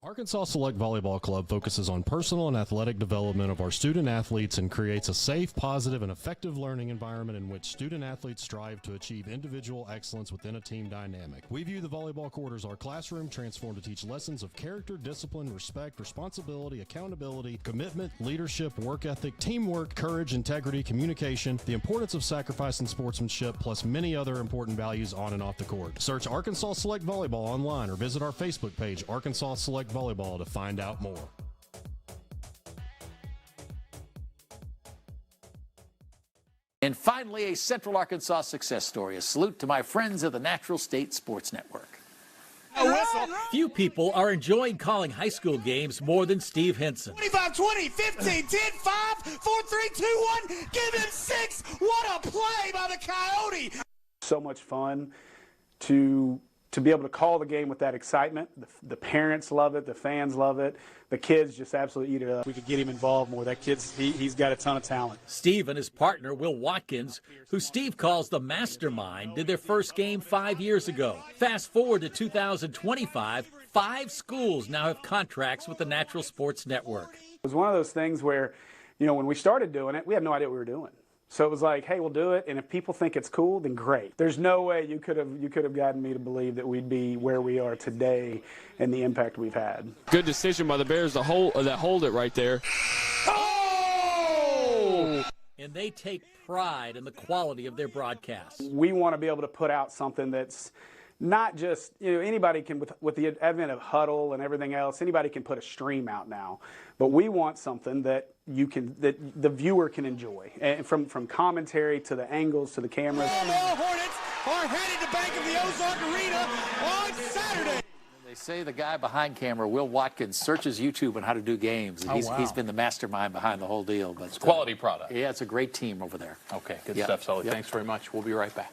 Arkansas Select Volleyball Club focuses on personal and athletic development of our student athletes and creates a safe, positive, and effective learning environment in which student athletes strive to achieve individual excellence within a team dynamic. We view the volleyball court as our classroom, transformed to teach lessons of character, discipline, respect, responsibility, accountability, commitment, leadership, work ethic, teamwork, courage, integrity, communication, the importance of sacrifice and sportsmanship, plus many other important values on and off the court. Search Arkansas Select Volleyball online or visit our Facebook page, Arkansas Select Volleyball, to find out more. And finally, a Central Arkansas success story. A salute to my friends of the Natural State Sports Network. Few people are enjoying calling high school games more than Steve Henson. 25-20, 15, 10, 5, 4, 3, 2, 1. Give him 6. What a play by the Coyote. So much fun to be able to call the game with that excitement. The parents love it. The fans love it. The kids just absolutely eat it up. We could get him involved more. That kid's, he's got a ton of talent. Steve and his partner, Will Watkins, who Steve calls the mastermind, did their first game 5 years ago. Fast forward to 2025, 5 schools now have contracts with the Natural Sports Network. It was one of those things where, you know, when we started doing it, we had no idea what we were doing. So it was like, hey, we'll do it, and if people think it's cool, then great. There's no way you could have gotten me to believe that we'd be where we are today and the impact we've had. Good decision by the Bears to hold it right there. Oh! And they take pride in the quality of their broadcasts. We want to be able to put out something that's not just, you know, anybody can, with the advent of Huddle and everything else, anybody can put a stream out now. But we want something that that the viewer can enjoy, and from commentary to the angles to the cameras. The Hornets are headed to Bank of the Ozark Arena on Saturday. They say the guy behind camera, Will Watkins, searches YouTube on how to do games. And he's been the mastermind behind the whole deal. But it's a quality product. Yeah, it's a great team over there. Okay, good stuff, Sully. Thanks very much. We'll be right back.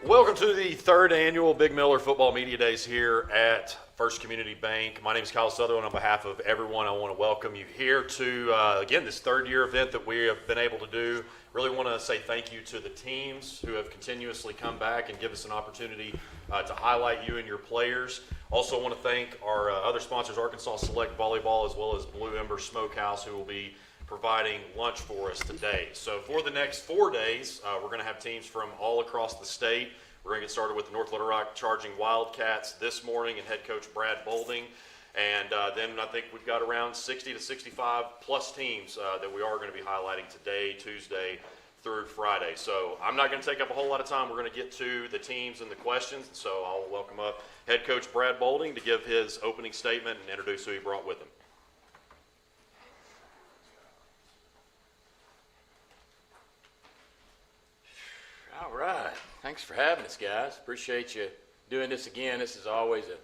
Welcome to the 3rd annual Big Miller Football Media Days here at First Community Bank. My name is Kyle Sutherland. On behalf of everyone, I want to welcome you here to, again, this 3rd year event that we have been able to do. Really want to say thank you to the teams who have continuously come back and give us an opportunity to highlight you and your players. Also want to thank our other sponsors, Arkansas Select Volleyball, as well as Blue Ember Smokehouse, who will be providing lunch for us today. So for the next 4 days, we're going to have teams from all across the state. We're going to get started with the North Little Rock Charging Wildcats this morning and head coach Brad Bolding. And then I think we've got around 60 to 65 plus teams that we are going to be highlighting today, Tuesday through Friday. So I'm not going to take up a whole lot of time. We're going to get to the teams and the questions. So I'll welcome up head coach Brad Bolding to give his opening statement and introduce who he brought with him. All right. Thanks for having us, guys. Appreciate you doing this again. This is always an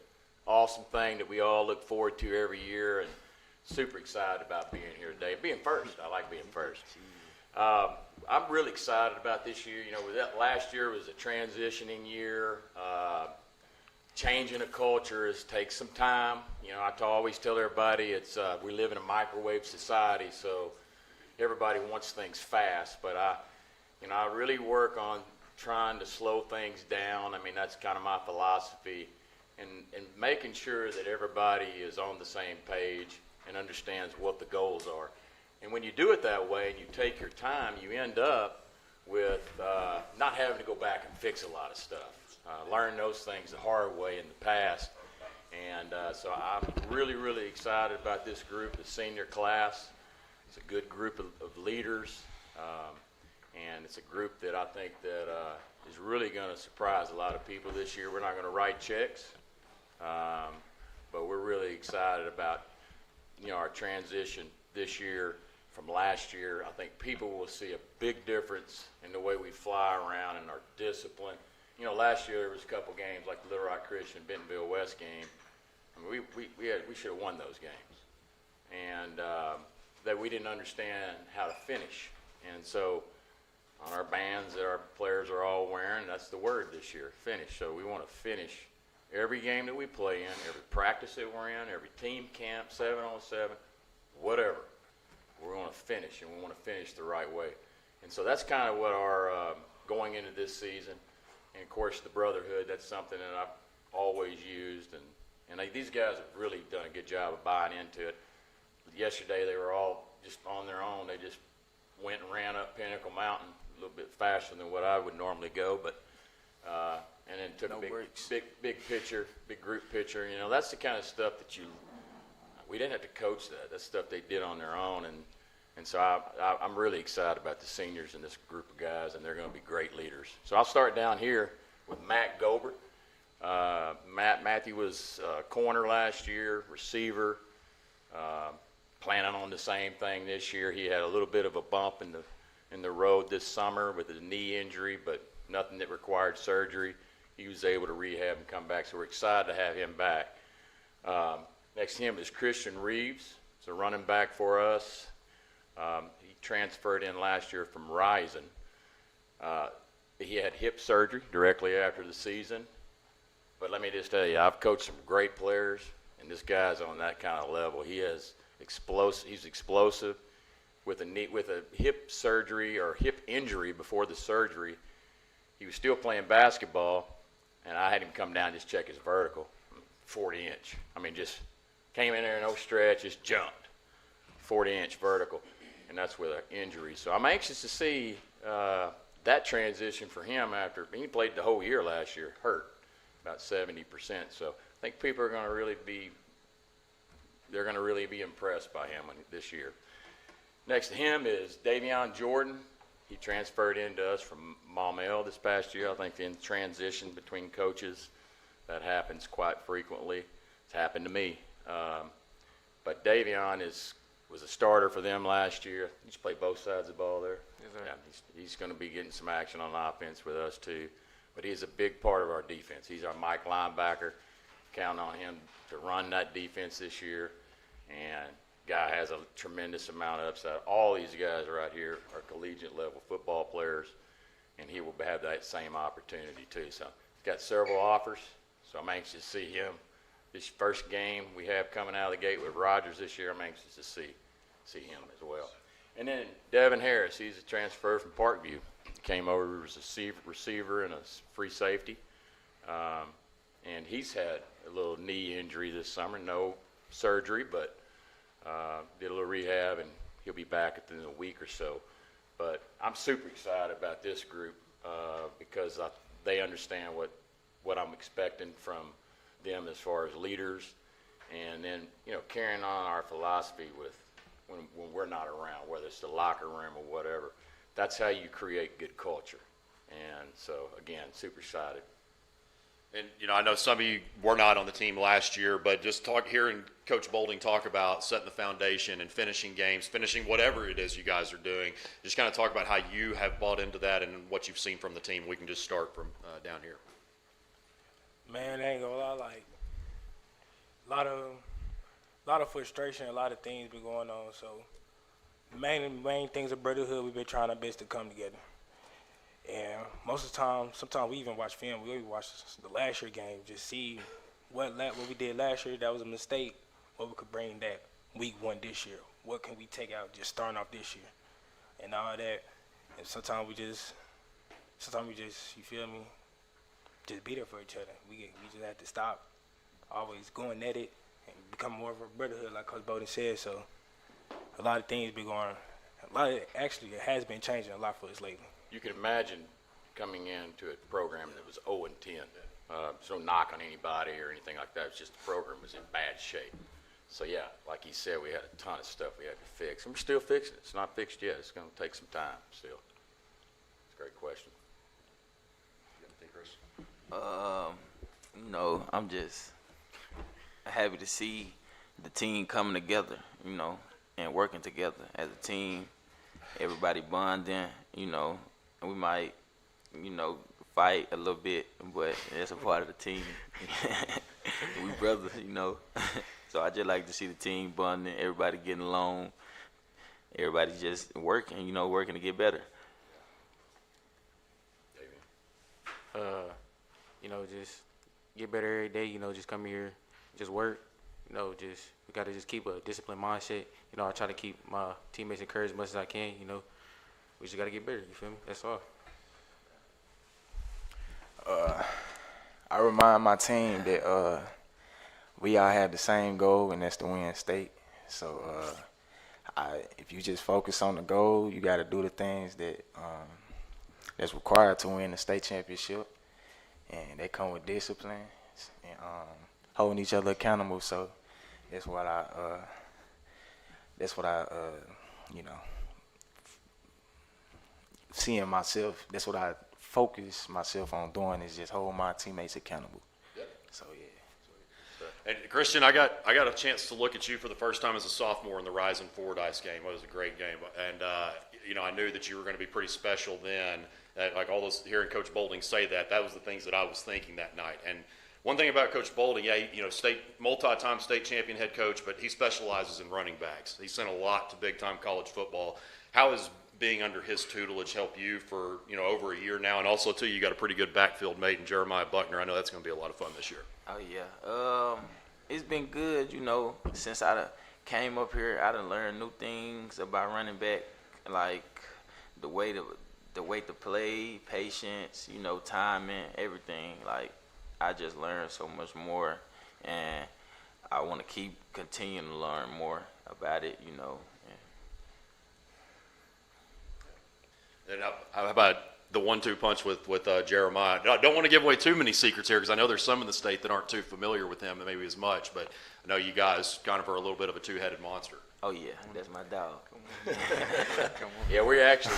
awesome thing that we all look forward to every year, and super excited about being here today. Being first. I like being first. I'm really excited about this year. You know, that last year was a transitioning year. Changing a culture takes some time. You know, I always tell everybody we live in a microwave society, so everybody wants things fast. But I really work on trying to slow things down. I mean, that's kind of my philosophy, and making sure that everybody is on the same page and understands what the goals are. And when you do it that way and you take your time, you end up with not having to go back and fix a lot of stuff. Learn those things the hard way in the past. And so I'm really, really excited about this group, the senior class. It's a good group of leaders. And it's a group that I think that is really going to surprise a lot of people this year. We're not going to write checks, but we're really excited about, you know, our transition this year from last year. I think people will see a big difference in the way we fly around and our discipline. You know, last year there was a couple games like the Little Rock Christian, Bentonville West game. I mean, we should have won those games, and that we didn't understand how to finish. And so on our bands that our players are all wearing, that's the word this year, finish. So we want to finish every game that we play in, every practice that we're in, every team camp, 7-on-7, whatever. We want to finish, and we want to finish the right way. And so that's kind of what our going into this season. And, of course, the brotherhood, that's something that I've always used, and And these guys have really done a good job of buying into it. Yesterday, they were all just on their own. They just went and ran up Pinnacle Mountain a little bit faster than what I would normally go, but and then took a big picture, big group picture. You know, that's the kind of stuff that we didn't have to coach that. That's stuff they did on their own, and so I'm really excited about the seniors in this group of guys, and they're going to be great leaders. So I'll start down here with Matt Gobert. Matthew was corner last year, receiver. Planning on the same thing this year. He had a little bit of a bump in the road this summer with a knee injury, but nothing that required surgery. He was able to rehab and come back, so we're excited to have him back. Next to him is Christian Reeves. He's a running back for us. He transferred in last year from Rising. He had hip surgery directly after the season. But let me just tell you, I've coached some great players, and this guy's on that kind of level. He's explosive. With a hip surgery or hip injury before the surgery, he was still playing basketball, and I had him come down and just check his vertical, 40-inch. I mean, just came in there, no stretch, just jumped, 40-inch vertical, and that's with an injury. So I'm anxious to see that transition for him after he played the whole year last year, hurt about 70%. So I think people are going to really be impressed by him this year. Next to him is Davion Jordan. He transferred into us from Maumelle this past year. I think in transition between coaches, that happens quite frequently. It's happened to me. But Davion was a starter for them last year. He just played both sides of the ball there. Yes, sir. Yeah, he's going to be getting some action on offense with us too. But he's a big part of our defense. He's our Mike linebacker. Count on him to run that defense this year. And guy has a tremendous amount of upside. All these guys right here are collegiate level football players, and he will have that same opportunity too. So he's got several offers, so I'm anxious to see him. This first game we have coming out of the gate with Rogers this year, I'm anxious to see him as well. And then Devin Harris, he's a transfer from Parkview. Came over as a receiver and a free safety. And he's had a little knee injury this summer, no surgery, but did a little rehab, and he'll be back within a week or so. But I'm super excited about this group because they understand what I'm expecting from them as far as leaders, and then carrying on our philosophy with when we're not around, whether it's the locker room or whatever. That's how you create good culture. And so again, super excited. And, I know some of you were not on the team last year, but just hearing Coach Bolding talk about setting the foundation and finishing games, finishing whatever it is you guys are doing, just kind of talk about how you have bought into that and what you've seen from the team. We can just start from down here. Man, I ain't gonna lie, a lot of frustration, a lot of things been going on. So main things of brotherhood, we've been trying our best to come together. And most of the time, sometimes we even watch film. We watch the last year game, just see what we did last year. That was a mistake. What we could bring that week one this year. What can we take out just starting off this year, and all that. And sometimes we just, you feel me, just be there for each other. We just have to stop always going at it and become more of a brotherhood, like Coach Bowden said. So a lot of things been going. Actually, it has been changing a lot for us lately. You can imagine coming into a program that was 0-10. So no knock on anybody or anything like that. It's just the program was in bad shape. So yeah, like he said, we had a ton of stuff we had to fix, and we're still fixing it. It's not fixed yet. It's going to take some time still. It's a great question. You got anything, Chris? I'm just happy to see the team coming together, and working together as a team. Everybody bonding, and we might, fight a little bit, but that's a part of the team. We brothers, So I just like to see the team bonding, everybody getting along, everybody just working, working to get better. Just get better every day, just come here, just work, we got to just keep a disciplined mindset. I try to keep my teammates encouraged as much as I can, we just got to get better, you feel me? That's all. I remind my team that we all have the same goal, and that's to win state. So if you just focus on the goal, you got to do the things that that's required to win the state championship, and they come with discipline and holding each other accountable. So that's what I you know, seeing myself. That's what I focus myself on doing, is just hold my teammates accountable. Yep. So yeah. And Christian, I got a chance to look at you for the first time as a sophomore in the Rising Fordyce game. It was a great game, and you know, I knew that you were going to be pretty special then. Like all those, hearing Coach Bolding say that was the things that I was thinking that night. And one thing about Coach Bolding, you know, multi-time state champion head coach, but he specializes in running backs. He's sent a lot to big-time college football. How has being under his tutelage helped you for, you know, over a year now? And also too, you got a pretty good backfield mate in Jeremiah Buckner. I know that's going to be a lot of fun this year. Oh yeah, it's been good. You know, since I done came up here, I done learned new things about running back, like the way to play, patience, you know, timing, everything. Like I just learned so much more, and I want to keep continuing to learn more about it. You know. And how about the 1-2 punch with Jeremiah? I don't want to give away too many secrets here, because I know there's some in the state that aren't too familiar with him, and maybe as much, but I know you guys kind of are a little bit of a two-headed monster. Oh yeah, that's my dog. Yeah, we actually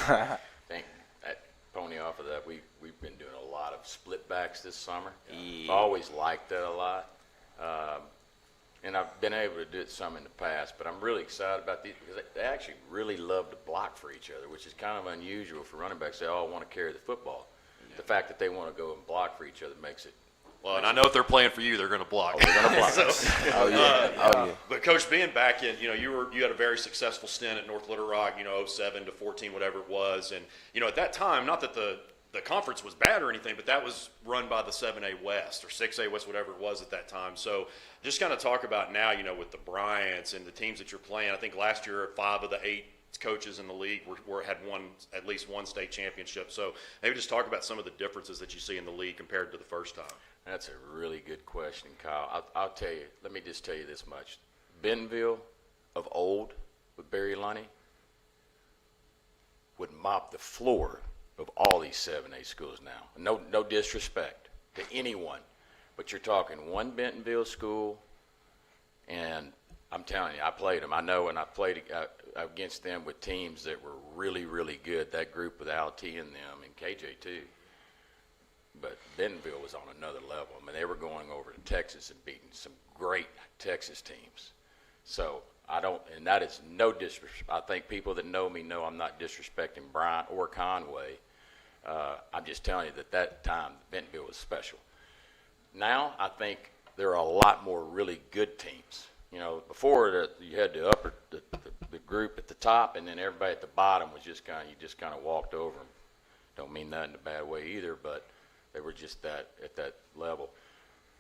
think that pony off of that. We've been doing a lot of split backs this summer. Yeah. Always liked that a lot, and I've been able to do it some in the past. But I'm really excited about these because they actually really love to block for each other, which is kind of unusual for running backs. They all want to carry the football. Yeah. The fact that they want to go and block for each other makes it. Well, and I know if they're playing for you, they're going to block. Oh, they're going to block. Oh yeah. But Coach, being back in, you know, you had a very successful stint at North Little Rock, you know, 07 to 14, whatever it was, and you know, at that time, not that the conference was bad or anything, but that was run by the 7A West or 6A West, whatever it was at that time. So just kind of talk about now, you know, with the Bryants and the teams that you're playing. I think last year 5 of the 8 coaches in the league had won at least one state championship. So maybe just talk about some of the differences that you see in the league compared to the first time. That's a really good question, Kyle. I'll tell you, let me just tell you this much. Bentonville of old with Barry Lunny would mop the floor of all these 7A schools now. No disrespect to anyone, but you're talking one Bentonville school, and I'm telling you, I played them. I know, and I played against them with teams that were really, really good. That group with Al T and them, and KJ too. But Bentonville was on another level. I mean, they were going over to Texas and beating some great Texas teams. So I don't, and that is no disrespect. I think people that know me know I'm not disrespecting Bryant or Conway. I'm just telling you that time Bentonville was special. Now I think there are a lot more really good teams. You know, before you had the group at the top, and then everybody at the bottom was just kind of walked over them. Don't mean that in a bad way either, but they were just at that level.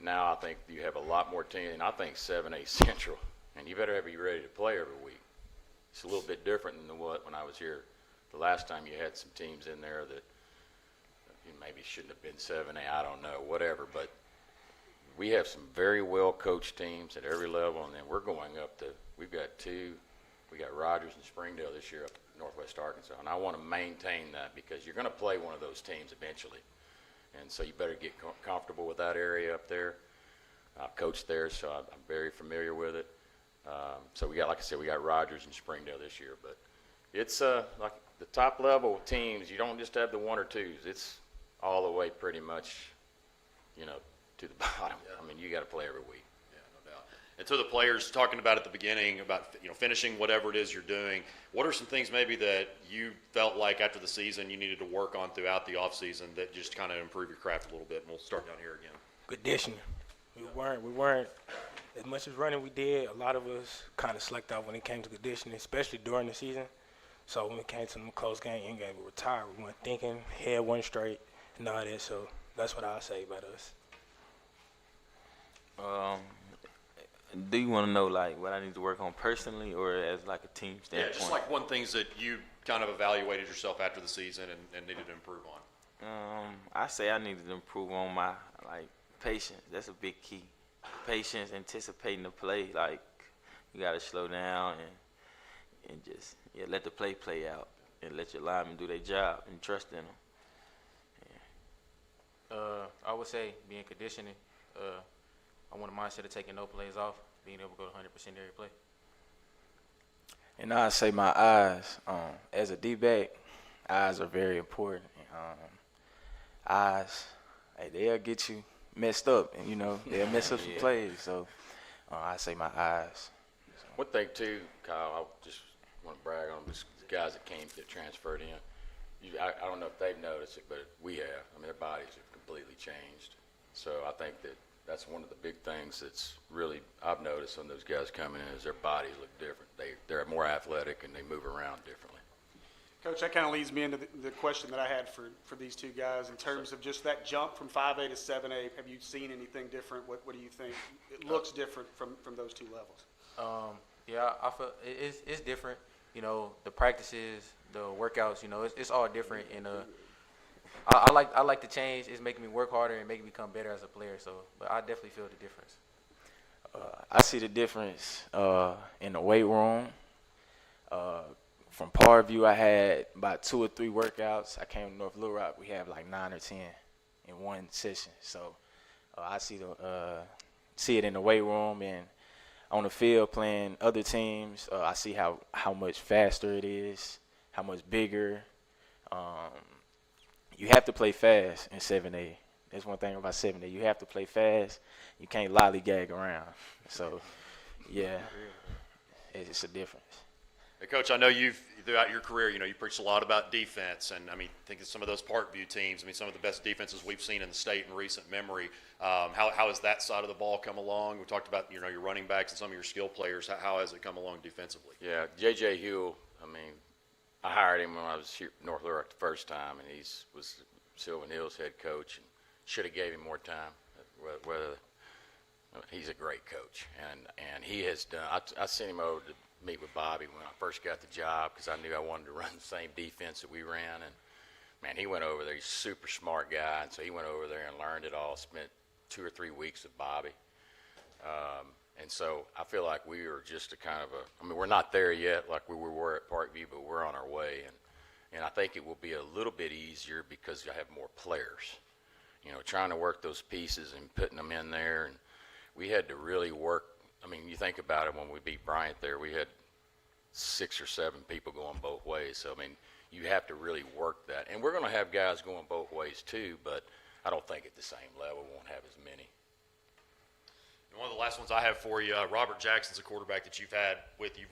Now I think you have a lot more teams, and I think 7A Central, and you better be ready to play every week. It's a little bit different than when I was here the last time. You had some teams in there that maybe shouldn't have been 7A, I don't know, whatever, but we have some very well coached teams at every level, and then we're going up to, we got Rogers and Springdale this year up in Northwest Arkansas, and I want to maintain that because you're going to play one of those teams eventually. And so you better get comfortable with that area up there. I've coached there, so I'm very familiar with it. So we got, like I said, we got Rogers and Springdale this year. But it's like the top level teams, you don't just have the 1 or 2s. It's all the way pretty much, you know, to the bottom. Yeah. I mean, you got to play every week. Yeah, no doubt. And to the players, talking about at the beginning about, you know, finishing whatever it is you're doing, what are some things maybe that you felt like after the season you needed to work on throughout the offseason that just kind of improve your craft a little bit? And we'll start down here again. Conditioning. We weren't as much as running we did. A lot of us kind of slacked out when it came to conditioning, especially during the season. So when it came to them close game, end game, we were tired. We weren't thinking, head wasn't straight, and all that. So that's what I'll say about us. Do you want to know like what I need to work on personally or as like a team standpoint? Yeah, just like one things that you kind of evaluated yourself after the season and needed to improve on. I say I needed to improve on my like patience. That's a big key. patience, anticipating the play. Like, you got to slow down and just let the play out and let your linemen do their job and trust in them. I would say being conditioning. I want a mindset of taking no plays off, being able to go to 100% every play. And I'd say my eyes. As a D-back, eyes are very important. Eyes, they'll get you messed up, and they'll mess up some plays. So I say my eyes. One thing too, Kyle, I just want to brag on these guys that came that transferred in. I don't know if they've noticed it, but we have. I mean, their bodies have completely changed. So I think that's one of the big things that's really I've noticed when those guys coming in is their bodies look different. They're more athletic and they move around differently. Coach, that kind of leads me into the question that I had for these two guys in terms of just that jump from 5A to 7A. Have you seen anything different? What do you think? It looks different from those two levels. Yeah, I feel it's different. The practices, the workouts. It's all different. And I like the change. It's making me work harder and making me become better as a player. So, but I definitely feel the difference. I see the difference in the weight room. From Parkview, I had about 2 or 3 workouts. I came to North Little Rock. We have like 9 or 10 in one session. So I see it in the weight room and on the field playing other teams. I see how much faster it is, how much bigger. You have to play fast in 7A. That's one thing about 7A. You have to play fast. You can't lollygag around. So, yeah, it's a difference. Hey, Coach, I know throughout your career, you preached a lot about defense, and I think of some of those Parkview teams. Some of the best defenses we've seen in the state in recent memory. How has that side of the ball come along? We talked about your running backs and some of your skill players. How has it come along defensively? Yeah, J.J. Huell. I hired him when I was here at North Little Rock the first time, and he was Sylvan Hills head coach, and should have gave him more time. He's a great coach, and he has done. I sent him over to meet with Bobby when I first got the job because I knew I wanted to run the same defense that we ran, and man, he went over there. He's a super smart guy, and so he went over there and learned it all. Spent 2 or 3 weeks with Bobby, and so I feel like we are just a kind of we're not there yet like we were at Parkview, but we're on our way, and I think it will be a little bit easier because I have more players. Trying to work those pieces and putting them in there, and we had to really work. You think about it, when we beat Bryant there, we had 6 or 7 people going both ways. So, you have to really work that. And we're going to have guys going both ways too, but I don't think at the same level. We won't have as many. And one of the last ones I have for you, Robert Jackson's a quarterback that you've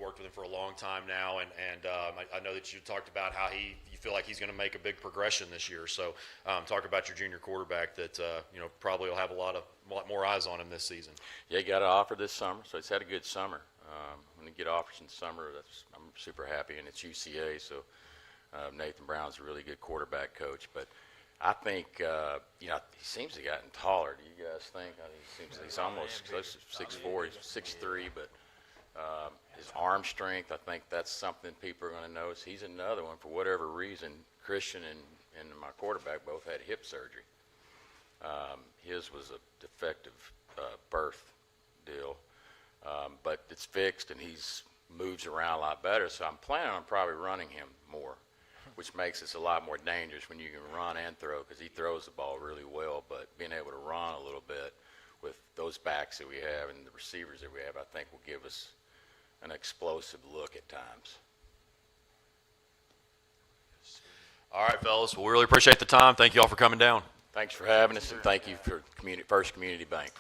worked with him for a long time now, and I know that you talked about how you feel like he's going to make a big progression this year. So talk about your junior quarterback that probably will have a lot more eyes on him this season. Yeah, he got an offer this summer, so he's had a good summer. When you get offers in the summer, I'm super happy, and it's UCA, so Nathan Brown's a really good quarterback coach. But I think, he seems to have gotten taller. Do you guys think? He's almost close to 6'4", he's 6'3", but his arm strength, I think that's something people are going to notice. He's another one, for whatever reason. Christian and my quarterback both had hip surgery. His was a defective birth deal, but it's fixed, and he's moves around a lot better, so I'm planning on probably running him more, which makes us a lot more dangerous when you can run and throw, because he throws the ball really well, but being able to run a little bit with those backs that we have and the receivers that we have, I think will give us an explosive look at times. All right, fellas. Well, we really appreciate the time. Thank you all for coming down. Thanks for having us, and thank you for First Community Bank.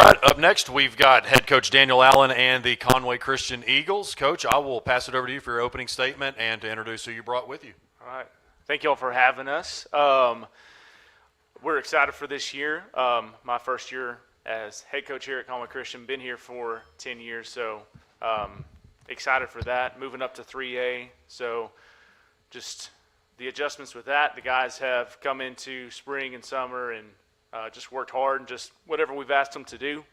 right, up next we've got head coach Daniel Allen and the Conway Christian Eagles. Coach, I will pass it over to you for your opening statement and to introduce who you brought with you. All right. Thank you all for having us. We're excited for this year. My first year as head coach here at Conway Christian, been here for 10 years, so excited for that. Moving up to 3A, so just the adjustments with that. The guys have come into spring and summer and just worked hard and just whatever we've asked them to do.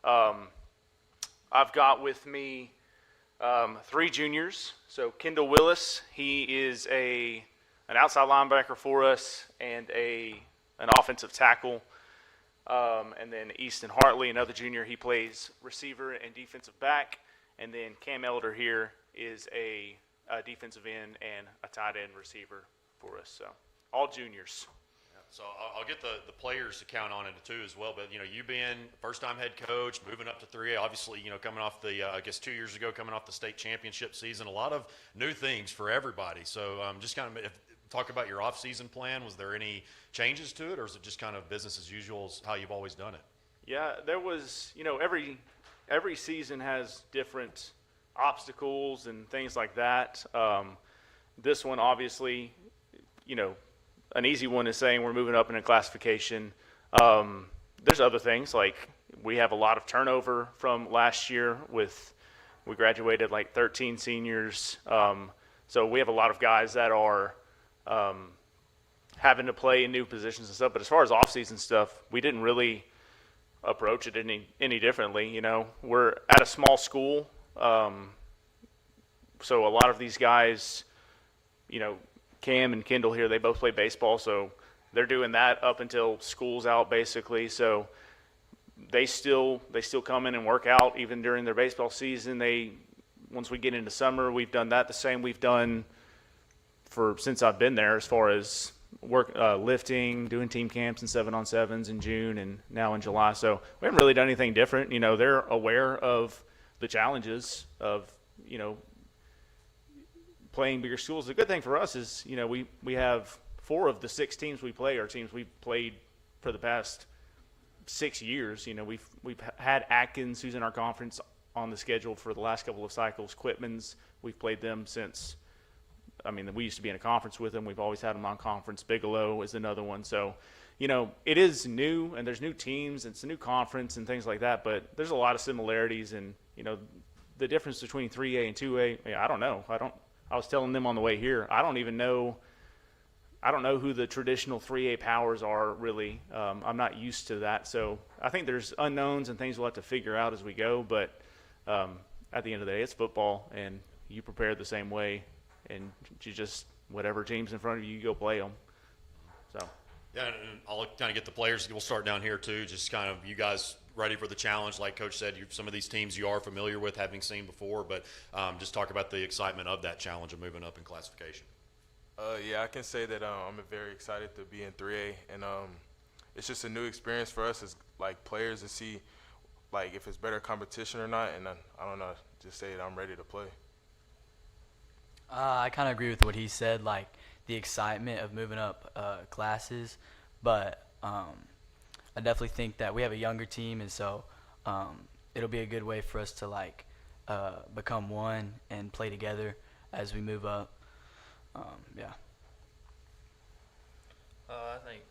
I've got with me 3 juniors. So Kendall Willis, he is an outside linebacker for us and an offensive tackle. And then Easton Hartley, another junior, he plays receiver and defensive back. And then Cam Elder here is a defensive end and a tight end receiver for us. So all juniors. So I'll get the players to count on it too as well. But you being first-time head coach, moving up to 3A, obviously coming off the I guess 2 years ago, coming off the state championship season, a lot of new things for everybody. So just kind of talk about your off-season plan. Was there any changes to it, or is it just kind of business as usual, as how you've always done it? Yeah, there was. Every season has different obstacles and things like that. This one, obviously, an easy one is saying we're moving up in a classification. There's other things, like we have a lot of turnover from last year we graduated like 13 seniors. So we have a lot of guys that are having to play in new positions and stuff. But as far as off-season stuff, we didn't really approach it any differently. We're at a small school. So a lot of these guys, Cam and Kendall here, they both play baseball, so they're doing that up until school's out, basically. So they still come in and work out even during their baseball season. Once we get into summer, we've done that the same we've done since I've been there, as far as lifting, doing team camps and 7-on-7s in June and now in July. So we haven't really done anything different. They're aware of the challenges of playing bigger schools. The good thing for us is, we have 4 of the 6 teams we play are teams we've played for the past 6 years. We've had Atkins, who's in our conference, on the schedule for the last couple of cycles. Quitman's, we've played them since, we used to be in a conference with them. We've always had them on conference. Bigelow is another one. So, it is new, and there's new teams, and it's a new conference and things like that, but there's a lot of similarities. And, the difference between 3A and 2A, I don't know. I was telling them on the way here, I don't know who the traditional 3A powers are, really. I'm not used to that. So I think there's unknowns and things we'll have to figure out as we go. But at the end of the day, it's football, and you prepare the same way. And you just, whatever team's in front of you, you go play them. So. Yeah, and I'll kind of get the players. We'll start down here, too. Just kind of you guys ready for the challenge. Like Coach said, some of these teams you are familiar with, having seen before. But just talk about the excitement of that challenge of moving up in classification. Yeah, I can say that I'm very excited to be in 3A. And it's just a new experience for us as, players to see, if it's better competition or not. And I don't know, just say that I'm ready to play. I kind of agree with what he said, the excitement of moving up classes, but I definitely think that we have a younger team, and so it'll be a good way for us to become one and play together as we move up. Yeah. I think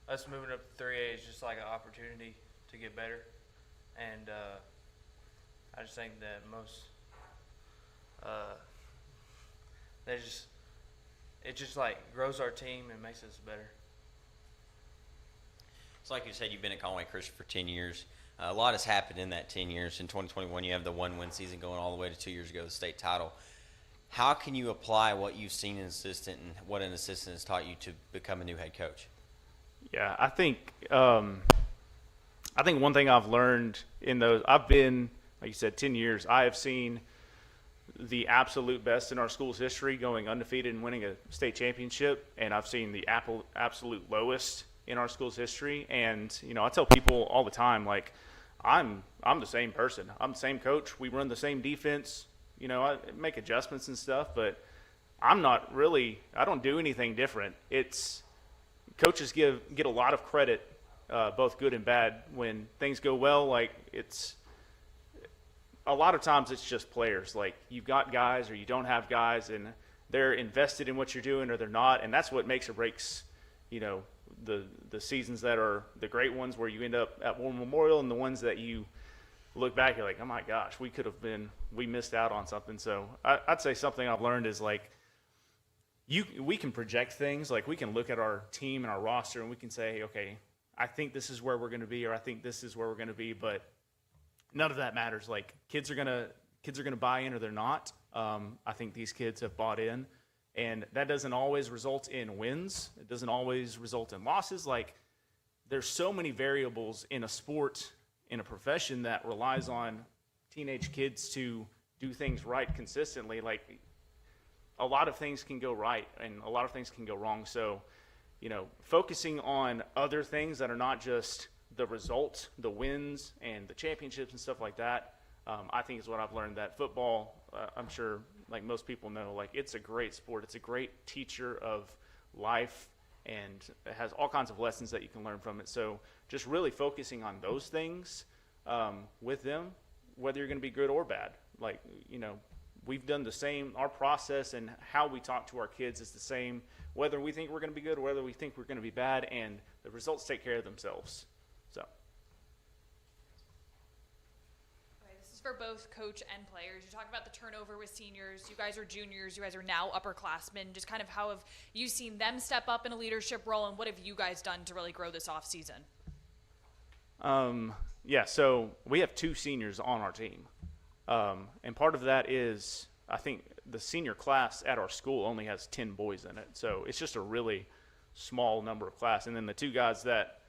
us moving up to 3A is just like an opportunity to get better, and I just think that it just grows our team and makes us better. It's like you said, you've been at Conway Christian for 10 years. A lot has happened in that 10 years. In 2021, you have the 1-win season going all the way to 2 years ago, the state title. How can you apply what you've seen in an assistant and what an assistant has taught you to become a new head coach? Yeah, I think one thing I've learned in those, I've been, like you said, 10 years. I have seen the absolute best in our school's history going undefeated and winning a state championship, and I've seen the absolute lowest in our school's history. And I tell people all the time, I'm the same person. I'm the same coach. We run the same defense. I make adjustments and stuff, but I don't do anything different. Coaches get a lot of credit both good and bad. When things go well, like a lot of times it's just players. Like you've got guys or you don't have guys, and they're invested in what you're doing or they're not, and that's what makes or breaks, the seasons that are the great ones where you end up at War Memorial, and the ones that you look back, you're like, oh my gosh, we missed out on something. So I'd say something I've learned is like, we can project things. Like we can look at our team and our roster and we can say, okay, I think this is where we're going to be, or I think this is where we're going to be, but none of that matters. Like kids are going to buy in or they're not. I think these kids have bought in, and that doesn't always result in wins. It doesn't always result in losses. Like there's so many variables in a sport, in a profession that relies on teenage kids to do things right consistently. Like a lot of things can go right and a lot of things can go wrong. So, focusing on other things that are not just the result, the wins and the championships and stuff like that, I think is what I've learned. That football, I'm sure like most people know, like it's a great sport. It's a great teacher of life, and it has all kinds of lessons that you can learn from it. So just really focusing on those things with them, whether you're going to be good or bad. Like, we've done the same. Our process and how we talk to our kids is the same, whether we think we're going to be good or whether we think we're going to be bad, and the results take care of themselves. So. This is for both coach and players. You talk about the turnover with seniors. You guys are juniors. You guys are now upperclassmen. Just kind of how have you seen them step up in a leadership role, and what have you guys done to really grow this offseason? Yeah, so we have 2 seniors on our team. And part of that is, I think the senior class at our school only has 10 boys in it. So it's just a really small number of class. And then the 2 guys that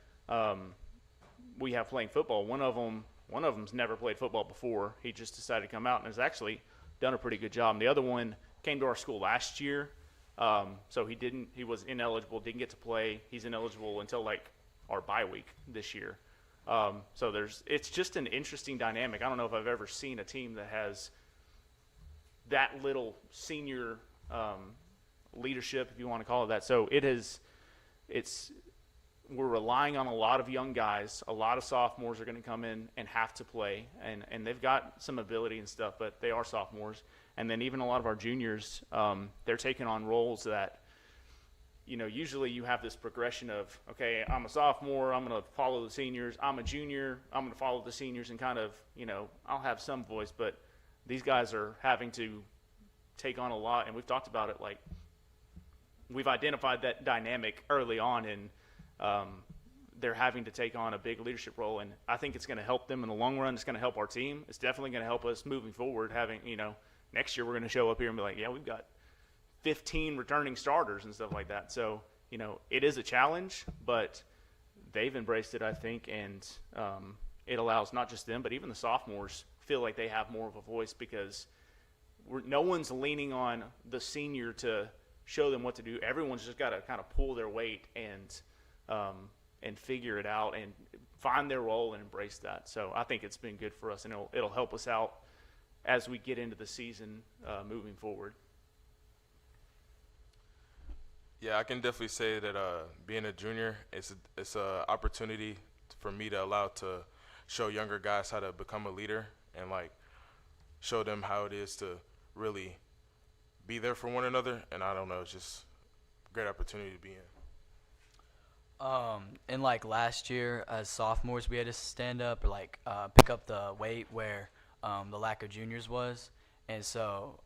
we have playing football, one of them's never played football before. He just decided to come out and has actually done a pretty good job. And the other one came to our school last year. So he was ineligible, didn't get to play. He's ineligible until like our bye week this year. So it's just an interesting dynamic. I don't know if I've ever seen a team that has that little senior leadership, if you want to call it that. So we're relying on a lot of young guys. A lot of sophomores are going to come in and have to play, and they've got some ability and stuff, but they are sophomores. And then even a lot of our juniors, they're taking on roles that, usually you have this progression of, okay, I'm a sophomore, I'm going to follow the seniors. I'm a junior, I'm going to follow the seniors, and kind of, I'll have some voice. But these guys are having to take on a lot, and we've talked about it. Like, we've identified that dynamic early on, and they're having to take on a big leadership role. And I think it's going to help them in the long run. It's going to help our team. It's definitely going to help us moving forward. Next year we're going to show up here and be like, yeah, we've got 15 returning starters and stuff like that. So, it is a challenge, but they've embraced it, I think, and it allows not just them, but even the sophomores feel like they have more of a voice, because no one's leaning on the senior to show them what to do. Everyone's just got to kind of pull their weight and figure it out and find their role and embrace that. So I think it's been good for us, and it'll help us out as we get into the season moving forward. Yeah, I can definitely say that being a junior, it's an opportunity for me to allow to show younger guys how to become a leader and like show them how it is to really be there for one another. And I don't know, it's just a great opportunity to be in. And like last year as sophomores, we had to stand up or like pick up the weight where the lack of juniors was. And so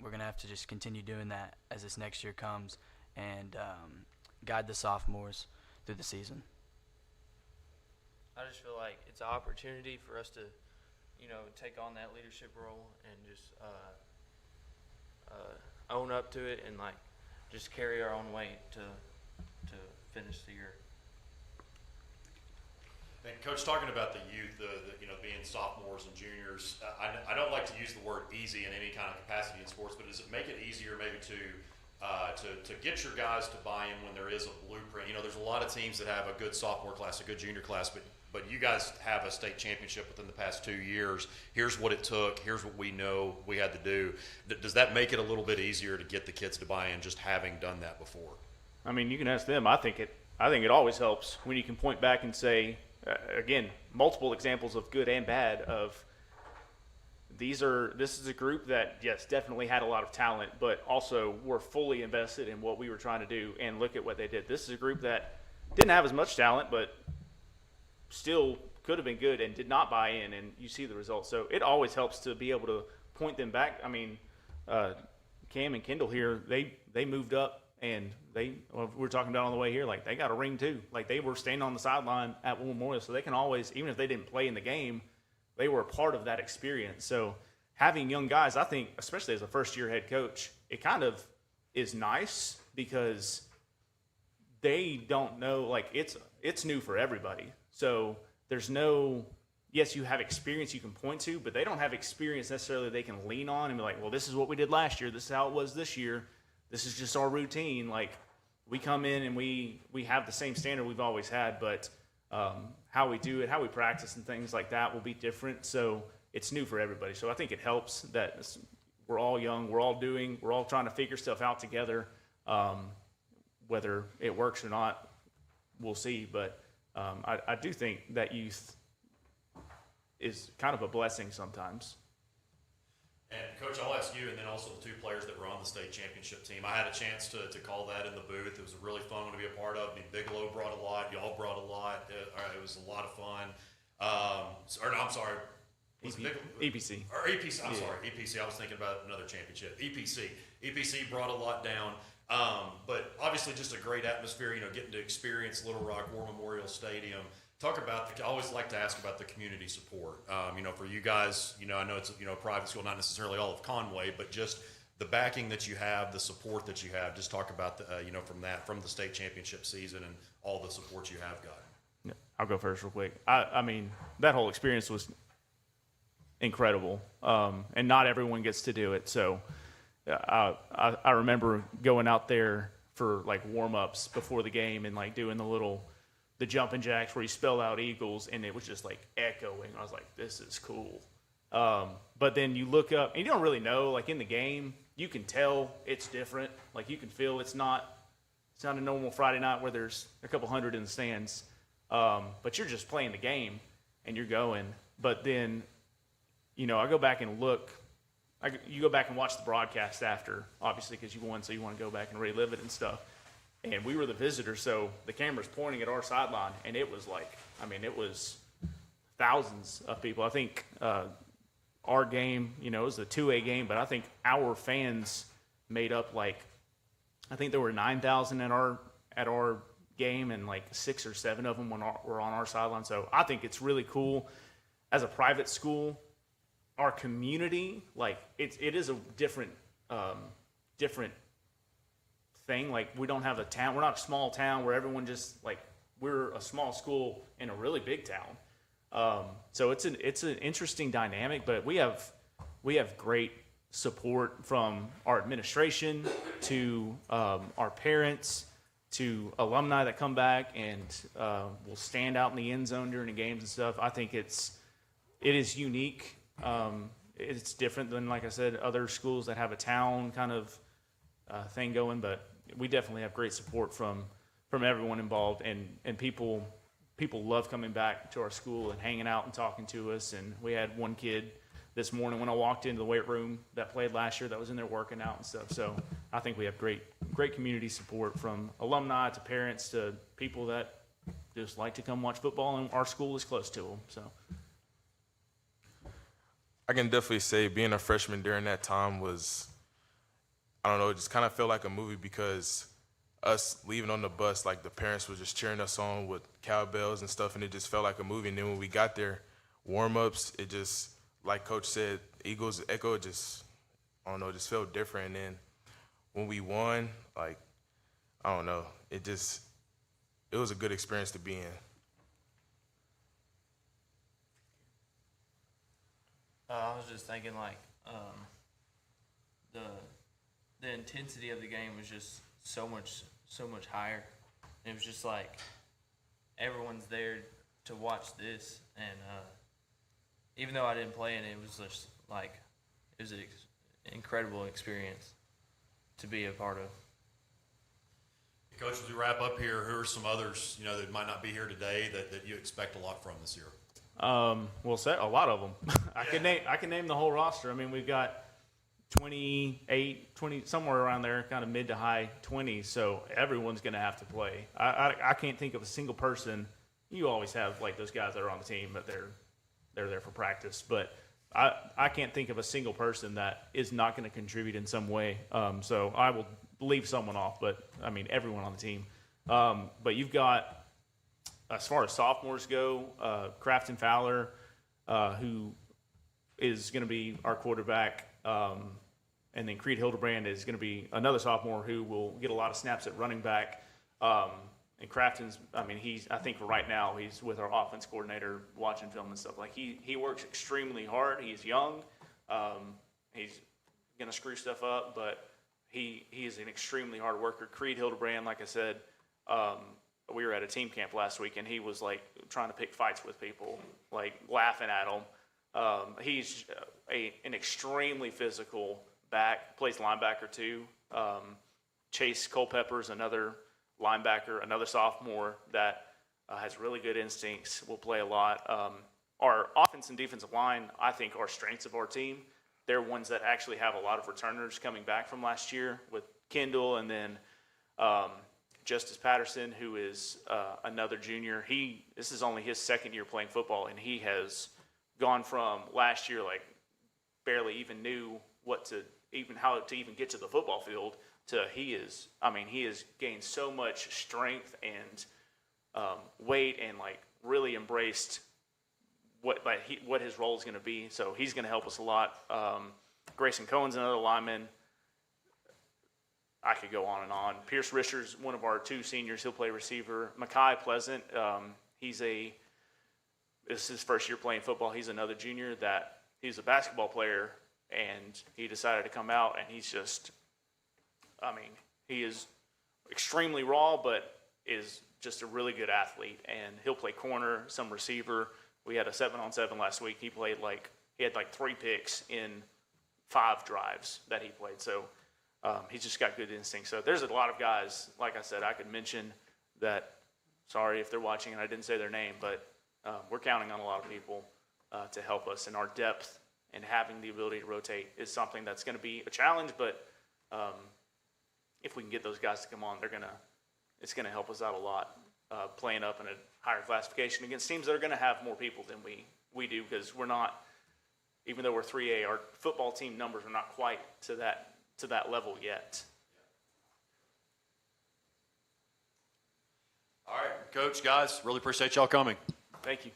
we're going to have to just continue doing that as this next year comes, and guide the sophomores through the season. I just feel like it's an opportunity for us to, take on that leadership role and just own up to it and like just carry our own weight to finish the year. And Coach, talking about the youth, being sophomores and juniors, I don't like to use the word easy in any kind of capacity in sports, but does it make it easier maybe to get your guys to buy in when there is a blueprint? There's a lot of teams that have a good sophomore class, a good junior class, but you guys have a state championship within the past 2 years. Here's what it took. Here's what we know we had to do. Does that make it a little bit easier to get the kids to buy in just having done that before? I mean, you can ask them. I think I think it always helps when you can point back and say, again, multiple examples of good and bad of this is a group that, yes, definitely had a lot of talent, but also were fully invested in what we were trying to do, and look at what they did. This is a group that didn't have as much talent, but still could have been good and did not buy in, and you see the results. So it always helps to be able to point them back. I mean, Cam and Kendall here, they moved up, and we were talking about on the way here, like, they got a ring too. Like, they were standing on the sideline at War Memorial, so they can always, even if they didn't play in the game, they were a part of that experience. So having young guys, I think, especially as a first-year head coach, it kind of is nice because they don't know, like, it's new for everybody. So there's no, yes, you have experience you can point to, but they don't have experience necessarily they can lean on and be like, well, this is what we did last year. This is how it was this year. This is just our routine. Like, we come in and we have the same standard we've always had, but how we do it, how we practice and things like that will be different. So it's new for everybody. So I think it helps that we're all young, we're all trying to figure stuff out together. Whether it works or not, we'll see. But I do think that youth is kind of a blessing sometimes. And Coach, I'll ask you, and then also the two players that were on the state championship team. I had a chance to call that in the booth. It was a really fun one to be a part of. I mean, Bigelow brought a lot. Y'all brought a lot. It was a lot of fun. I'm sorry. EPC. Or EPC. I'm sorry. EPC. I was thinking about another championship. EPC. EPC brought a lot down. But obviously just a great atmosphere, getting to experience Little Rock War Memorial Stadium. Talk about I always like to ask about the community support. For you guys, I know it's a private school, not necessarily all of Conway, but just the backing that you have, the support that you have. Just talk about from the state championship season and all the support you have got. Yeah, I'll go first real quick. I mean, that whole experience was incredible, and not everyone gets to do it. So I remember going out there for like warm-ups before the game and like doing the jumping jacks where you spell out Eagles, and it was just like echoing. I was like, this is cool. But then you look up and you don't really know, like in the game, you can tell it's different. Like you can feel it's not a normal Friday night where there's a couple hundred in the stands. But you're just playing the game and you're going. But then, I go back and look. You go back and watch the broadcast after, obviously, because you won, so you want to go back and relive it and stuff. And we were the visitors, so the camera's pointing at our sideline, and it was it was thousands of people. I think our game, it was a 2A game, but I think our fans made up I think there were 9,000 at our game, and 6 or 7 of them were on our sideline. So I think it's really cool. As a private school, our community, it is a different thing. Like, we don't have a town. We're not a small town where everyone just we're a small school in a really big town. So it's an interesting dynamic, but we have great support from our administration to our parents to alumni that come back and will stand out in the end zone during the games and stuff. I think it is unique. It's different than, like I said, other schools that have a town kind of thing going, but we definitely have great support from everyone involved, and people love coming back to our school and hanging out and talking to us. And we had one kid this morning when I walked into the weight room that played last year that was in there working out and stuff. So I think we have great community support from alumni to parents to people that just like to come watch football, and our school is close to them. So I can definitely say being a freshman during that time was, I don't know, it just kind of felt like a movie, because us leaving on the bus, the parents were just cheering us on with cowbells and stuff, and it just felt like a movie. And then when we got there, warm-ups, it just, like Coach said, Eagles echo, just, I don't know, it just felt different. And then when we won, I don't know, it was a good experience to be in. I was just thinking, the intensity of the game was just so much higher. It was just everyone's there to watch this, and even though I didn't play in it, it was just it was an incredible experience to be a part of. Coach, as we wrap up here, who are some others, that might not be here today that you expect a lot from this year? Well, a lot of them. I can name the whole roster. I mean, we've got 28, 20, somewhere around there, kind of mid to high 20s. So everyone's going to have to play. I can't think of a single person. You always have like those guys that are on the team, but they're there for practice. But I can't think of a single person that is not going to contribute in some way. So I will leave someone off, but I mean everyone on the team. But you've got, as far as sophomores go, Crafton Fowler, who is going to be our quarterback, and then Creed Hildebrand is going to be another sophomore who will get a lot of snaps at running back. And Crafton's, I think right now he's with our offense coordinator watching film and stuff. Like he works extremely hard. He's young. He's going to screw stuff up, but he is an extremely hard worker. Creed Hildebrand, like I said, we were at a team camp last week, and he was like trying to pick fights with people, like laughing at them. He's an extremely physical back, plays linebacker too. Chase Culpepper's another linebacker, another sophomore that has really good instincts, will play a lot. Our offense and defensive line, I think, are strengths of our team. They're ones that actually have a lot of returners coming back from last year with Kendall, and then Justice Patterson, who is another junior. This is only his second year playing football, and he has gone from last year, like barely even knew how to even get to the football field, to he has gained so much strength and weight, and like really embraced what his role is going to be. So he's going to help us a lot. Grayson Cohen's another lineman. I could go on and on. Pierce Risher's one of our two seniors. He'll play receiver. Makai Pleasant, this is his first year playing football. He's another junior that he's a basketball player, and he decided to come out, and he's just, he is extremely raw, but is just a really good athlete, and he'll play corner, some receiver. We had a 7-on-7 last week. He had 3 picks in 5 drives that he played. So he's just got good instincts. So there's a lot of guys, like I said, I could mention that. Sorry if they're watching and I didn't say their name, but we're counting on a lot of people to help us. And our depth and having the ability to rotate is something that's going to be a challenge. But if we can get those guys to come on, it's going to help us out a lot, playing up in a higher classification against teams that are going to have more people than we do, because we're not, even though we're 3A, our football team numbers are not quite to that level yet. All right, Coach, guys, really appreciate y'all coming. Thank you.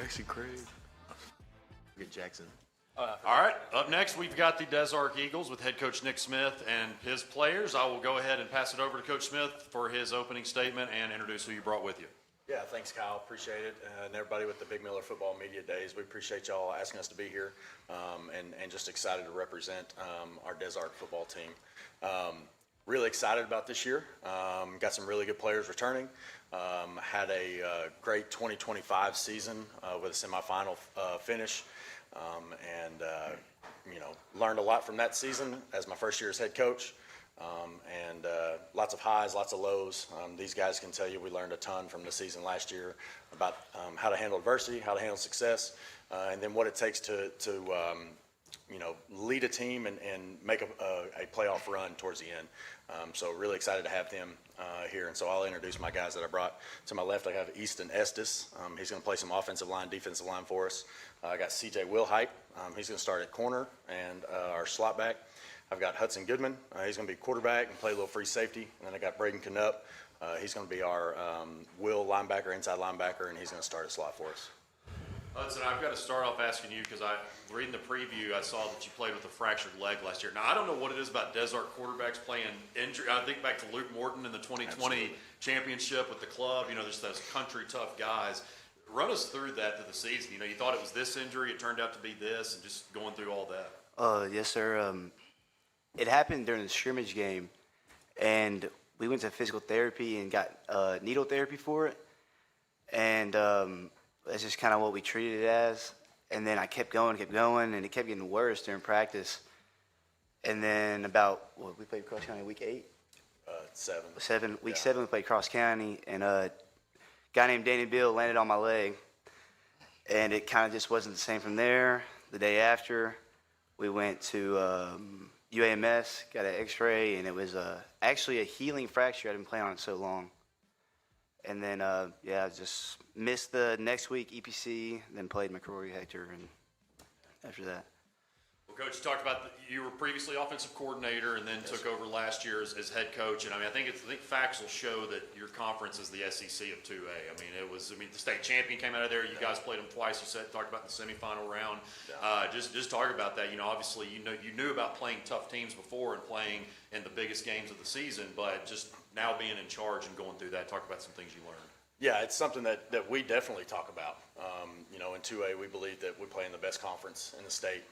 Maxie Craig. Get Jackson. All right, up next, we've got the Des Arc Eagles with head coach Nick Smith and his players. I will go ahead and pass it over to Coach Smith for his opening statement and introduce who you brought with you. Yeah, thanks, Kyle. Appreciate it. And everybody with the Big Miller Football Media Days, we appreciate y'all asking us to be here, and just excited to represent our Des Arc football team. Really excited about this year. Got some really good players returning. Had a great 2025 season with a semifinal finish, and learned a lot from that season as my first year as head coach. And lots of highs, lots of lows. These guys can tell you we learned a ton from the season last year about how to handle adversity, how to handle success, and then what it takes to lead a team and make a playoff run towards the end. So really excited to have them here. And so I'll introduce my guys that I brought. To my left, I have Easton Estes. He's going to play some offensive line, defensive line for us. I got CJ Wilhite. He's going to start at corner and our slot back. I've got Hudson Goodman. He's going to be quarterback and play a little free safety. And then I got Braden Canup. He's going to be our will linebacker, inside linebacker, and he's going to start at slot for us. Hudson, I've got to start off asking you because reading the preview, I saw that you played with a fractured leg last year. Now, I don't know what it is about Des Arc quarterbacks playing injury. I think back to Luke Morton in the 2020 Absolutely. championship with the club. There's those country tough guys. Run us through that through the season. You thought it was this injury, it turned out to be this, and just going through all that. Yes, sir. It happened during the scrimmage game, and we went to physical therapy and got needle therapy for it. And that's just kind of what we treated it as. And then I kept going, and it kept getting worse during practice. And then we played Cross County week 8? Week 7 we played Cross County, and a guy named Danny Bill landed on my leg. And it kind of just wasn't the same from there. The day after, we went to UAMS, got an x-ray, and it was actually a healing fracture. I'd been playing on it so long. And then, I just missed the next week EPC, then played McCrory Hector, and after that. Well, Coach, you talked about you were previously offensive coordinator and then took over last year as head coach. And I think facts will show that your conference is the SEC of 2A. The state champion came out of there. You guys played them twice. You talked about the semifinal round. Just talk about that. Obviously you knew about playing tough teams before and playing in the biggest games of the season, but just now being in charge and going through that, talk about some things you learned. Yeah, it's something that we definitely talk about. In 2A, we believe that we play in the best conference in the state.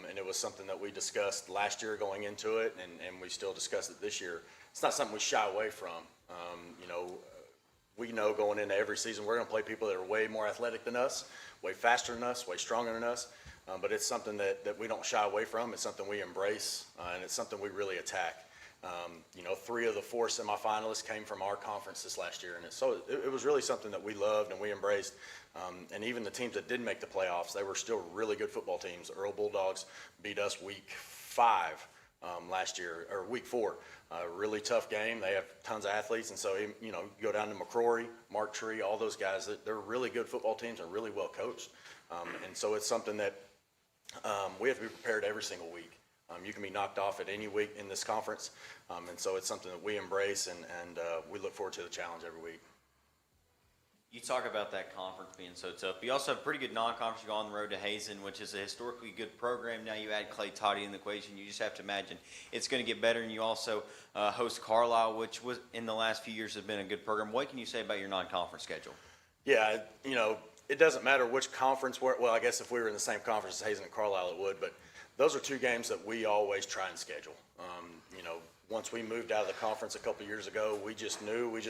And it was something that we discussed last year going into it, and we still discuss it this year. It's not something we shy away from. We know going into every season we're going to play people that are way more athletic than us, way faster than us, way stronger than us. But it's something that we don't shy away from. It's something we embrace, and it's something we really attack. 3 of the 4 semifinalists came from our conference this last year, and it was really something that we loved and we embraced. And even the teams that didn't make the playoffs, they were still really good football teams. Earl Bulldogs beat us week 5 last year, or week 4. Really tough game. They have tons of athletes, and so you go down to McCrory, Mark Tree, all those guys. They're really good football teams and really well coached. And so it's something that we have to be prepared every single week. You can be knocked off at any week in this conference, and so it's something that we embrace, and we look forward to the challenge every week. You talk about that conference being so tough. You also have a pretty good non-conference. You go on the road to Hazen, which is a historically good program. Now you add Clay Toddy in the equation. You just have to imagine it's going to get better. And you also host Carlisle, which was in the last few years has been a good program. What can you say about your non-conference schedule? Yeah, it doesn't matter which conference. Well, I guess if we were in the same conference as Hazen and Carlisle, it would. But those are 2 games that we always try and schedule. Once we moved out of the conference a couple of years ago, we just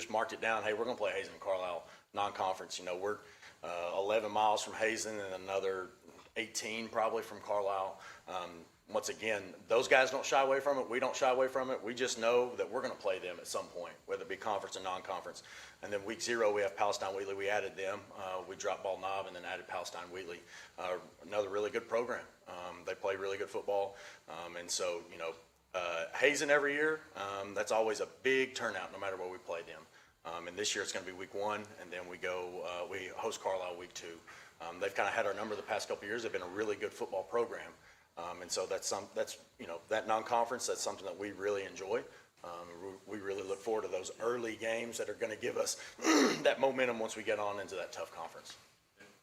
marked it down. Hey, we're going to play Hazen and Carlisle non-conference. We're 11 miles from Hazen and another 18 probably from Carlisle. Once again, those guys don't shy away from it. We don't shy away from it. We just know that we're going to play them at some point, whether it be conference or non-conference. And then week 0, we have Palestine Wheatley. We added them. We dropped Ball Knob and then added Palestine Wheatley. Another really good program. They play really good football. And so, Hazen every year, that's always a big turnout no matter where we play them. And this year it's going to be week 1, and then we host Carlisle week 2. They've kind of had our number the past couple of years. They've been a really good football program. And so that non-conference, that's something that we really enjoy. We really look forward to those early games that are going to give us that momentum once we get on into that tough conference.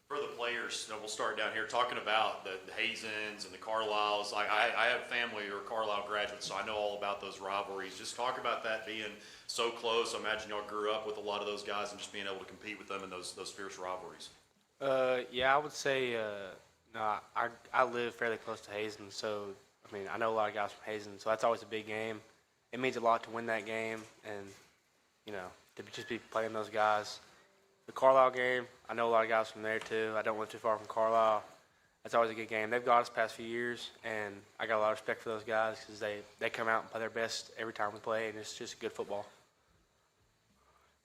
For the players, we'll start down here talking about the Hazens and the Carlisles. I have family who are Carlisle graduates, so I know all about those rivalries. Just talk about that being so close. I imagine y'all grew up with a lot of those guys and just being able to compete with them in those fierce rivalries. Yeah, I would say I live fairly close to Hazen, so I mean I know a lot of guys from Hazen, so that's always a big game. It means a lot to win that game, and to just be playing those guys. The Carlisle game, I know a lot of guys from there too. I don't live too far from Carlisle. That's always a good game. They've got us past few years, and I got a lot of respect for those guys because they come out and play their best every time we play, and it's just good football.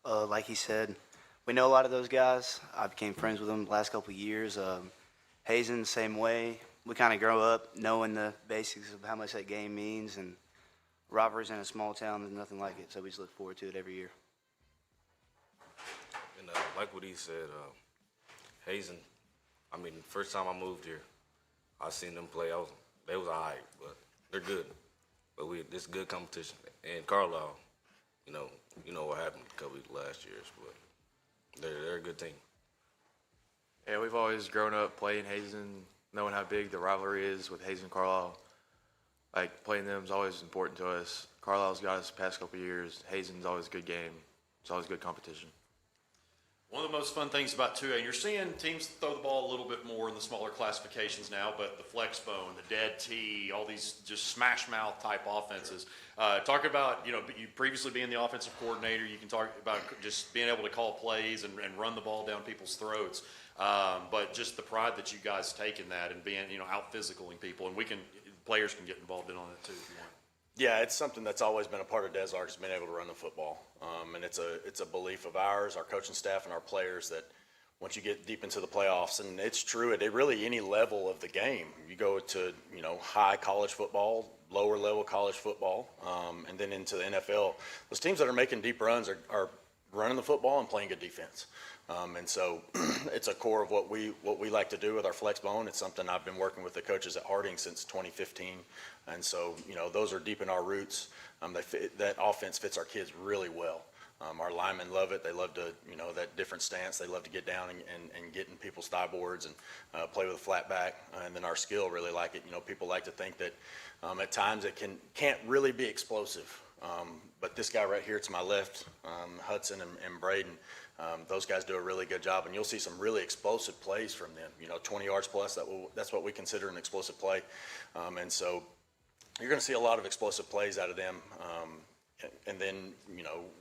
Like he said, we know a lot of those guys. I became friends with them the last couple of years. Hazen, same way. We kind of grow up knowing the basics of how much that game means, and rivalries in a small town, there's nothing like it, so we just look forward to it every year. And like what he said, Hazen, I mean, the first time I moved here, I seen them play. They was all right, but they're good. But this good competition. And Carlisle, you know what happened a couple of last years, but they're a good team. Yeah, we've always grown up playing Hazen, knowing how big the rivalry is with Hazen and Carlisle. Like, playing them is always important to us. Carlisle's got us the past couple of years. Hazen's always a good game. It's always good competition. One of the most fun things about 2A, you're seeing teams throw the ball a little bit more in the smaller classifications now, but the flex bone, the dead tee, all these just smash mouth type offenses. Talk about, you previously being the offensive coordinator, you can talk about just being able to call plays and run the ball down people's throats. But just the pride that you guys take in that and being, out physicaling people, and players can get involved in on it too if you want. Yeah, it's something that's always been a part of Des Arc, is being able to run the football. And it's a belief of ours, our coaching staff, and our players that once you get deep into the playoffs, and it's true at really any level of the game, you go to, high college football, lower level college football, and then into the NFL, those teams that are making deep runs are running the football and playing good defense. And so it's a core of what we like to do with our flex bone. It's something I've been working with the coaches at Harding since 2015. And so, those are deep in our roots. That offense fits our kids really well. Our linemen love it. They love to, that different stance. They love to get down and get in people's thigh boards and play with a flat back. And then our skill really like it. People like to think that at times it can't really be explosive. But this guy right here to my left, Hudson and Braden, those guys do a really good job, and you'll see some really explosive plays from them. 20 yards plus, that's what we consider an explosive play. And so you're going to see a lot of explosive plays out of them. And then,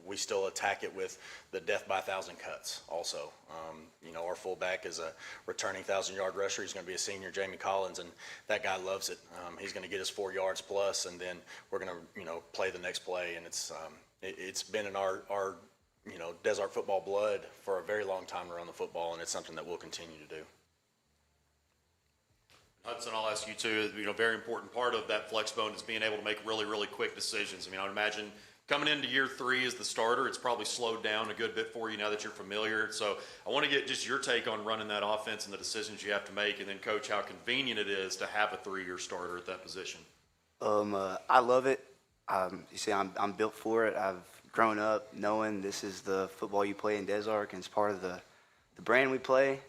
we still attack it with the death by 1,000 cuts also. Our fullback is a returning 1,000-yard rusher. He's going to be a senior, Jamie Collins, and that guy loves it. He's going to get us 4 yards plus, and then we're going to, play the next play. And it's been in our Des Arc football blood for a very long time to run the football, and it's something that we'll continue to do. Hudson, I'll ask you too, a very important part of that flex bone is being able to make really, really quick decisions. I would imagine coming into year 3 as the starter, it's probably slowed down a good bit for you now that you're familiar. So I want to get just your take on running that offense and the decisions you have to make, and then, Coach, how convenient it is to have a 3-year starter at that position. I love it. You see, I'm built for it. I've grown up knowing this is the football you play in Des Arc, and it's part of the brand we play.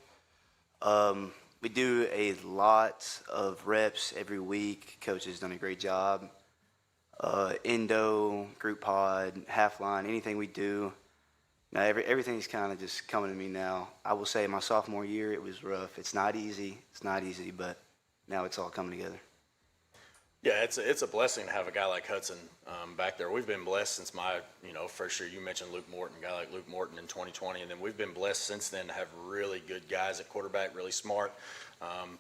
We do a lot of reps every week. Coach has done a great job. Endo, group pod, half line, anything we do. Now everything's kind of just coming to me now. I will say my sophomore year, it was rough. It's not easy, but now it's all coming together. Yeah, it's a blessing to have a guy like Hudson back there. We've been blessed since my, first year. You mentioned Luke Morton, a guy like Luke Morton in 2020, and then we've been blessed since then to have really good guys at quarterback, really smart,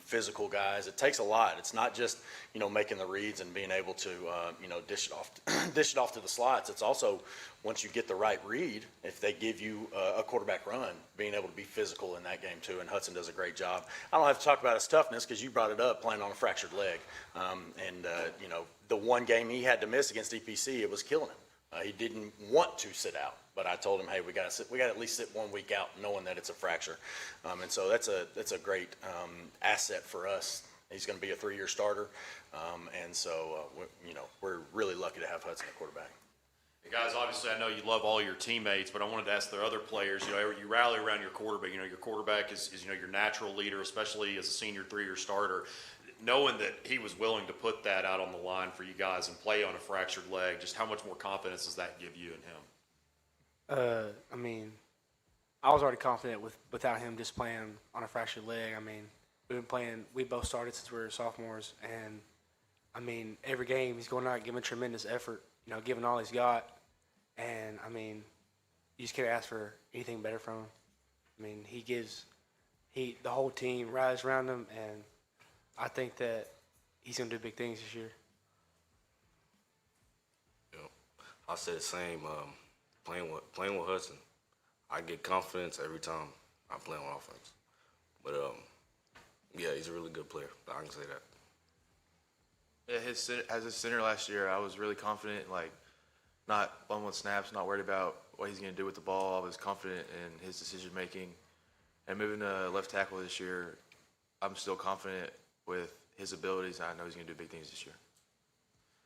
physical guys. It takes a lot. It's not just, making the reads and being able to, dish it off to the slots. It's also, once you get the right read, if they give you a quarterback run, being able to be physical in that game too. And Hudson does a great job. I don't have to talk about his toughness because you brought it up, playing on a fractured leg. The one game he had to miss against EPC, it was killing him. He didn't want to sit out, but I told him, hey, we got to at least sit 1 week out, knowing that it's a fracture. And so that's a great asset for us. He's going to be a 3-year starter, and so we're really lucky to have Hudson at quarterback. And guys, obviously, I know you love all your teammates, but I wanted to ask the other players. You know, you rally around your quarterback. You know, your quarterback is your natural leader, especially as a senior 3-year starter. Knowing that he was willing to put that out on the line for you guys and play on a fractured leg, just how much more confidence does that give you in him? I mean, I was already confident without him just playing on a fractured leg. I mean, we both started since we were sophomores, and I mean, every game he's going out giving tremendous effort, you know, giving all he's got, and I mean, you just can't ask for anything better from him. I mean, the whole team rallies around him, and I think that he's going to do big things this year. I said the same. Playing with Hudson, I get confidence every time I play on offense. But yeah, he's a really good player. I can say that. Yeah, as a center last year, I was really confident, like not bumbling snaps, not worried about what he's going to do with the ball. I was confident in his decision making. And moving to left tackle this year, I'm still confident with his abilities. I know he's going to do big things this year.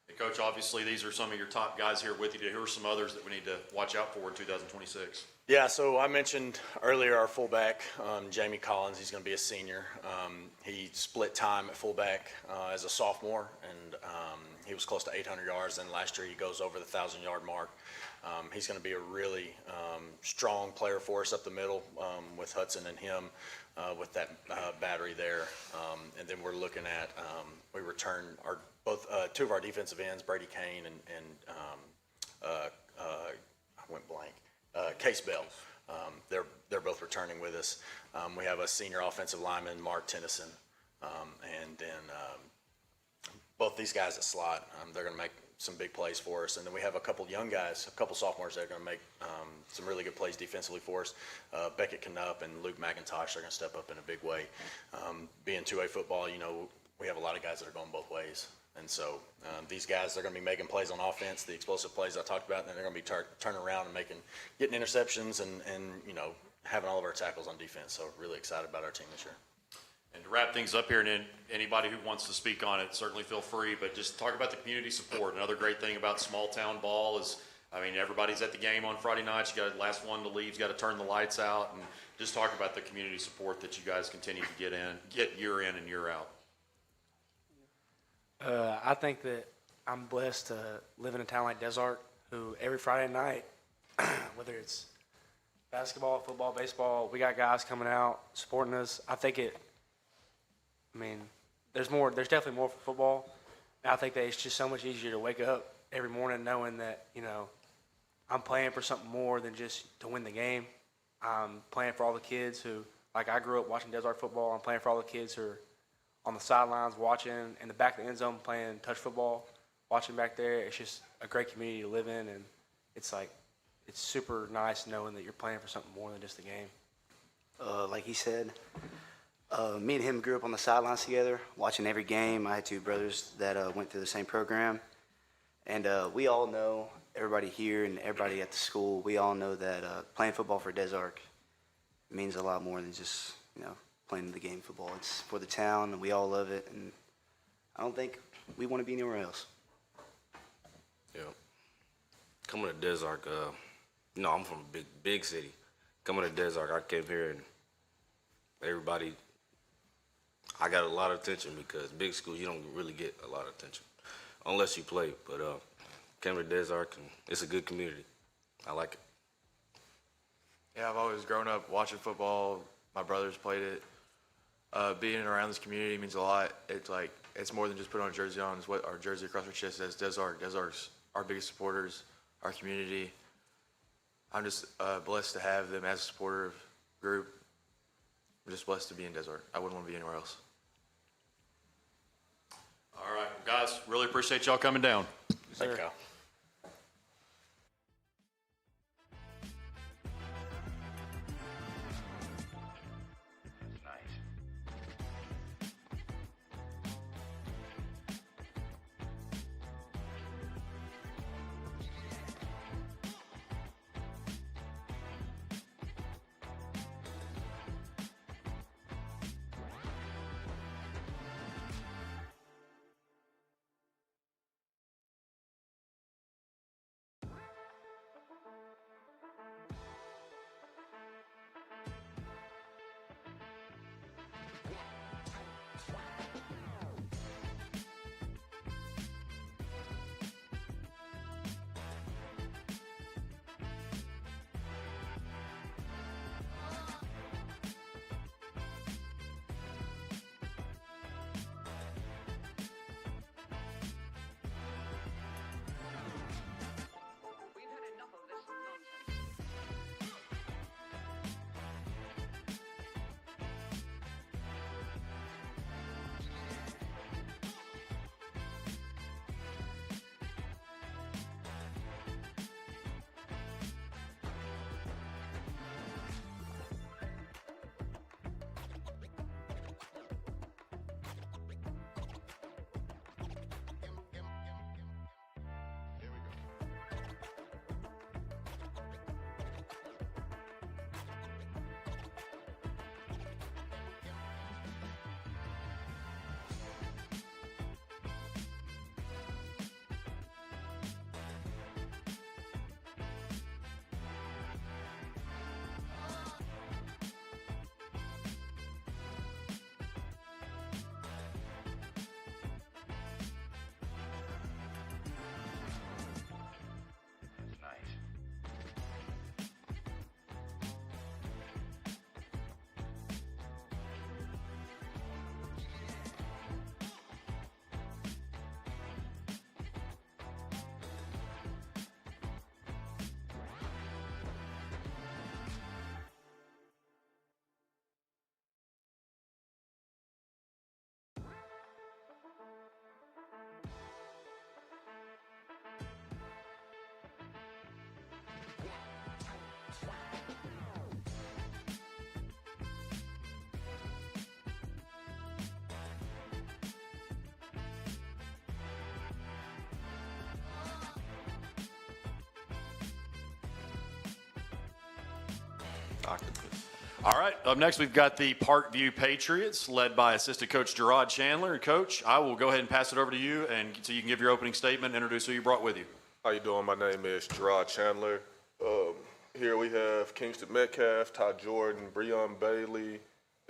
Hey, Coach, obviously these are some of your top guys here with you. Who are some others that we need to watch out for in 2026? Yeah, so I mentioned earlier our fullback, Jamie Collins. He's going to be a senior. He split time at fullback as a sophomore, and he was close to 800 yards. And last year he goes over the 1,000-yard mark. He's going to be a really strong player for us up the middle with Hudson and him with that battery there. And then we're looking at we return two of our defensive ends, Brady Kane and I went blank. Case Bell. They're both returning with us. We have a senior offensive lineman, Mark Tennyson, and then both these guys at slot. They're going to make some big plays for us, and then we have a couple young guys, a couple sophomores that are going to make some really good plays defensively for us. Beckett Knupp and Luke McIntosh are going to step up in a big way. Being 2A football, you know, we have a lot of guys that are going both ways. And so these guys, they're going to be making plays on offense, the explosive plays I talked about, and then they're going to be turning around and getting interceptions and you know, having all of our tackles on defense. So really excited about our team this year. And to wrap things up here, and anybody who wants to speak on it, certainly feel free, but just talk about the community support. Another great thing about small town ball is, I mean, everybody's at the game on Friday nights. You got the last one to leave, you got to turn the lights out, and just talk about the community support that you guys continue to get year in and year out. I think that I'm blessed to live in a town like Des Arc, who every Friday night, whether it's basketball, football, baseball, we got guys coming out supporting us. There's definitely more for football. I think that it's just so much easier to wake up every morning knowing that, you know, I'm playing for something more than just to win the game. I'm playing for all the kids who, like I grew up watching Des Arc football. I'm playing for all the kids who are on the sidelines watching, in the back of the end zone playing touch football, watching back there. It's just a great community to live in, and it's super nice knowing that you're playing for something more than just a game. Like he said, me and him grew up on the sidelines together, watching every game. I had two brothers that went through the same program, and we all know, everybody here and everybody at the school, we all know that playing football for Des Arc means a lot more than just, you know, playing the game football. It's for the town, and we all love it, and I don't think we want to be anywhere else. Yeah. Coming to Des Arc, you know, I'm from a big city. Coming to Des Arc, I came here and everybody, I got a lot of attention because big school, you don't really get a lot of attention unless you play. But came to Des Arc, and it's a good community. I like it. Yeah, I've always grown up watching football. My brothers played it. Being around this community means a lot. It's more than just putting on a jersey on. It's what our jersey across our chest says, Des Arc. Des Arc's our biggest supporters, our community. I'm just blessed to have them as a supportive group. I'm just blessed to be in Des Arc. I wouldn't want to be anywhere else. All right, guys, really appreciate y'all coming down. Thank you, Kyle. Octopus. All right, up next we've got the Parkview Patriots, led by assistant coach Gerard Chandler. Coach, I will go ahead and pass it over to you, and so you can give your opening statement and introduce who you brought with you. How you doing? My name is Gerard Chandler. Here we have Kingston Metcalf, Ty Jordan, Breon Bailey,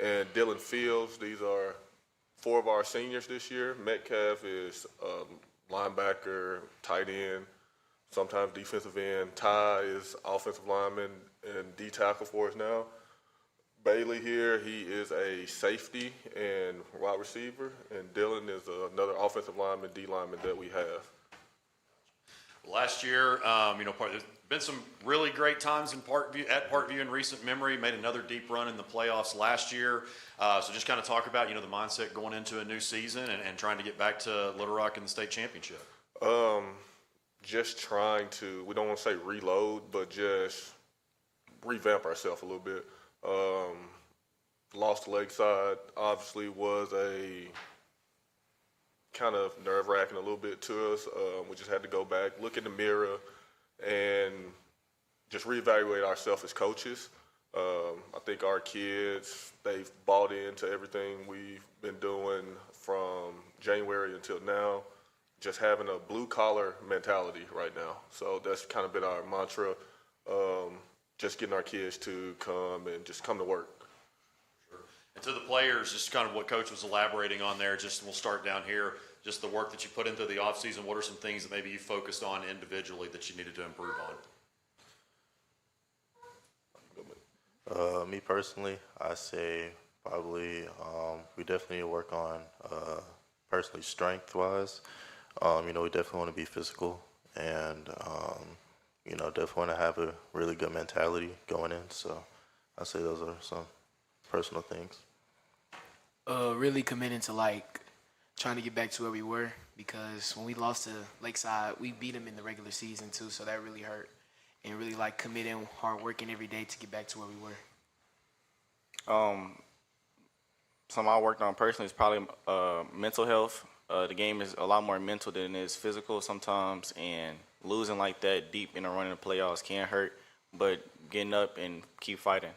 and Dylan Fields. These are 4 of our seniors this year. Metcalf is linebacker, tight end, sometimes defensive end. Ty is offensive lineman and D tackle for us now. Bailey here, he is a safety and wide receiver, and Dylan is another offensive lineman, D lineman that we have. Last year, there's been some really great times at Parkview in recent memory. Made another deep run in the playoffs last year. So just kind of talk about, the mindset going into a new season and trying to get back to Little Rock in the state championship. Just trying to, we don't want to say reload, but just revamp ourselves a little bit. Lost to Lakeside obviously was a kind of nerve-wracking a little bit to us. We just had to go back, look in the mirror, and just reevaluate ourselves as coaches. I think our kids, they've bought into everything we've been doing from January until now, just having a blue-collar mentality right now. So that's kind of been our mantra, just getting our kids to come and just come to work. And to the players, just kind of what Coach was elaborating on there, we'll start down here, just the work that you put into the offseason. What are some things that maybe you focused on individually that you needed to improve Me personally, I say probably we definitely need to work on personally strength-wise. We definitely want to be physical and, definitely want to have a really good mentality going in. So I say those are some personal things. Really committing to trying to get back to where we were, because when we lost to Lakeside, we beat them in the regular season too, so that really hurt. And really committing, hard working every day to get back to where we were. Something I worked on personally is probably mental health. The game is a lot more mental than it is physical sometimes, and losing like that deep in a run in the playoffs can hurt, but getting up and keep fighting.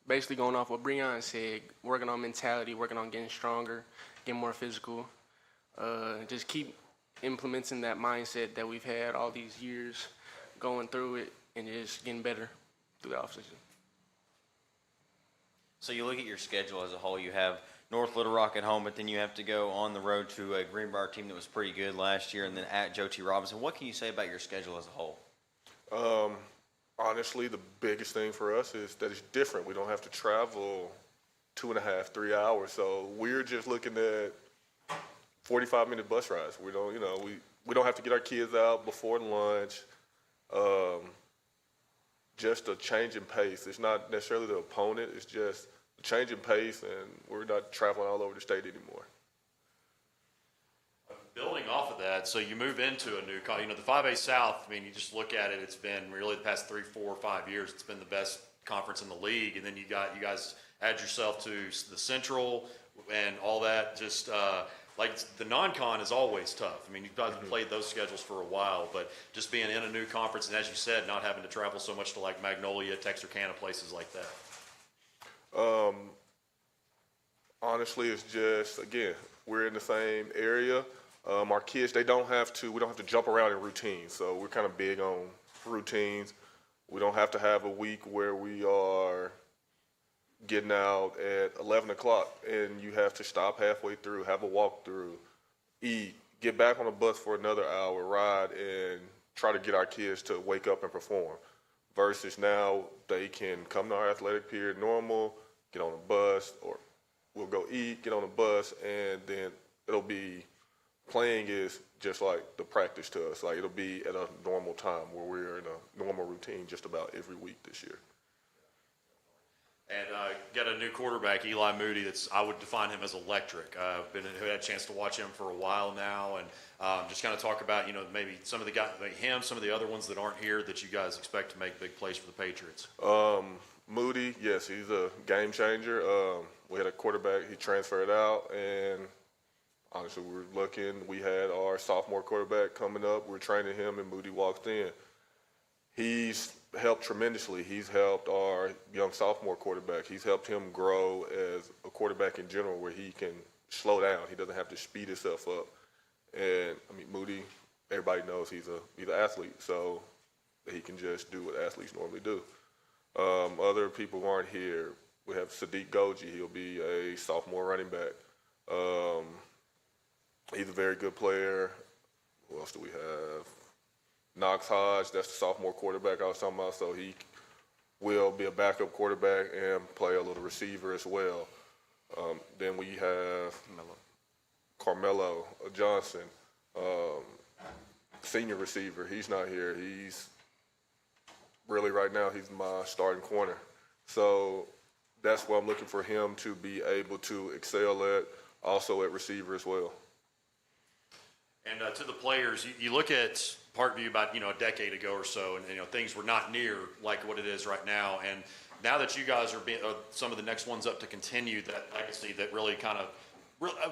Basically going off what Breon said, working on mentality, working on getting stronger, getting more physical, just keep implementing that mindset that we've had all these years, going through it, and just getting better through the offseason. So you look at your schedule as a whole, you have North Little Rock at home, but then you have to go on the road to a Greenbrier team that was pretty good last year, and then at Joe T. Robinson. What can you say about your schedule as a whole? Honestly, the biggest thing for us is that it's different. We don't have to travel 2.5, 3 hours. So we're just looking at 45-minute bus rides. We don't, we don't have to get our kids out before lunch. Just a change in pace. It's not necessarily the opponent. It's just a change in pace, and we're not traveling all over the state anymore. Building off of that, so you move into a new, the 5A South, you just look at it, it's been really the past 3, 4, 5 years, it's been the best conference in the league. And then you guys add yourself to the Central and all that. Just the non-con is always tough. You guys have played those schedules for a while, but just being in a new conference, and as you said, not having to travel so much to Magnolia, Texarkana, places like that. Honestly, it's just, again, we're in the same area. Our kids, we don't have to jump around in routines. So we're kind of big on routines. We don't have to have a week where we are getting out at 11 o'clock and you have to stop halfway through, have a walkthrough, eat, get back on the bus for another hour, ride, and try to get our kids to wake up and perform. Versus now, they can come to our athletic period normal, get on the bus, or we'll go eat, get on the bus, and then it'll be playing is just like the practice to us. It'll be at a normal time where we're in a normal routine just about every week this year. And got a new quarterback, Eli Moody. I would define him as electric. I've had a chance to watch him for a while now, and just kind of talk about maybe some of the guys, some of the other ones that aren't here that you guys expect to make big plays for the Patriots. Moody, yes, he's a game changer. We had a quarterback, he transferred out, and honestly, we're looking. We had our sophomore quarterback coming up. We're training him, and Moody walked in. He's helped tremendously. He's helped our young sophomore quarterback. He's helped him grow as a quarterback in general, where he can slow down. He doesn't have to speed himself up. And I mean, Moody, everybody knows he's an athlete, so he can just do what athletes normally do. Other people who aren't here, we have Sadiq Goji. He'll be a sophomore running back. He's a very good player. Who else do we have? Knox Hodge, that's the sophomore quarterback I was talking about, so he will be a backup quarterback and play a little receiver as well. Then we have Carmelo Johnson, senior receiver. He's not here. He's really right now, he's my starting corner. So that's what I'm looking for him to be able to excel at, also at receiver as well. And to the players, you look at Parkview about a decade ago or so, and things were not near like what it is right now. And now that you guys are some of the next ones up to continue that legacy that really kind of,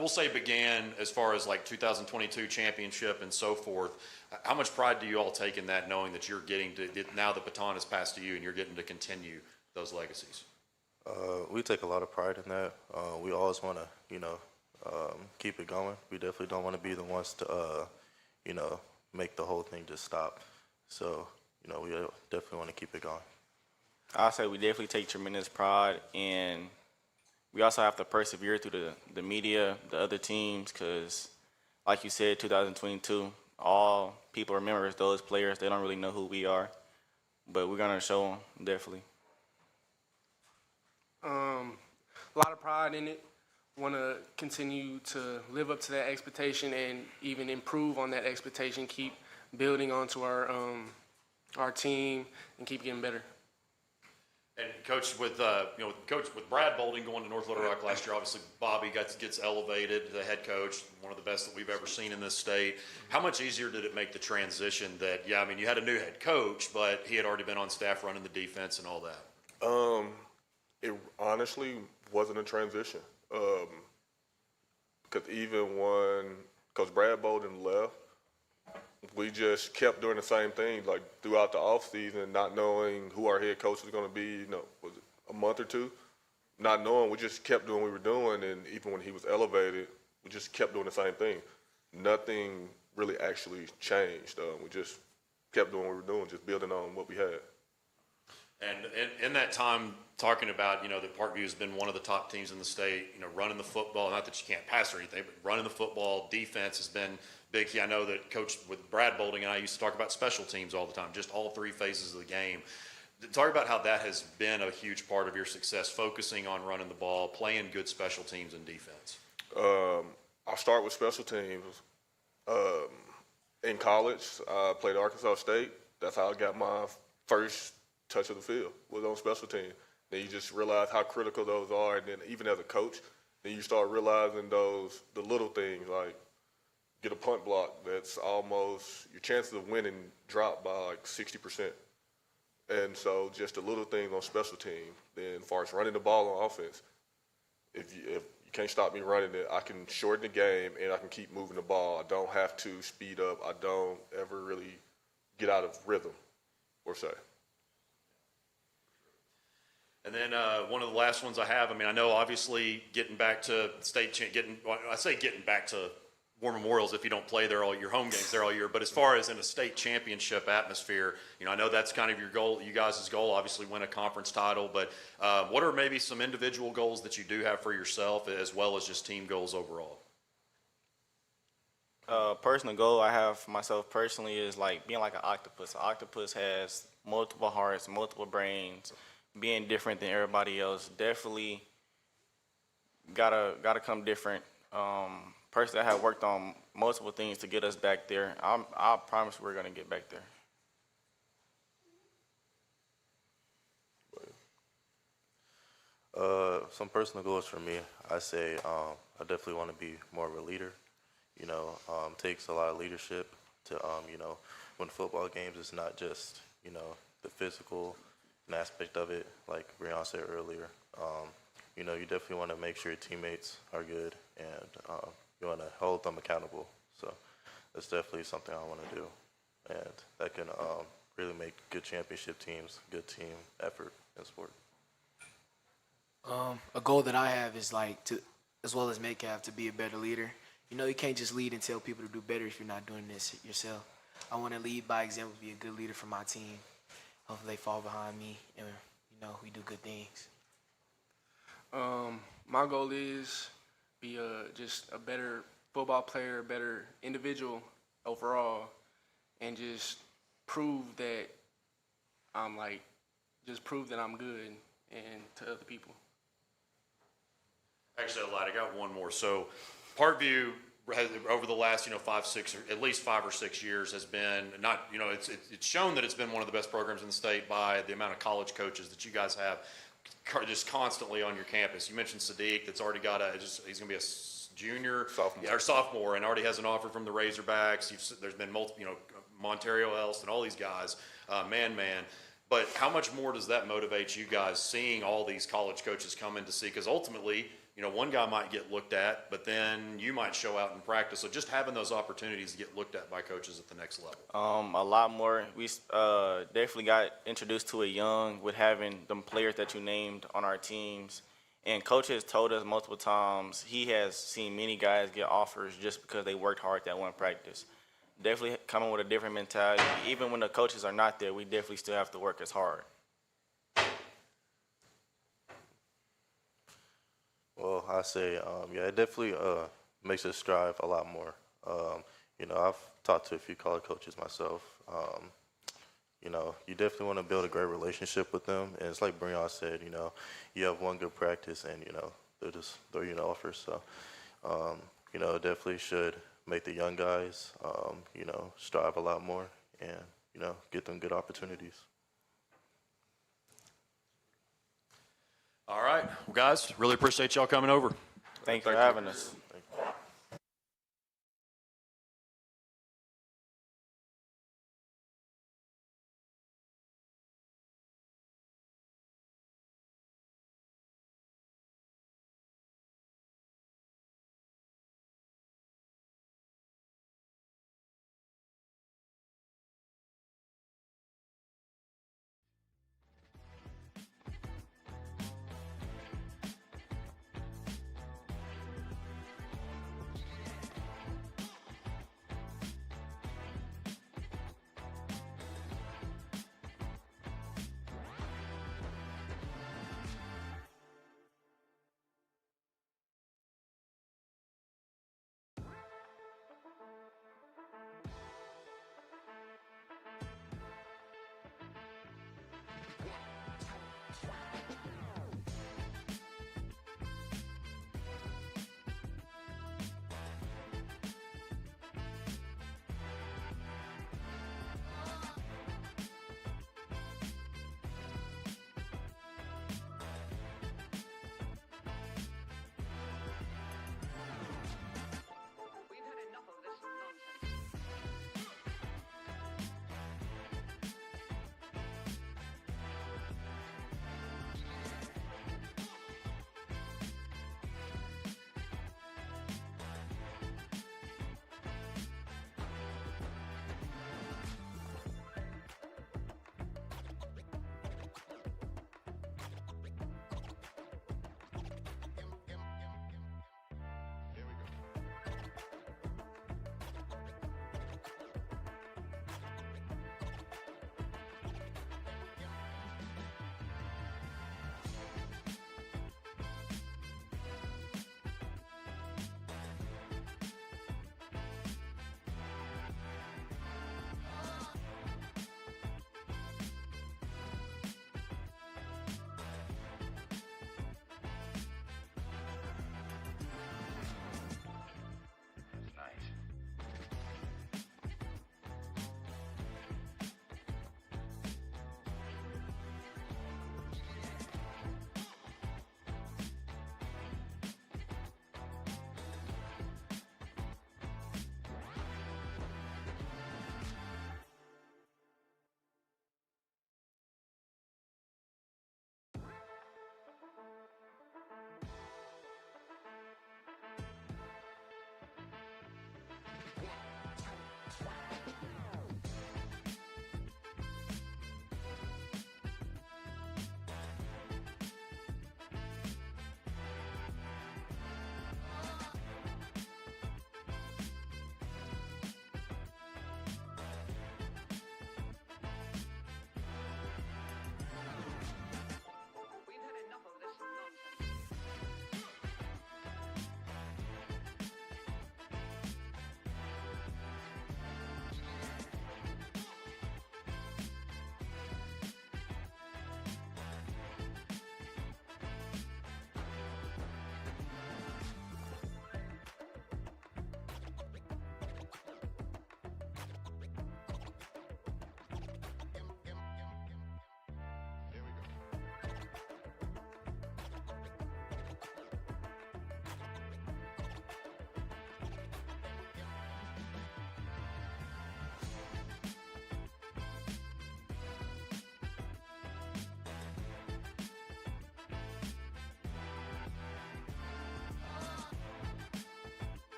we'll say, began as far as like 2022 championship and so forth. How much pride do you all take in that, knowing that you're getting to now the baton is passed to you and you're getting to continue those legacies? We take a lot of pride in that. We always want to, keep it going. We definitely don't want to be the ones to, make the whole thing just stop. So, we definitely want to keep it going. I'll say we definitely take tremendous pride, and we also have to persevere through the media, the other teams, because, like you said, 2022, all people remember is those players. They don't really know who we are, but we're going to show them, definitely. A lot of pride in it. Want to continue to live up to that expectation and even improve on that expectation. Keep building onto our team and keep getting better. And Coach, with Brad Bolding going to North Little Rock last year, obviously Bobby gets elevated, the head coach, one of the best that we've ever seen in this state. How much easier did it make the transition that, you had a new head coach, but he had already been on staff running the defense and all that? It honestly wasn't a transition. Because even when Coach Brad Bolden left, we just kept doing the same thing, like throughout the offseason, not knowing who our head coach was going to be, was it a month or two? Not knowing, we just kept doing what we were doing, and even when he was elevated, we just kept doing the same thing. Nothing really actually changed. We just kept doing what we were doing, just building on what we had. And in that time, talking about, that Parkview has been one of the top teams in the state, running the football, not that you can't pass or anything, but running the football, defense has been big. I know that Coach with Brad Bolding and I used to talk about special teams all the time, just all three phases of the game. Talk about how that has been a huge part of your success, focusing on running the ball, playing good special teams and defense. I'll start with special teams. In college, I played at Arkansas State. That's how I got my first touch of the field, was on special teams. Then you just realize how critical those are, and then even as a coach, then you start realizing the little things, like get a punt block that's almost, your chances of winning drop by like 60%. And so just the little things on special teams. Then as far as running the ball on offense, if you can't stop me running it, I can shorten the game and I can keep moving the ball. I don't have to speed up. I don't ever really get out of rhythm, per se. And then one of the last ones I have, I know obviously getting back to getting back to War Memorials, if you don't play there all your home games there all year, but as far as in a state championship atmosphere, I know that's kind of your goal, you guys' goal, obviously win a conference title, but what are maybe some individual goals that you do have for yourself as well as just team goals overall? Personal goal I have for myself personally is like being like an octopus. An octopus has multiple hearts, multiple brains. Being different than everybody else, definitely gotta come different. Personally, I have worked on multiple things to get us back there. I promise we're gonna get back there. Some personal goals for me, I say I definitely want to be more of a leader. Takes a lot of leadership to win football games. It's not just the physical aspect of it, like Breon said earlier. You definitely want to make sure your teammates are good, and you want to hold them accountable. So that's definitely something I want to do, and that can really make good championship teams, good team effort in sport. A goal that I have is like to, as well as Metcalf, to be a better leader. You know, you can't just lead and tell people to do better if you're not doing this yourself. I want to lead by example, be a good leader for my team. Hopefully they fall behind me and, you know, we do good things. My goal is be just a better football player, a better individual overall, and just prove that I'm good and to other people. Actually, I lied. I got one more. So, Parkview has, over the last 5, 6, or at least 5 or 6 years, has been not. It's shown that it's been one of the best programs in the state by the amount of college coaches that you guys have just constantly on your campus. You mentioned Sadiq, that's already got he's going to be a junior, sophomore, and already has an offer from the Razorbacks. There's been multiple, Montario Elst and all these guys, man. But how much more does that motivate you guys seeing all these college coaches come in to see? Because ultimately, one guy might get looked at, but then you might show out in practice. So just having those opportunities to get looked at by coaches at the next level. A lot more. We definitely got introduced to it young with having them players that you named on our teams. And coach has told us multiple times he has seen many guys get offers just because they worked hard that one practice. Definitely coming with a different mentality. Even when the coaches are not there, we definitely still have to work as hard. Well, I say, it definitely makes us strive a lot more. I've talked to a few college coaches myself. You definitely want to build a great relationship with them. And it's like Brian said, you have one good practice and, they'll just throw you an offer. So, it definitely should make the young guys, strive a lot more and, get them good opportunities. All right. Well, guys, really appreciate y'all coming over. Thank you for having us.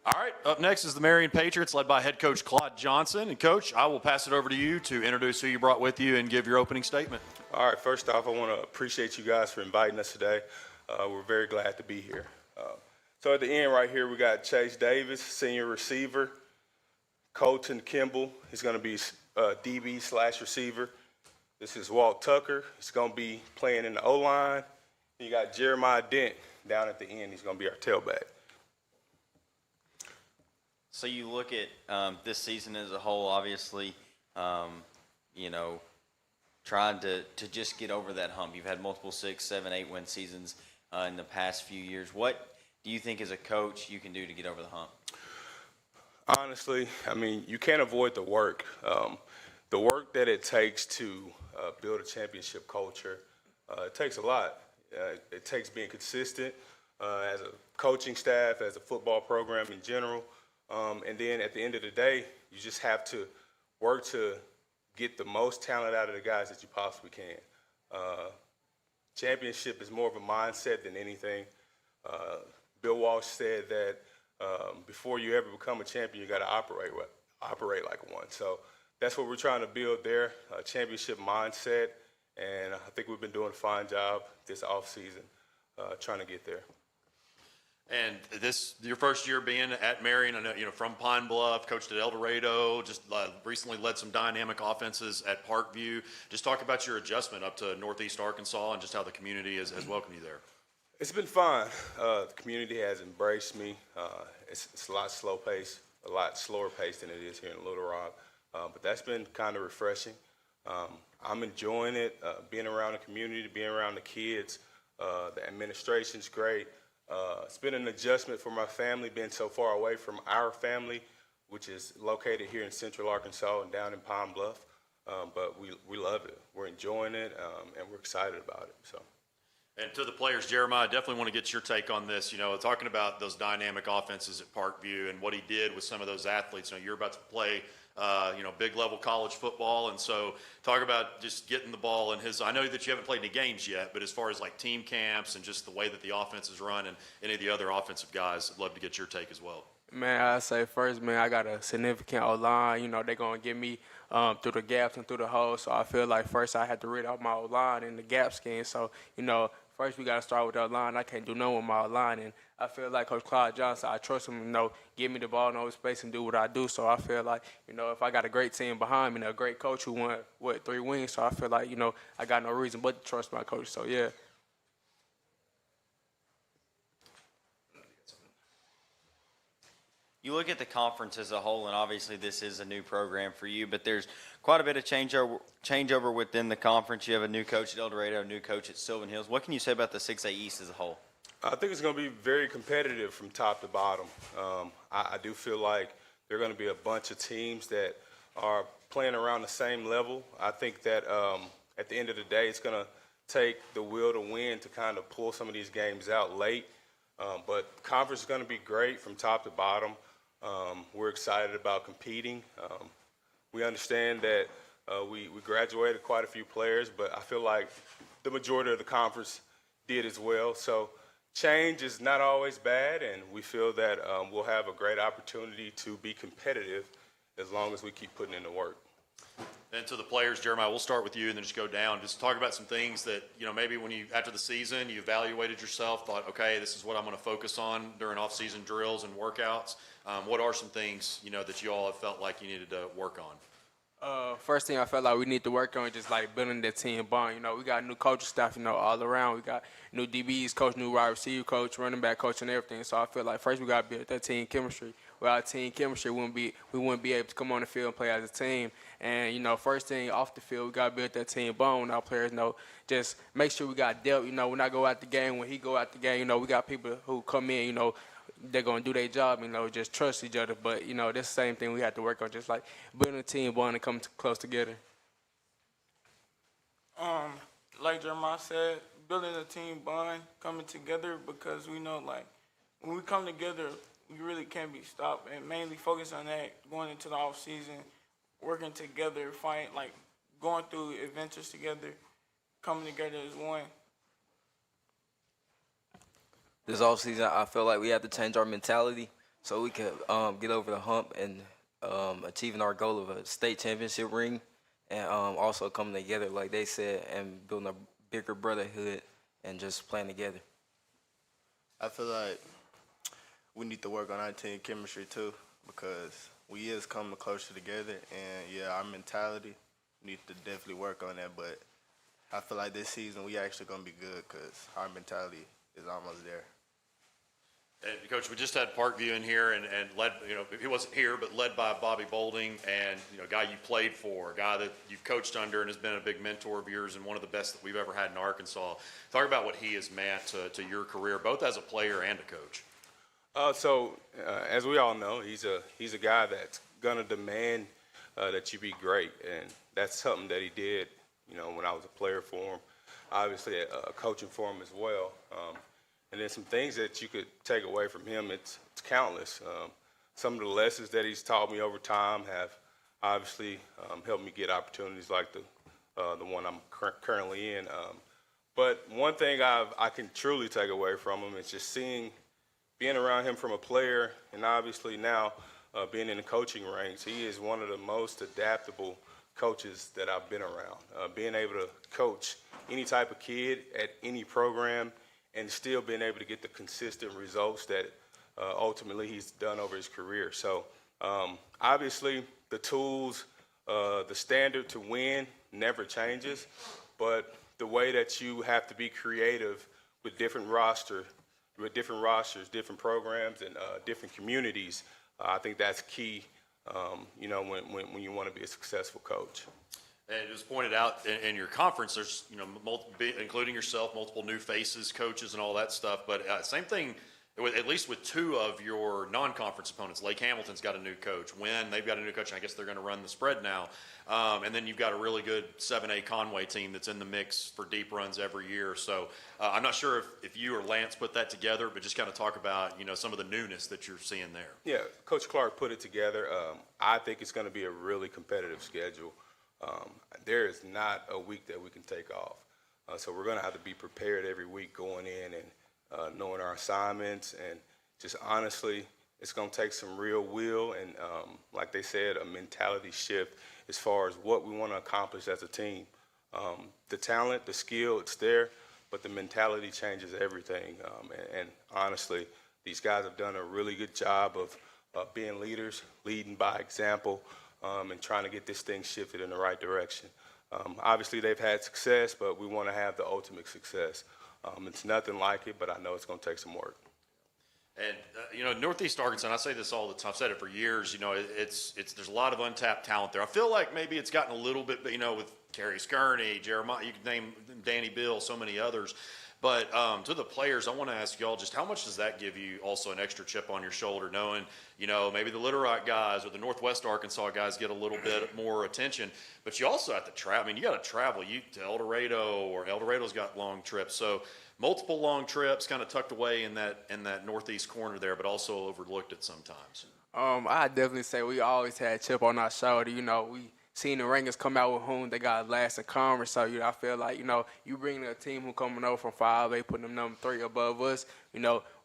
All right, up next is the Marion Patriots, led by head coach Claude Johnson. And, Coach, I will pass it over to you to introduce who you brought with you and give your opening statement. All right, first off, I want to appreciate you guys for inviting us today. We're very glad to be here. So at the end right here, we got Chase Davis, senior receiver. Colton Kimball, he's going to be DB/receiver. This is Walt Tucker. He's going to be playing in the O-line. You got Jeremiah Dent down at the end. He's going to be our tailback. So you look at this season as a whole, obviously, you know, trying to just get over that hump. You've had multiple 6, 7, 8 win seasons in the past few years. What do you think as a coach you can do to get over the hump? Honestly, I mean, you can't avoid the work. The work that it takes to build a championship culture, it takes a lot. It takes being consistent as a coaching staff, as a football program in general. And then at the end of the day, you just have to work to get the most talent out of the guys that you possibly can. Championship is more of a mindset than anything. Bill Walsh said that before you ever become a champion, you got to operate like one. So that's what we're trying to build there, a championship mindset. And I think we've been doing a fine job this offseason trying to get there. And this, your first year being at Marion, I know, you know, from Pine Bluff, coached at El Dorado, just recently led some dynamic offenses at Parkview. Just talk about your adjustment up to Northeast Arkansas and just how the community has welcomed you there. It's been fun. The community has embraced me. It's a lot slower paced than it is here in Little Rock, but that's been kind of refreshing. I'm enjoying it, being around the community, being around the kids. The administration's great. It's been an adjustment for my family, being so far away from our family, which is located here in Central Arkansas and down in Pine Bluff. But we love it. We're enjoying it, and we're excited about it. So. And to the players, Jeremiah, I definitely want to get your take on this. You know, talking about those dynamic offenses at Parkview and what he did with some of those athletes. You know, you're about to play, you know, big level college football. And so talk about just getting the ball in his, I know that you haven't played any games yet, but as far as like team camps and just the way that the offense is run and any of the other offensive guys, I'd love to get your take as well. Man, I say first, man, I got a significant O-line. You know, they're going to get me through the gaps and through the holes. So I feel like first I had to rid out my O-line and the gap scheme. So, you know, first we got to start with the O-line. I can't do nothing with my O-line. And I feel like Coach Claude Johnson, I trust him, you know, give me the ball in open space and do what I do. So I feel like, you know, if I got a great team behind me and a great coach who won, 3 wins, so I feel like, you know, I got no reason but to trust my coach. So, yeah. You look at the conference as a whole, and obviously this is a new program for you, but there's quite a bit of changeover within the conference. You have a new coach at El Dorado, a new coach at Sylvan Hills. What can you say about the 6A East as a whole? I think it's going to be very competitive from top to bottom. I do feel like there are going to be a bunch of teams that are playing around the same level. I think that at the end of the day, it's going to take the will to win to kind of pull some of these games out late. But the conference is going to be great from top to bottom. We're excited about competing. We understand that we graduated quite a few players, but I feel like the majority of the conference did as well. So change is not always bad, and we feel that we'll have a great opportunity to be competitive as long as we keep putting in the work. And to the players, Jeremiah, we'll start with you and then just go down. Just talk about some things that, you know, maybe when you, after the season, you evaluated yourself, thought, okay, this is what I'm going to focus on during off-season drills and workouts. What are some things, you know, that you all have felt like you needed to work on? First thing I felt like we need to work on is just like building that team bond. You know, we got new coaching staff, you know, all around. We got new DBs coach, new wide receiver coach, running back coach, and everything. So I feel like first we got to build that team chemistry. Without team chemistry, we wouldn't be able to come on the field and play as a team. And, you know, first thing off the field, we got to build that team bond. Our players know, just make sure we got depth. You know, when I go out the game, when he go out the game, you know, we got people who come in, you know, they're going to do their job, you know, just trust each other. But, you know, that's the same thing we have to work on, just like building a team bond and coming close together. Like Jeremiah said, building a team bond, coming together, because we know, like, when we come together, we really can't be stopped, and mainly focus on that going into the off season, working together, going through adventures together, coming together as one. This offseason, I feel like we have to change our mentality so we could get over the hump and achieving our goal of a state championship ring, and also coming together, like they said, and building a bigger brotherhood and just playing together. I feel like we need to work on our team chemistry too, because we is coming closer together, and yeah, our mentality need to definitely work on that. But I feel like this season we actually gonna be good because our mentality is almost there. And Coach, we just had Parkview in here and led, he wasn't here, but led by Bobby Bolding, and, a guy you played for, a guy that you've coached under and has been a big mentor of yours and one of the best that we've ever had in Arkansas. Talk about what he has meant to your career, both as a player and a coach. As we all know, he's a guy that's gonna demand that you be great, and that's something that he did, when I was a player for him, obviously coaching for him as well. And then some things that you could take away from him, it's countless. Some of the lessons that he's taught me over time have obviously helped me get opportunities like the one I'm currently in. But one thing I can truly take away from him is just being around him from a player, and obviously now being in the coaching ranks. He is one of the most adaptable coaches that I've been around. Being able to coach any type of kid at any program and still being able to get the consistent results that ultimately he's done over his career. So obviously the tools, the standard to win never changes, but the way that you have to be creative with different rosters, different programs, and different communities, I think that's key, when you want to be a successful coach. And it was pointed out in your conference, there's, including yourself, multiple new faces, coaches, and all that stuff. But same thing, at least with two of your non-conference opponents. Lake Hamilton's got a new coach. Wynn, they've got a new coach, and I guess they're going to run the spread now. And then you've got a really good 7A Conway team that's in the mix for deep runs every year. So I'm not sure if you or Lance put that together, but just kind of talk about, some of the newness that you're seeing there. Yeah, Coach Clark put it together. I think it's going to be a really competitive schedule. There is not a week that we can take off. So we're going to have to be prepared every week going in and knowing our assignments, and just honestly, it's going to take some real will and, like they said, a mentality shift as far as what we want to accomplish as a team. The talent, the skill, it's there, but the mentality changes everything. And honestly, these guys have done a really good job of being leaders, leading by example, and trying to get this thing shifted in the right direction. Obviously, they've had success, but we want to have the ultimate success. It's nothing like it, but I know it's going to take some work. And Northeast Arkansas, and I say this all the time, I've said it for years, there's a lot of untapped talent there. I feel like maybe it's gotten a little bit, with Kerry Skirney, Jeremiah, you can name Danny Bill, so many others. But to the players, I want to ask y'all, just how much does that give you also an extra chip on your shoulder, knowing, maybe the Little Rock guys or the Northwest Arkansas guys get a little bit more attention, but you also have to travel. I mean, you got to travel to El Dorado, or El Dorado's got long trips. So multiple long trips kind of tucked away in that northeast corner there, but also overlooked at sometimes. I definitely say we always had chip on our shoulder. We seen the Rangers come out with whom they got last in conference. So, I feel like, you bring a team who coming over from 5A, putting them number 3 above us, we're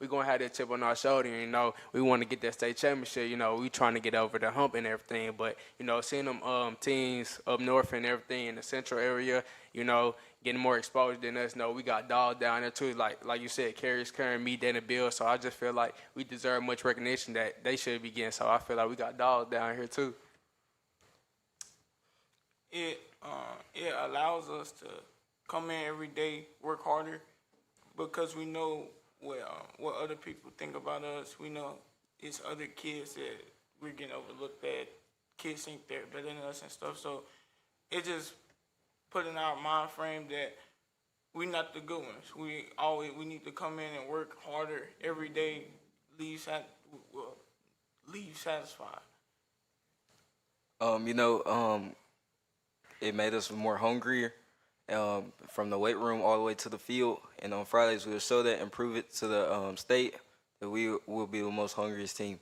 going to have that chip on our shoulder. And, we want to get that state championship. We trying to get over the hump and everything. But, seeing them teams up north and everything in the central area, getting more exposure than us, we got dogs down there too. Like you said, Carrie's carrying me, Danny Bill. So I just feel like we deserve much recognition that they should be getting. So I feel like we got dogs down here too. It allows us to come in every day, work harder, because we know what other people think about us. We know it's other kids that we're getting overlooked at. Kids think they're better than us and stuff. So it just put in our mind frame that we're not the good ones. We need to come in and work harder every day, leave satisfied. It made us more hungrier from the weight room all the way to the field. And on Fridays, we'll show that and prove it to the state that we will be the most hungriest team.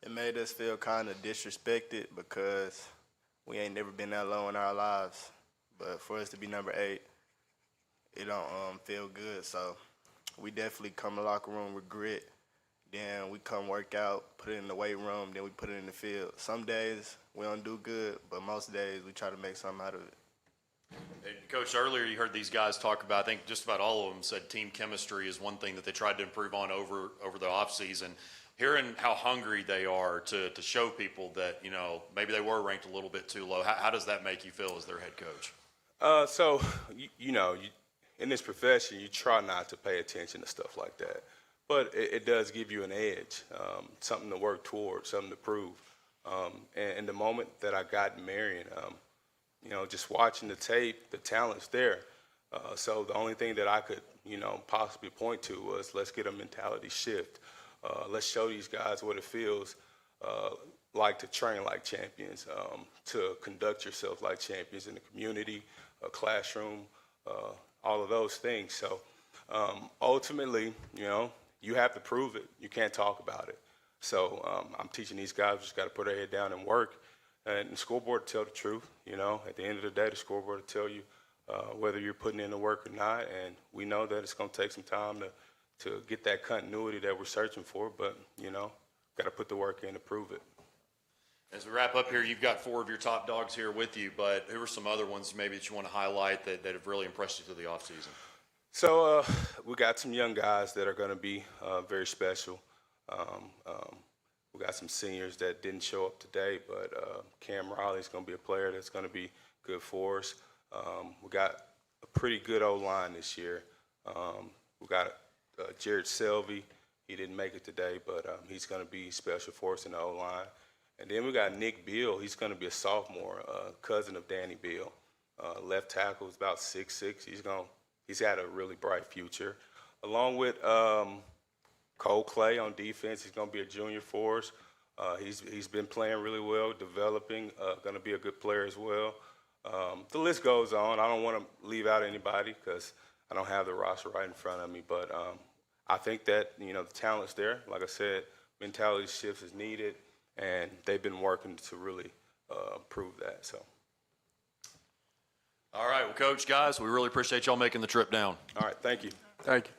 It made us feel kind of disrespected because we ain't never been that low in our lives. But for us to be number 8, it don't feel good. So we definitely come to the locker room with grit, then we come work out, put it in the weight room, then we put it in the field. Some days we don't do good, but most days we try to make something out of it. And Coach, earlier you heard these guys talk about, I think just about all of them said team chemistry is one thing that they tried to improve on over the offseason. Hearing how hungry they are to show people that, you know, maybe they were ranked a little bit too low, how does that make you feel as their head coach? So, in this profession, you try not to pay attention to stuff like that. But it does give you an edge, something to work towards, something to prove. And the moment that I got in Marion, just watching the tape, the talent's there. So the only thing that I could, possibly point to was let's get a mentality shift. Let's show these guys what it feels like to train like champions, to conduct yourself like champions in the community, a classroom, all of those things. So ultimately, you have to prove it. You can't talk about it. So I'm teaching these guys just got to put their head down and work. And the scoreboard will tell the truth. At the end of the day, the scoreboard will tell you whether you're putting in the work or not. And we know that it's going to take some time to get that continuity that we're searching for. But, got to put the work in to prove it. As we wrap up here, you've got 4 of your top dogs here with you, but who are some other ones maybe that you want to highlight that have really impressed you through the offseason? So we got some young guys that are going to be very special. We got some seniors that didn't show up today, but Cam Riley's going to be a player that's going to be good for us. We got a pretty good O-line this year. We got Jared Selvey. He didn't make it today, but he's going to be special for us in the O-line. And then we got Nick Beal. He's going to be a sophomore, cousin of Danny Beal. Left tackle is about 6'6". He's had a really bright future. Along with Cole Clay on defense, he's going to be a junior for us. He's been playing really well, developing, going to be a good player as well. The list goes on. I don't want to leave out anybody because I don't have the roster right in front of me. But I think that, the talent's there. Like I said, mentality shifts is needed, and they've been working to really prove that. So. All right, well, Coach, guys, we really appreciate y'all making the trip down. All right, thank you. Thank you.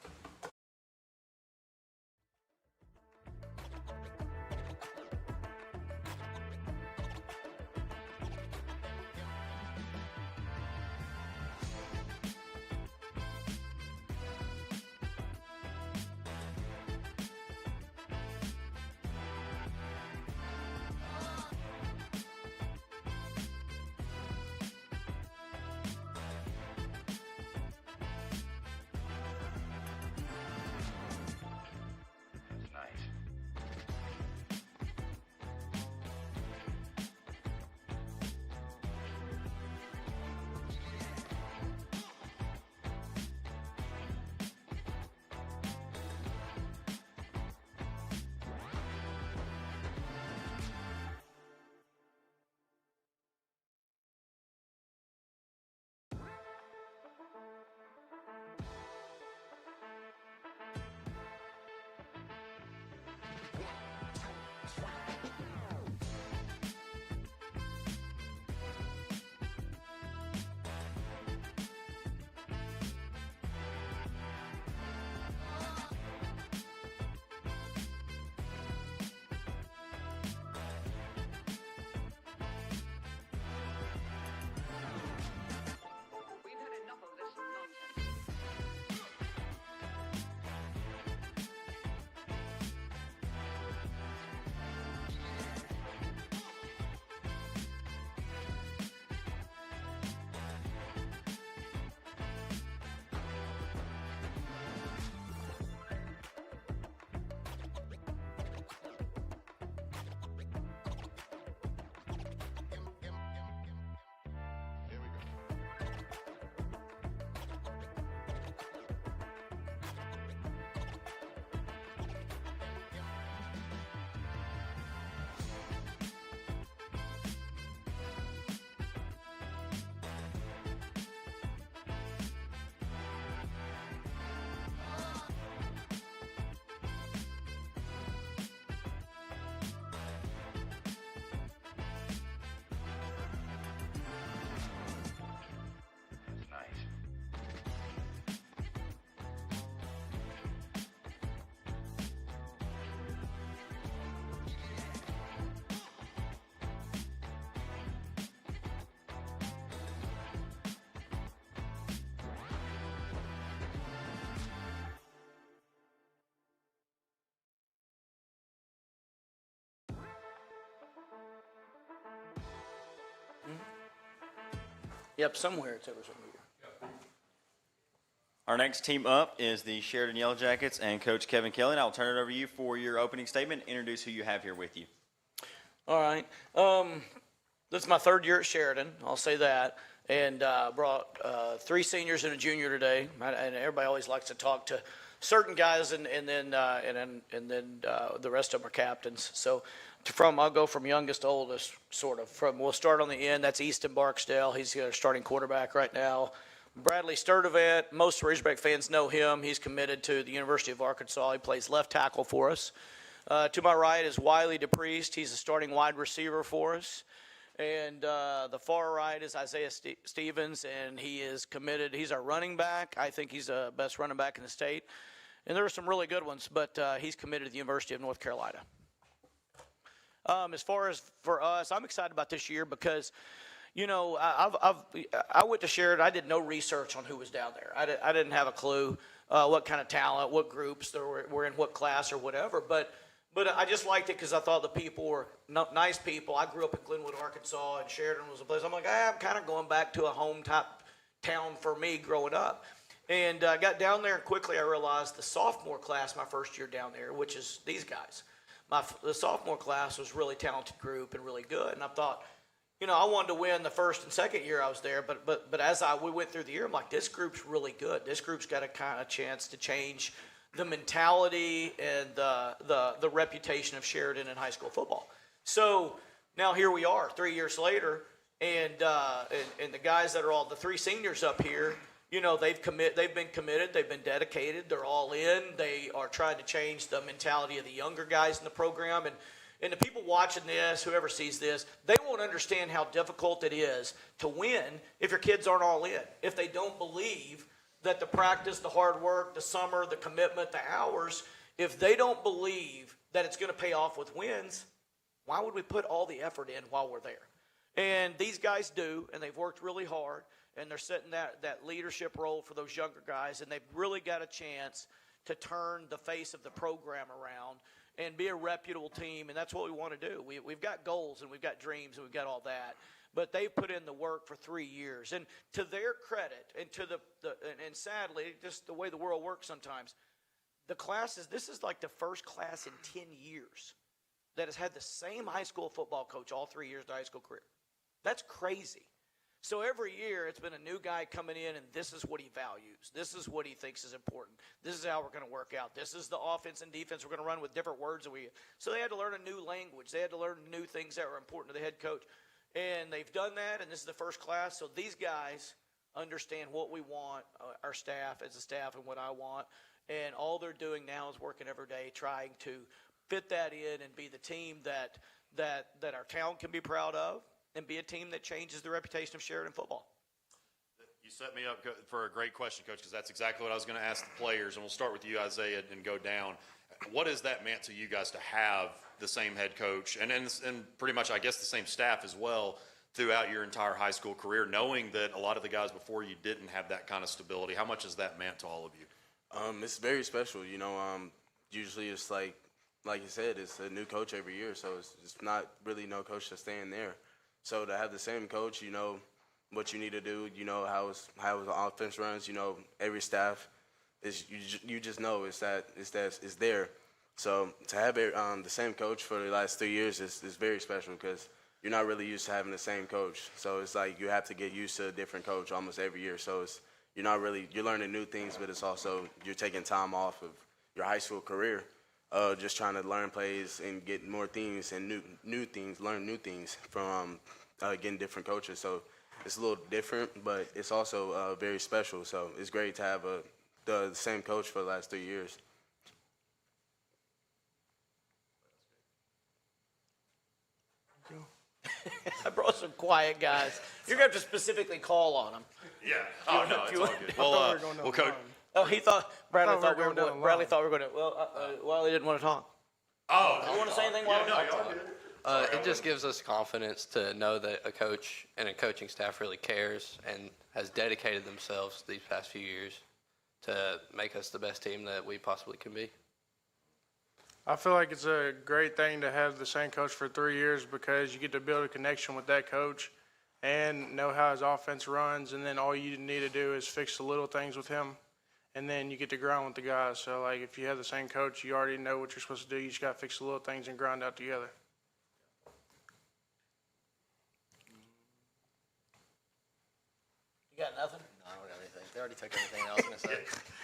Yep, somewhere it's every single year. Our next team up is the Sheridan Yellow Jackets and Coach Kevin Kelly. And I'll turn it over to you for your opening statement. Introduce who you have here with you. All right. This is my third year at Sheridan. I'll say that. And brought 3 seniors and a junior today. And everybody always likes to talk to certain guys, and then the rest of them are captains. So I'll go from youngest to oldest, sort of. We'll start on the end. That's Easton Barksdale. He's our starting quarterback right now. Bradley Sturdivant, most Razorback fans know him. He's committed to the University of Arkansas. He plays left tackle for us. To my right is Wiley DePriest. He's a starting wide receiver for us. And the far right is Isaiah Stevens, and he is committed. He's our running back. I think he's the best running back in the state. And there are some really good ones, but he's committed to the University of North Carolina. As far as for us, I'm excited about this year because, you know, I went to Sheridan. I did no research on who was down there. I didn't have a clue what kind of talent, what groups there were in what class or whatever. But I just liked it because I thought the people were nice people. I grew up in Glenwood, Arkansas, and Sheridan was a place. I'm like, I'm kind of going back to a home type town for me growing up. And I got down there, and quickly I realized the sophomore class, my first year down there, which is these guys, the sophomore class was a really talented group and really good. And I thought, you know, I wanted to win the first and second year I was there, but as we went through the year, I'm like, this group's really good. This group's got a kind of chance to change the mentality and the reputation of Sheridan in high school football. So now here we are, 3 years later, and the guys that are all the 3 seniors up here, you know, they've been committed, they've been dedicated, they're all in. They are trying to change the mentality of the younger guys in the program, and the people watching this, whoever sees this, they won't understand how difficult it is to win if your kids aren't all in. If they don't believe that the practice, the hard work, the summer, the commitment, the hours, if they don't believe that it's going to pay off with wins, why would we put all the effort in while we're there? And these guys do, and they've worked really hard, and they're setting that leadership role for those younger guys, and they've really got a chance to turn the face of the program around and be a reputable team, and that's what we want to do. We've got goals, and we've got dreams, and we've got all that. But they've put in the work for 3 years. And to their credit, and to and sadly, just the way the world works sometimes, this is like the first class in 10 years that has had the same high school football coach all 3 years of their high school career. That's crazy. So every year it's been a new guy coming in, and this is what he values. This is what he thinks is important. This is how we're going to work out. This is the offense and defense we're going to run with different words. So they had to learn a new language. They had to learn new things that were important to the head coach. And they've done that, and this is the first class. So these guys understand what we want, our staff as a staff, and what I want. And all they're doing now is working every day, trying to fit that in and be the team that our town can be proud of, and be a team that changes the reputation of Sheridan football. You set me up for a great question, Coach, because that's exactly what I was going to ask the players. And we'll start with you, Isaiah, and go down. What has that meant to you guys to have the same head coach and pretty much, I guess, the same staff as well throughout your entire high school career, knowing that a lot of the guys before you didn't have that kind of stability? How much has that meant to all of you? It's very special. You know, usually it's like you said, it's a new coach every year, so it's not really no coach that's staying there. So to have the same coach, you know what you need to do, you know how the offense runs, you know every staff is you just know it's there. So to have the same coach for the last 3 years is very special because you're not really used to having the same coach. So it's like you have to get used to a different coach almost every year. So you're learning new things, but it's also you're taking time off of your high school career, just trying to learn plays and get more things and new things, learn new things from getting different coaches. So it's a little different, but it's also very special. So it's great to have the same coach for the last 3 years. I brought some quiet guys. You're going to have to specifically call on them. Yeah. Oh, no, it's all good. Well, Coach. Oh, Bradley thought we were going to. Well, Wiley didn't want to talk. Oh. You want to say anything, Wiley? It just gives us confidence to know that a coach and a coaching staff really cares and has dedicated themselves these past few years to make us the best team that we possibly can be. I feel like it's a great thing to have the same coach for 3 years because you get to build a connection with that coach, and know how his offense runs. And then all you need to do is fix the little things with him, and then you get to grind with the guys. So, like, if you have the same coach, you already know what you're supposed to do. You just got to fix the little things and grind out together. You got nothing? No, I don't got anything. They already took everything I was going to say.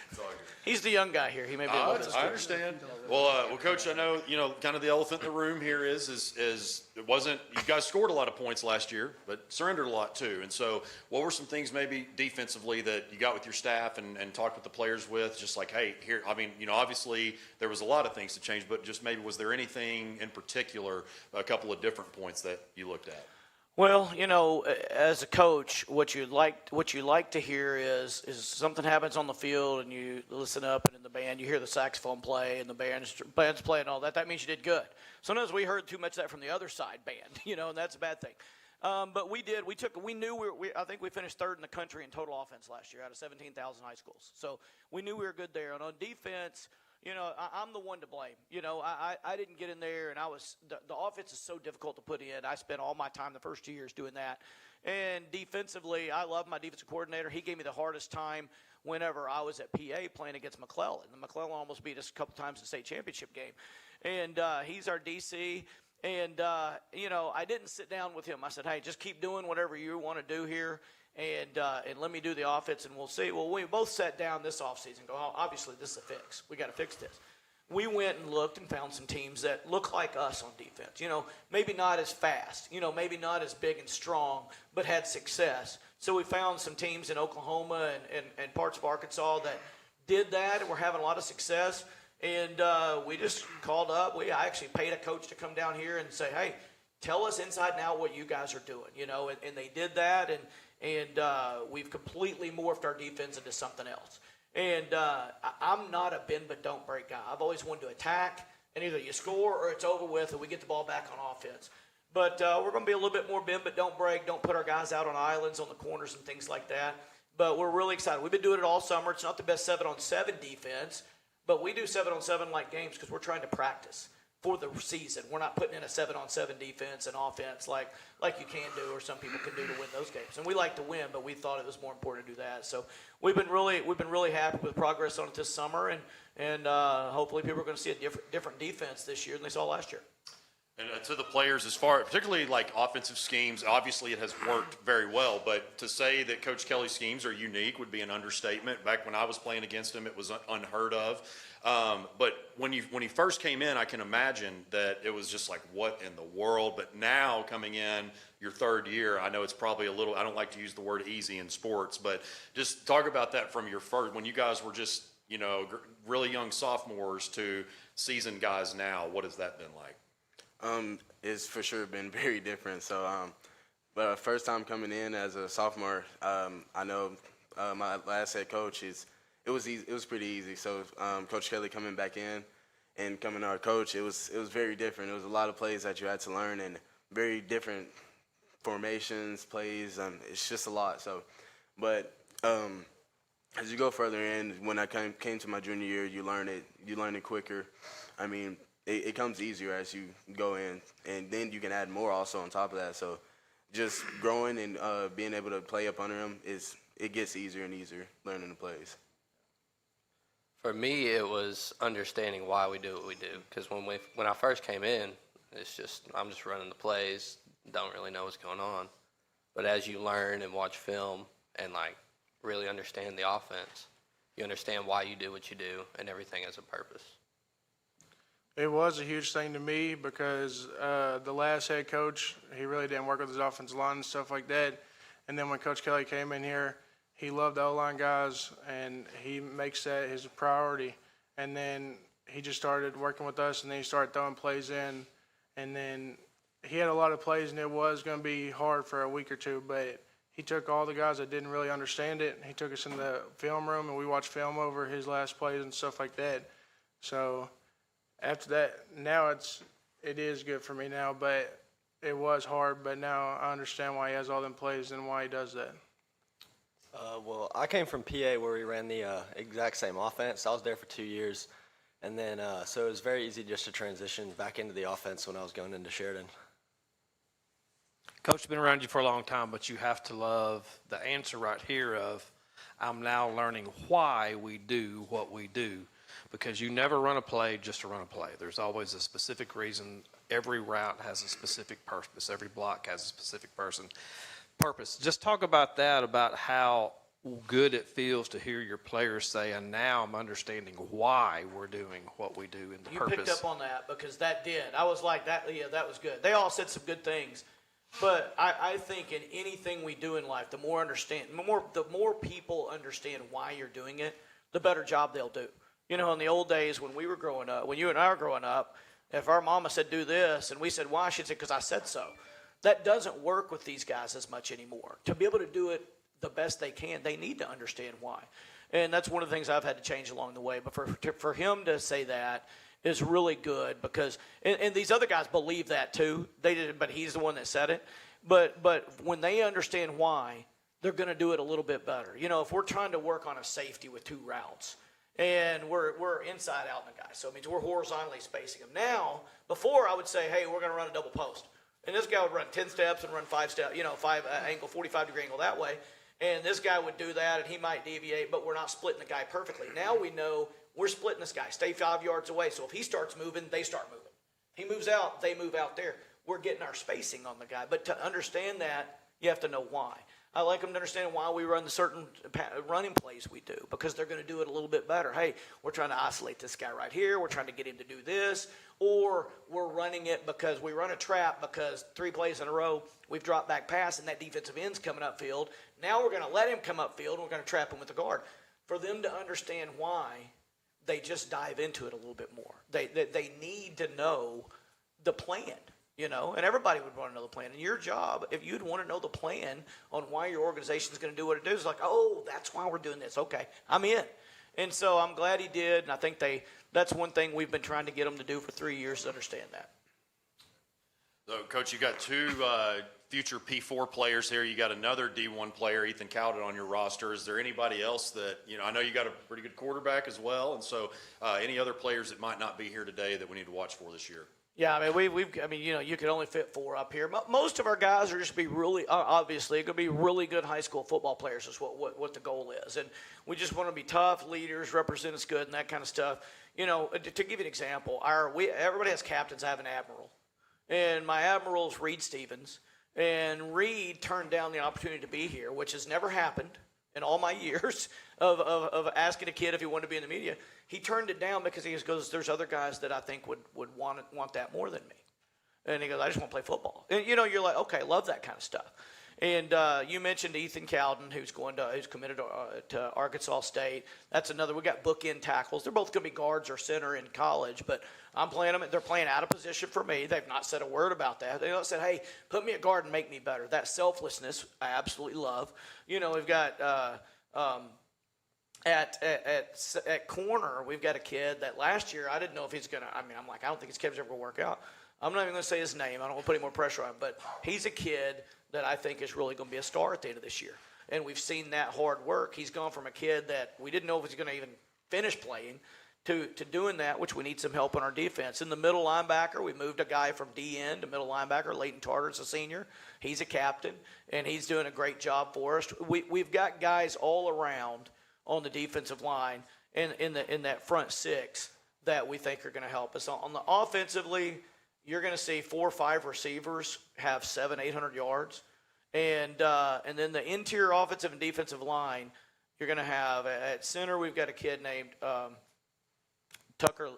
It's all good. He's the young guy here. He may be a little bit. I understand. Well, Coach, I know, kind of the elephant in the room here is it wasn't, you guys scored a lot of points last year, but surrendered a lot too. And so what were some things maybe defensively that you got with your staff and talked with the players with, just like, hey, here, I mean, obviously there was a lot of things to change, but just maybe was there anything in particular, a couple of different points that you looked at? Well, as a coach, what you like to hear is something happens on the field and you listen up, and in the band you hear the saxophone play and the band's playing and all that. That means you did good. Sometimes we heard too much of that from the other side band, and that's a bad thing. But we knew I think we finished third in the country in total offense last year out of 17,000 high schools. So we knew we were good there. And on defense, I'm the one to blame. I didn't get in there, and the offense is so difficult to put in. I spent all my time the first 2 years doing that. And defensively, I love my defensive coordinator. He gave me the hardest time whenever I was at PA playing against McClellan. And McClellan almost beat us a couple times in the state championship game. And he's our DC. And, I didn't sit down with him. I said, hey, just keep doing whatever you want to do here. And let me do the offense, and we'll see. Well, we both sat down this offseason and go, oh, obviously this is a fix. We got to fix this. We went and looked and found some teams that look like us on defense. Maybe not as fast, maybe not as big and strong, but had success. So we found some teams in Oklahoma and parts of Arkansas that did that and were having a lot of success. And we just called up. I actually paid a coach to come down here and say, hey, tell us inside and out what you guys are doing, and they did that. And we've completely morphed our defense into something else. And I'm not a bend but don't break guy. I've always wanted to attack, and either you score or it's over with, and we get the ball back on offense. But we're going to be a little bit more bend but don't break. Don't put our guys out on islands on the corners and things like that. But we're really excited. We've been doing it all summer. It's not the best 7-on-7 defense, but we do 7-on-7 like games because we're trying to practice for the season. We're not putting in a 7-on-7 defense and offense like you can do or some people can do to win those games. And we like to win, but we thought it was more important to do that. So we've been really happy with progress on it this summer, and hopefully people are going to see a different defense this year than they saw last year. And to the players, particularly like offensive schemes, obviously it has worked very well, but to say that Coach Kelly's schemes are unique would be an understatement. Back when I was playing against him, it was unheard of. But when he first came in, I can imagine that it was just like, what in the world? But now coming in your third year, I know it's probably I don't like to use the word easy in sports, but just talk about that from your first, when you guys were just, really young sophomores to seasoned guys now. What has that been like? It's for sure been very different. So, but first time coming in as a sophomore, I know my last head coach it was easy. It was pretty easy. So, Coach Kelly coming back in and coming our coach, it was very different. It was a lot of plays that you had to learn and very different formations, plays. It's just a lot. So, but as you go further in, when I came to my junior year, you learn it quicker. I mean, it comes easier as you go in, and then you can add more also on top of that. So just growing and being able to play up under him, it gets easier and easier learning the plays. For me, it was understanding why we do what we do. Because when I first came in, I'm just running the plays, don't really know what's going on. But as you learn and watch film and really understand the offense, you understand why you do what you do, and everything has a purpose. It was a huge thing to me because the last head coach, he really didn't work with his offensive line and stuff like that. And then when Coach Kelly came in here, he loved the O-line guys, and he makes that his priority. And then he just started working with us, and then he started throwing plays in. And then he had a lot of plays, and it was going to be hard for a week or two, but he took all the guys that didn't really understand it. He took us in the film room, and we watched film over his last plays and stuff like that. So after that, now it is good for me now, but it was hard. But now I understand why he has all them plays and why he does that. Well, I came from PA where we ran the exact same offense. I was there for 2 years, and then so it was very easy just to transition back into the offense when I was going into Sheridan. Coach, I've been around you for a long time, but you have to love the answer right here of, I'm now learning why we do what we do. Because you never run a play just to run a play. There's always a specific reason. Every route has a specific purpose. Every block has a specific purpose. Just talk about that, about how good it feels to hear your players say, and now I'm understanding why we're doing what we do and the You purpose. picked up on that because that did. I was like, that. Yeah, that was good. They all said some good things. But I think in anything we do in life, the more people understand why you're doing it, the better job they'll do. You know, in the old days when we were growing up, when you and I were growing up, if our mama said do this and we said why, she'd say because I said so. That doesn't work with these guys as much anymore. To be able to do it the best they can, they need to understand why. And that's one of the things I've had to change along the way. But for him to say that is really good because, and these other guys believe that too. They did, but he's the one that said it. But when they understand why, they're going to do it a little bit better. You know, if we're trying to work on a safety with 2 routes, and we're inside out in the guy. So it means we're horizontally spacing them. Now, before I would say, hey, we're going to run a double post. And this guy would run 10 steps and run 5 steps, 45-degree angle that way. And this guy would do that, and he might deviate, but we're not splitting the guy perfectly. Now we know we're splitting this guy. Stay 5 yards away. So if he starts moving, they start moving. He moves out, they move out there. We're getting our spacing on the guy. But to understand that, you have to know why. I like them to understand why we run the certain running plays we do, because they're going to do it a little bit better. Hey, we're trying to isolate this guy right here. We're trying to get him to do this. Or we're running it because we run a trap because 3 plays in a row, we've dropped back pass, and that defensive end's coming upfield. Now we're going to let him come upfield, and we're going to trap him with the guard. For them to understand why, they just dive into it a little bit more. They need to know the plan. You know, and everybody would want to know the plan. And your job, if you'd want to know the plan on why your organization is going to do what it does, like, oh, that's why we're doing this. Okay, I'm in. And so I'm glad he did. And I think that's one thing we've been trying to get them to do for 3 years, to understand that. So, Coach, you got 2 future P4 players here. You got another D1 player, Ethan Cowden, on your roster. Is there anybody else that, I know you got a pretty good quarterback as well. And so any other players that might not be here today that we need to watch for this year? Yeah, I mean, you can only fit 4 up here. Most of our guys are just be really, obviously, going to be really good high school football players is what the goal is. And we just want to be tough leaders, represent us good, and that kind of stuff. You know, to give you an example, everybody has captains. I have an admiral. And my admiral is Reed Stevens. And Reed turned down the opportunity to be here, which has never happened in all my years of asking a kid if he wanted to be in the media. He turned it down because he goes, there's other guys that I think would want that more than me. And he goes, I just want to play football. And, you're like, okay, love that kind of stuff. And you mentioned Ethan Cowden, who's committed to Arkansas State. That's another. We got bookend tackles. They're both going to be guards or center in college, but I'm playing them. They're playing out of position for me. They've not said a word about that. They said, hey, put me at guard and make me better. That selflessness I absolutely love. We've got at corner, we've got a kid that last year I didn't know if he's going to. I don't think his kid's ever going to work out. I'm not even going to say his name. I don't want to put any more pressure on him, but he's a kid that I think is really going to be a star at the end of this year. And we've seen that hard work. He's gone from a kid that we didn't know if he was going to even finish playing to doing that, which we need some help on our defense. In the middle linebacker, we moved a guy from DN to middle linebacker. Leighton Tarter's a senior. He's a captain, and he's doing a great job for us. We've got guys all around on the defensive line in that front 6 that we think are going to help us. On the offensively, you're going to see 4 or 5 receivers have 700-800 yards. And then the interior offensive and defensive line, you're going to have at center, we've got a kid named Tucker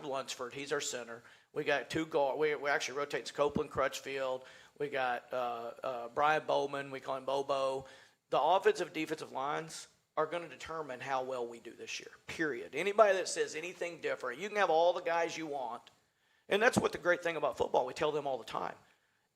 Lunsford. He's our center. We got 2 guards. We actually rotate to Copeland Crutchfield. We got Brian Bowman. We call him Bobo. The offensive and defensive lines are going to determine how well we do this year, period. Anybody that says anything different, you can have all the guys you want. And that's what the great thing about football, we tell them all the time.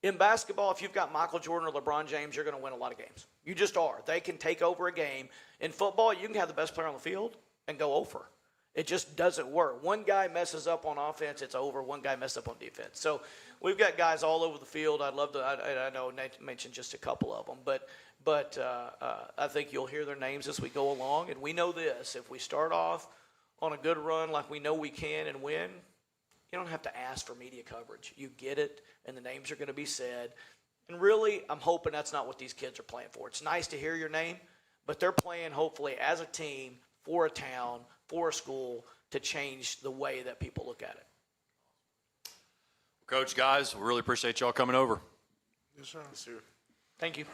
In basketball, if you've got Michael Jordan or LeBron James, you're going to win a lot of games. You just are. They can take over a game. In football, you can have the best player on the field and go over. It just doesn't work. One guy messes up on offense, it's over. One guy messes up on defense. So we've got guys all over the field. I'd love to. I know Nate mentioned just a couple of them, but I think you'll hear their names as we go along. And we know this: if we start off on a good run like we know we can and win, you don't have to ask for media coverage. You get it, and the names are going to be said. And really, I'm hoping that's not what these kids are playing for. It's nice to hear your name, but they're playing hopefully as a team for a town, for a school, to change the way that people look at it. Coach, guys, we really appreciate y'all coming over. Yes, sir. Yes, sir. Thank you.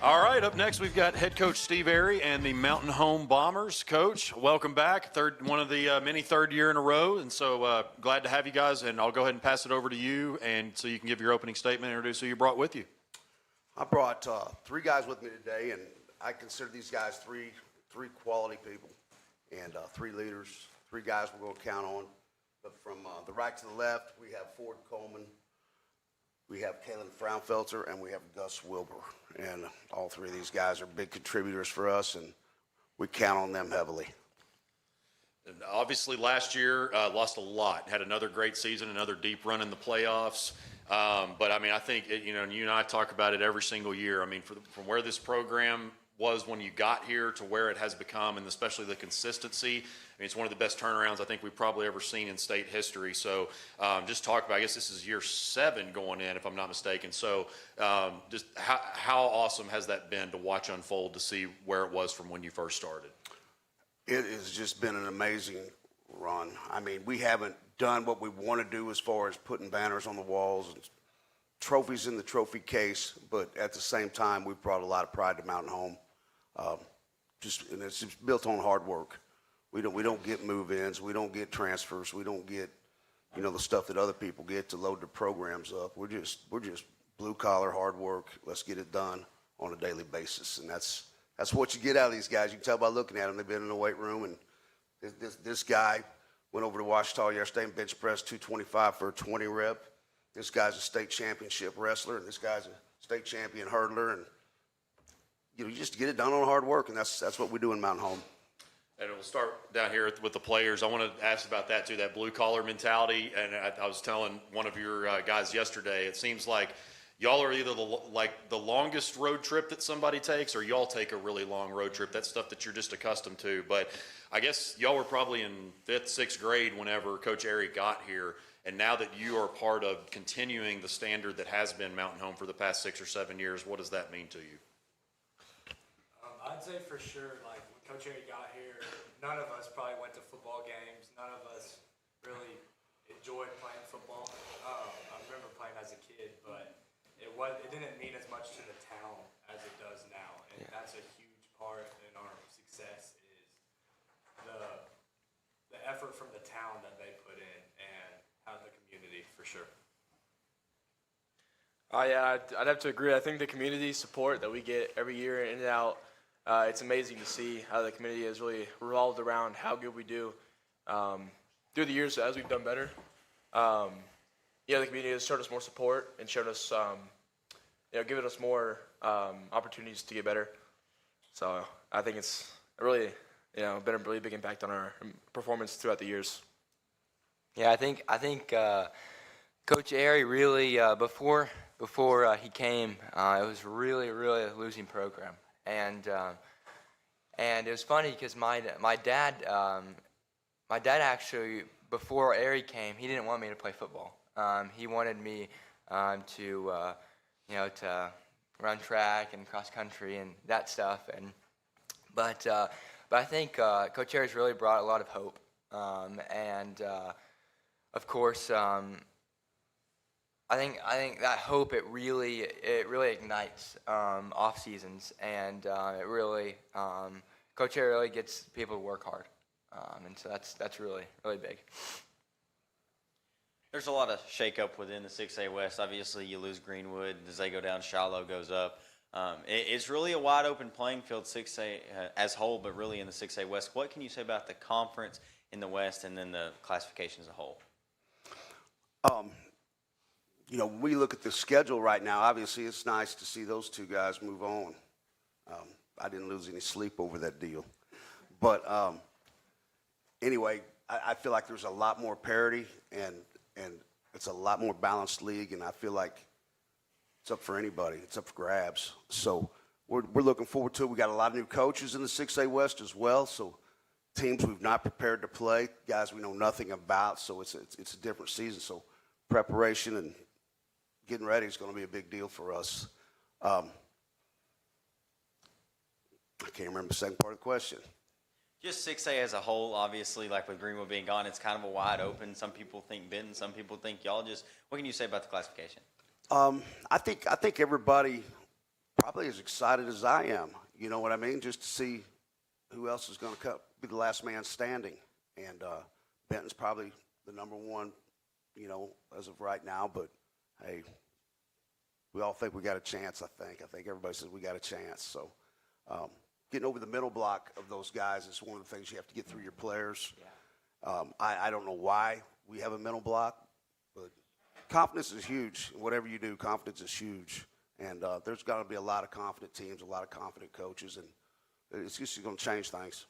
All right, up next we've got head coach Steve Airy and the Mountain Home Bombers. Coach, welcome back. One of the many third year in a row, and so glad to have you guys. And I'll go ahead and pass it over to you, and so you can give your opening statement and introduce who you brought with you. I brought 3 guys with me today, and I consider these guys three quality people and 3 leaders, 3 guys we're going to count on. But from the right to the left, we have Ford Coleman, we have Kalen Fraunfelter, and we have Gus Wilbur. And all 3 of these guys are big contributors for us, and we count on them heavily. And obviously, last year lost a lot. Had another great season, another deep run in the playoffs. But I mean, I think you know, and you and I talk about it every single year. I mean, from where this program was when you got here to where it has become, and especially the consistency. I mean, it's one of the best turnarounds I think we've probably ever seen in state history. So just talk about, I guess this is year 7 going in, if I'm not mistaken. So just how awesome has that been to watch unfold, to see where it was from when you first started? It has just been an amazing run. I mean, we haven't done what we want to do as far as putting banners on the walls and trophies in the trophy case, but at the same time, we've brought a lot of pride to Mountain Home. And it's just built on hard work. We don't get move-ins, we don't get transfers, we don't get, you know, the stuff that other people get to load their programs up. We're just blue collar, hard work. Let's get it done on a daily basis, and that's what you get out of these guys. You can tell by looking at them. They've been in the weight room, and this guy went over to Ouachita yesterday and bench pressed 225 for a 20 rep. This guy's a state championship wrestler, and this guy's a state champion hurdler, and you just get it done on hard work, and that's what we do in Mountain Home. And we'll start down here with the players. I want to ask about that too, that blue collar mentality. And I was telling one of your guys yesterday, it seems like y'all are either the longest road trip that somebody takes, or y'all take a really long road trip. That's stuff that you're just accustomed to. But I guess y'all were probably in 5th, 6th grade whenever Coach Airy got here. And now that you are part of continuing the standard that has been Mountain Home for the past 6 or 7 years, what does that mean to you? I'd say for sure, like when Coach Airy got here, none of us probably went to football games. None of us really enjoyed playing football. I remember playing as a kid, but it didn't mean as much to the town as it does now, and that's a huge part in our success is the effort from the town that they put in and how the community for sure. Yeah, I'd have to agree. I think the community support that we get every year in and out It's amazing to see how the community has really revolved around how good we do through the years as we've done better. The community has showed us more support and showed us, given us more opportunities to get better. So I think it's really, been a really big impact on our performance throughout the years. Yeah, I think Coach Airy really before he came, it was really a losing program, and it was funny because my dad actually, before Airy came, he didn't want me to play football. He wanted me to run track and cross country and that stuff, but I think Coach Airy's really brought a lot of hope, and of course, I think that hope it really ignites off seasons, and it really Coach Airy really gets people to work hard, and so that's really big. There's a lot of shakeup within the 6A West. Obviously, you lose Greenwood as they go down. Shiloh goes up. It's really a wide open playing field, 6A as whole, but really in the 6A West. What can you say about the conference in the West and then the classification as a whole? When we look at the schedule right now, obviously it's nice to see those two guys move on. I didn't lose any sleep over that deal. But anyway, I feel like there's a lot more parity and it's a lot more balanced league, and I feel like it's up for anybody. It's up for grabs. So we're looking forward to it. We got a lot of new coaches in the 6A West as well, so teams we've not prepared to play, guys we know nothing about, so it's a different season. So preparation and getting ready is going to be a big deal for us. I can't remember the second part of the question. Just 6A as a whole, obviously, like with Greenwood being gone, it's kind of a wide open. Some people think Benton, some people think y'all. Just what can you say about the classification? I think everybody probably as excited as I am. You know what I mean? Just to see who else is going to be the last man standing. And Benton's probably the number one, as of right now. But hey, we all think we got a chance. I think everybody says we got a chance. So. Getting over the middle block of those guys is one of the things you have to get through your players. Yeah. I don't know why we have a middle block, but confidence is huge. Whatever you do, confidence is huge. And there's got to be a lot of confident teams, a lot of confident coaches, and it's just going to change things.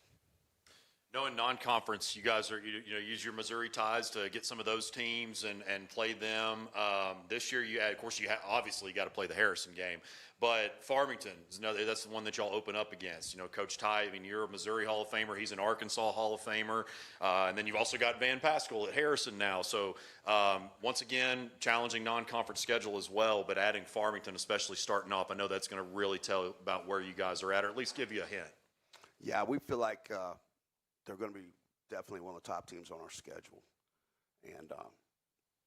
No, in non-conference, you guys are use your Missouri ties to get some of those teams and play them. This year, obviously you got to play the Harrison game, but Farmington that's the one that y'all open up against. Coach Ty, you're a Missouri Hall of Famer. He's an Arkansas Hall of Famer, and then you've also got Van Pascal at Harrison now. So once again, challenging non-conference schedule as well, but adding Farmington, especially starting off, I know that's going to really tell about where you guys are at, or at least give you a hint. Yeah, we feel like. They're going to be definitely one of the top teams on our schedule. And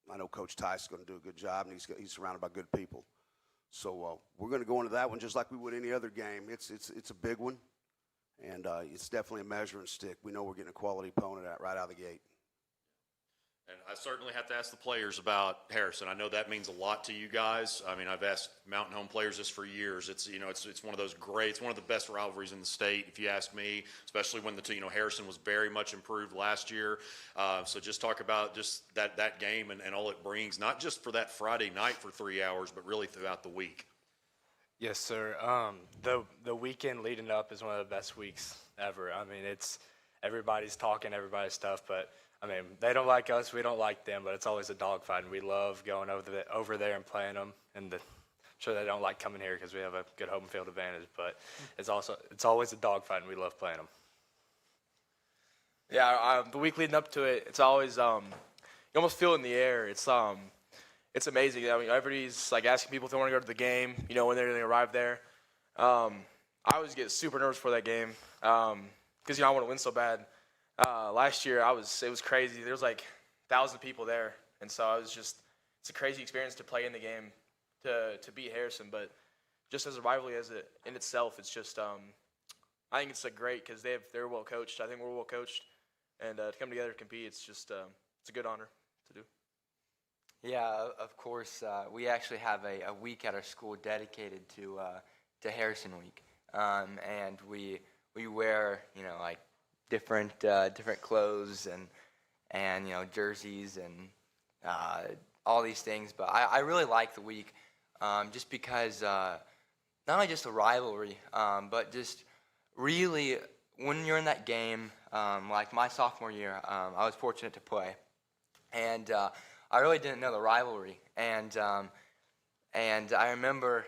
I know Coach Tice is going to do a good job, and he's surrounded by good people. So we're going to go into that one just like we would any other game. It's a big one, and it's definitely a measuring stick. We know we're getting a quality opponent right out of the gate. And I certainly have to ask the players about Harrison. I know that means a lot to you guys. I've asked Mountain Home players this for years. It's one of those great, it's one of the best rivalries in the state, if you ask me, especially when Harrison was very much improved last year. So just talk about just that game and all it brings, not just for that Friday night for 3 hours, but really throughout the week. Yes, sir. The weekend leading up is one of the best weeks ever. It's everybody's talking, everybody's stuff, but they don't like us, we don't like them, but it's always a dogfight, and we love going over there and playing them. And I'm sure they don't like coming here because we have a good home field advantage, but it's always a dogfight, and we love playing them. Yeah, the week leading up to it, it's always you almost feel it in the air. It's amazing. Everybody's like asking people if they want to go to the game. When they're going to arrive there. I always get super nervous for that game because I want to win so bad. Last year it was crazy. There was like 1,000 people there, and so it's a crazy experience to play in the game, to beat Harrison. But just as a rivalry in itself, it's just I think it's great because they're well coached. I think we're well coached, and to come together to compete, it's just it's a good honor to do. Yeah, of course. We actually have a week at our school dedicated to Harrison Week. and we wear like different clothes and jerseys and all these things. But I really like the week just because not only just the rivalry, but just really when you're in that game, like my sophomore year, I was fortunate to play, and I really didn't know the rivalry, and I remember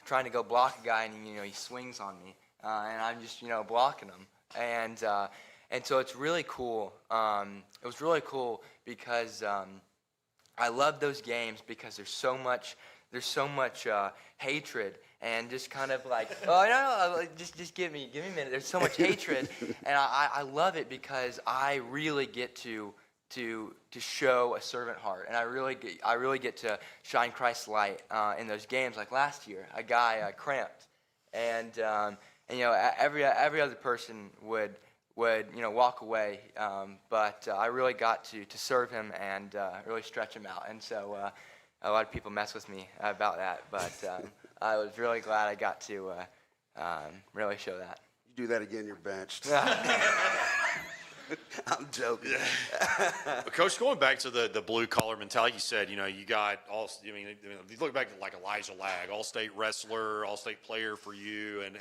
trying to go block a guy, and he swings on me, and I'm just blocking him, and so it's really cool. It was really cool because I love those games because there's so much hatred and just kind of like just give me a minute. There's so much hatred, and I love it because I really get to show a servant heart, and I really get to shine Christ's light in those games. Like last year, a guy cramped, and every other person would walk away, but I really got to serve him and really stretch him out, and so a lot of people mess with me about that, but I was really glad I got to really show that. You do that again, you're benched. I'm joking. But Coach, going back to the blue collar mentality, you said, you got all, if you look back at like Elijah Lag, all-state wrestler, all-state player for you, and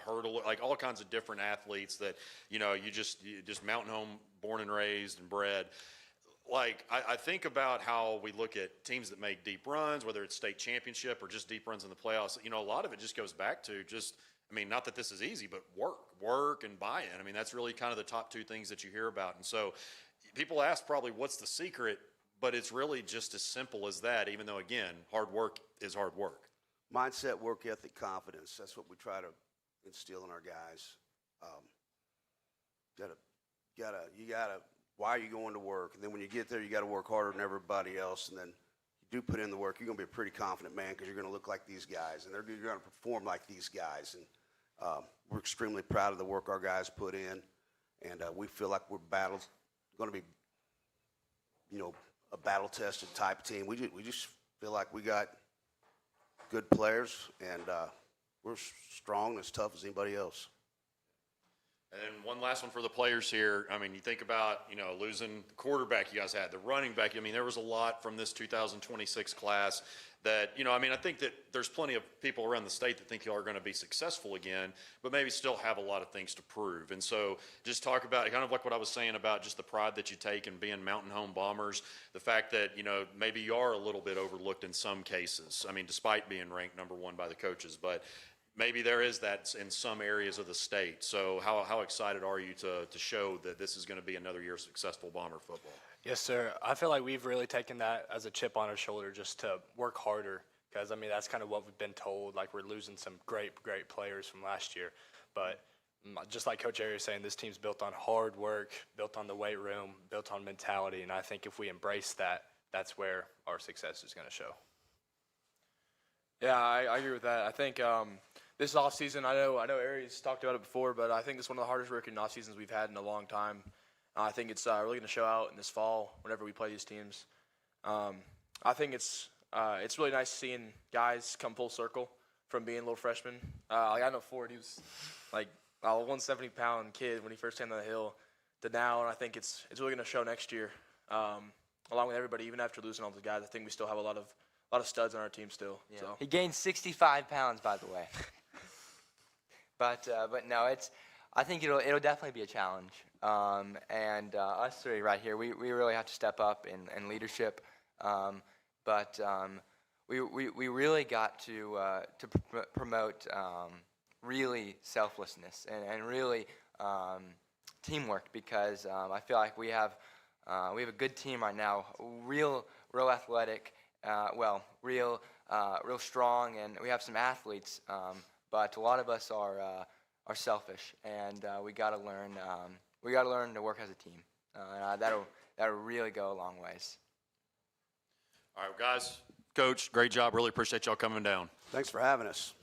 hurdle, like all kinds of different athletes that, you just mountain home, born and raised and bred. Like, I think about how we look at teams that make deep runs, whether it's state championship or just deep runs in the playoffs. A lot of it just goes back to not that this is easy, but work and buy-in. That's really kind of the top two things that you hear about. And so people ask probably what's the secret, but it's really just as simple as that, even though, again, hard work is hard work. Mindset, work ethic, confidence. That's what we try to instill in our guys. Why are you going to work? And then when you get there, you got to work harder than everybody else. And then you do put in the work, you're going to be a pretty confident man because you're going to look like these guys, and you're going to perform like these guys. And we're extremely proud of the work our guys put in, and we feel like we're going to be, a battle-tested type team. We just feel like we got good players, and we're strong and as tough as anybody else. And then one last one for the players here. You think about, losing the quarterback you guys had, the running back. There was a lot from this 2026 class that, I think that there's plenty of people around the state that think you are going to be successful again, but maybe still have a lot of things to prove. And so just talk about kind of like what I was saying about just the pride that you take in being Mountain Home Bombers, the fact that, maybe you are a little bit overlooked in some cases. Despite being ranked number one by the coaches, but maybe there is that in some areas of the state. So how excited are you to show that this is going to be another year of successful Bomber football? Yes, sir. I feel like we've really taken that as a chip on our shoulder just to work harder because, that's kind of what we've been told. Like, we're losing some great players from last year. But just like Coach Airy was saying, this team's built on hard work, built on the weight room, built on mentality. And I think if we embrace that, that's where our success is going to show. Yeah, I agree with that. I think this offseason, I know Aries talked about it before, but I think it's one of the hardest working off seasons we've had in a long time. I think it's really going to show out in this fall whenever we play these teams. I think it's really nice seeing guys come full circle from being little freshmen. I know Ford, he was like a 170-pound kid when he first came down the hill to now, and I think it's really going to show next year. Along with everybody, even after losing all the guys, I think we still have a lot of studs on our team still. Yeah. So. He gained 65 pounds, by the way. But no, I think it'll definitely be a challenge. And us three right here, we really have to step up in leadership. But we really got to promote really selflessness and really teamwork because I feel like we have a good team right now, real athletic. Real strong, and we have some athletes, but a lot of us are selfish, and we got to learn. We got to learn to work as a team. That'll really go a long ways. All right, guys, Coach, great job. Really appreciate y'all coming down. Thanks for having us.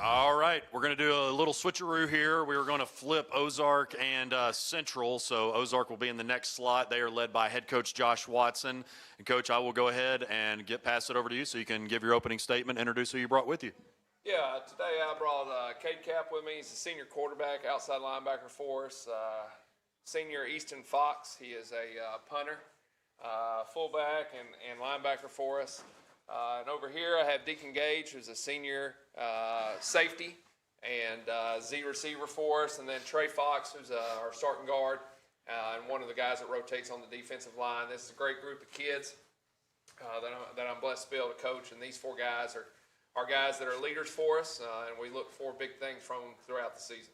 All right, we're going to do a little switcheroo here. We are going to flip Ozark and Central. So Ozark will be in the next slot. They are led by head coach Josh Watson. And Coach, I will go ahead and pass it over to you so you can give your opening statement, introduce who you brought with you. Yeah, today I brought Cade Cap with me. He's a senior quarterback, outside linebacker for us. Senior Easton Fox, he is a punter, fullback and linebacker for us. And over here I have Deacon Gage, who's a senior safety and Z receiver for us. And then Trey Fox, who's our starting guard and one of the guys that rotates on the defensive line. This is a great group of kids that I'm blessed to be able to coach. And these four guys are guys that are leaders for us, and we look for big things from them throughout the season.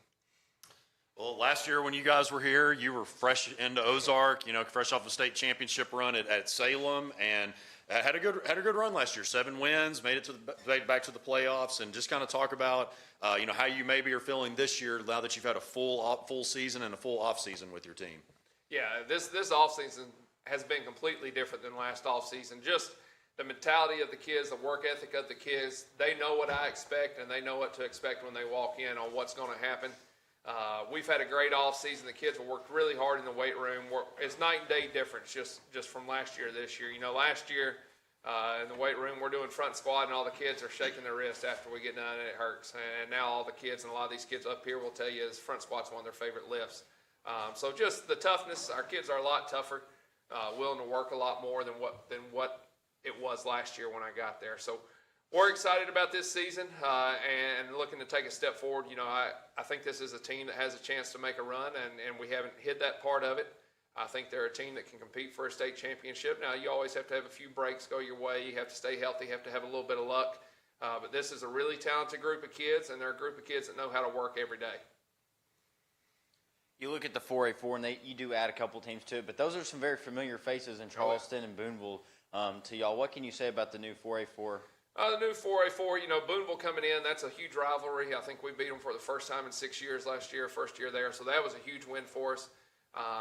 Well, last year when you guys were here, you were fresh into Ozark, fresh off a state championship run at Salem, and had a good run last year. 7 wins, made it back to the playoffs, and just kind of talk about how you maybe are feeling this year now that you've had a full season and a full off season with your team. Yeah, this off season has been completely different than last off season. Just the mentality of the kids, the work ethic of the kids, they know what I expect, and they know what to expect when they walk in on what's going to happen. We've had a great off season. The kids have worked really hard in the weight room. It's night and day difference just from last year to this year. Last year in the weight room, we're doing front squat, and all the kids are shaking their wrists after we get done, and it hurts. And now all the kids, and a lot of these kids up here will tell you is front squat's one of their favorite lifts. So just the toughness, our kids are a lot tougher, willing to work a lot more than what it was last year when I got there. So we're excited about this season and looking to take a step forward. I think this is a team that has a chance to make a run, and we haven't hit that part of it. I think they're a team that can compete for a state championship. Now, you always have to have a few breaks go your way. You have to stay healthy. You have to have a little bit of luck. But this is a really talented group of kids, and they're a group of kids that know how to work every day. You look at the 4A4, and you do add a couple teams to it, but those are some very familiar faces in Charleston and Booneville to y'all. What can you say about the new 4A4? The new 4A4, Booneville coming in, that's a huge rivalry. I think we beat them for the first time in 6 years last year, first year there. So that was a huge win for us.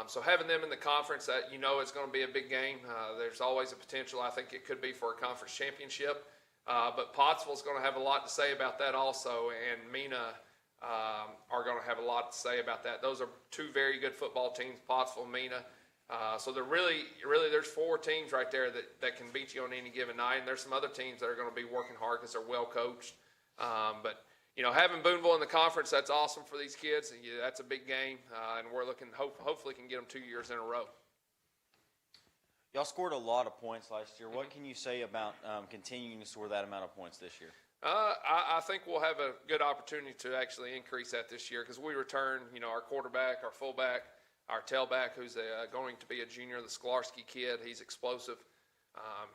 So having them in the conference, it's going to be a big game. There's always a potential. I think it could be for a conference championship. But Pottsville's going to have a lot to say about that also, and Mena are going to have a lot to say about that. Those are two very good football teams, Pottsville and Mena. So they're really, there's 4 teams right there that can beat you on any given night, and there's some other teams that are going to be working hard because they're well coached. But having Booneville in the conference, that's awesome for these kids. And that's a big game, and we're looking hopefully can get them 2 years in a row. Y'all scored a lot of points last year. What can you say about continuing to score that amount of points this year? I think we'll have a good opportunity to actually increase that this year because we return, our quarterback, our fullback, our tailback, who's going to be a junior, the Sklarski kid. He's explosive.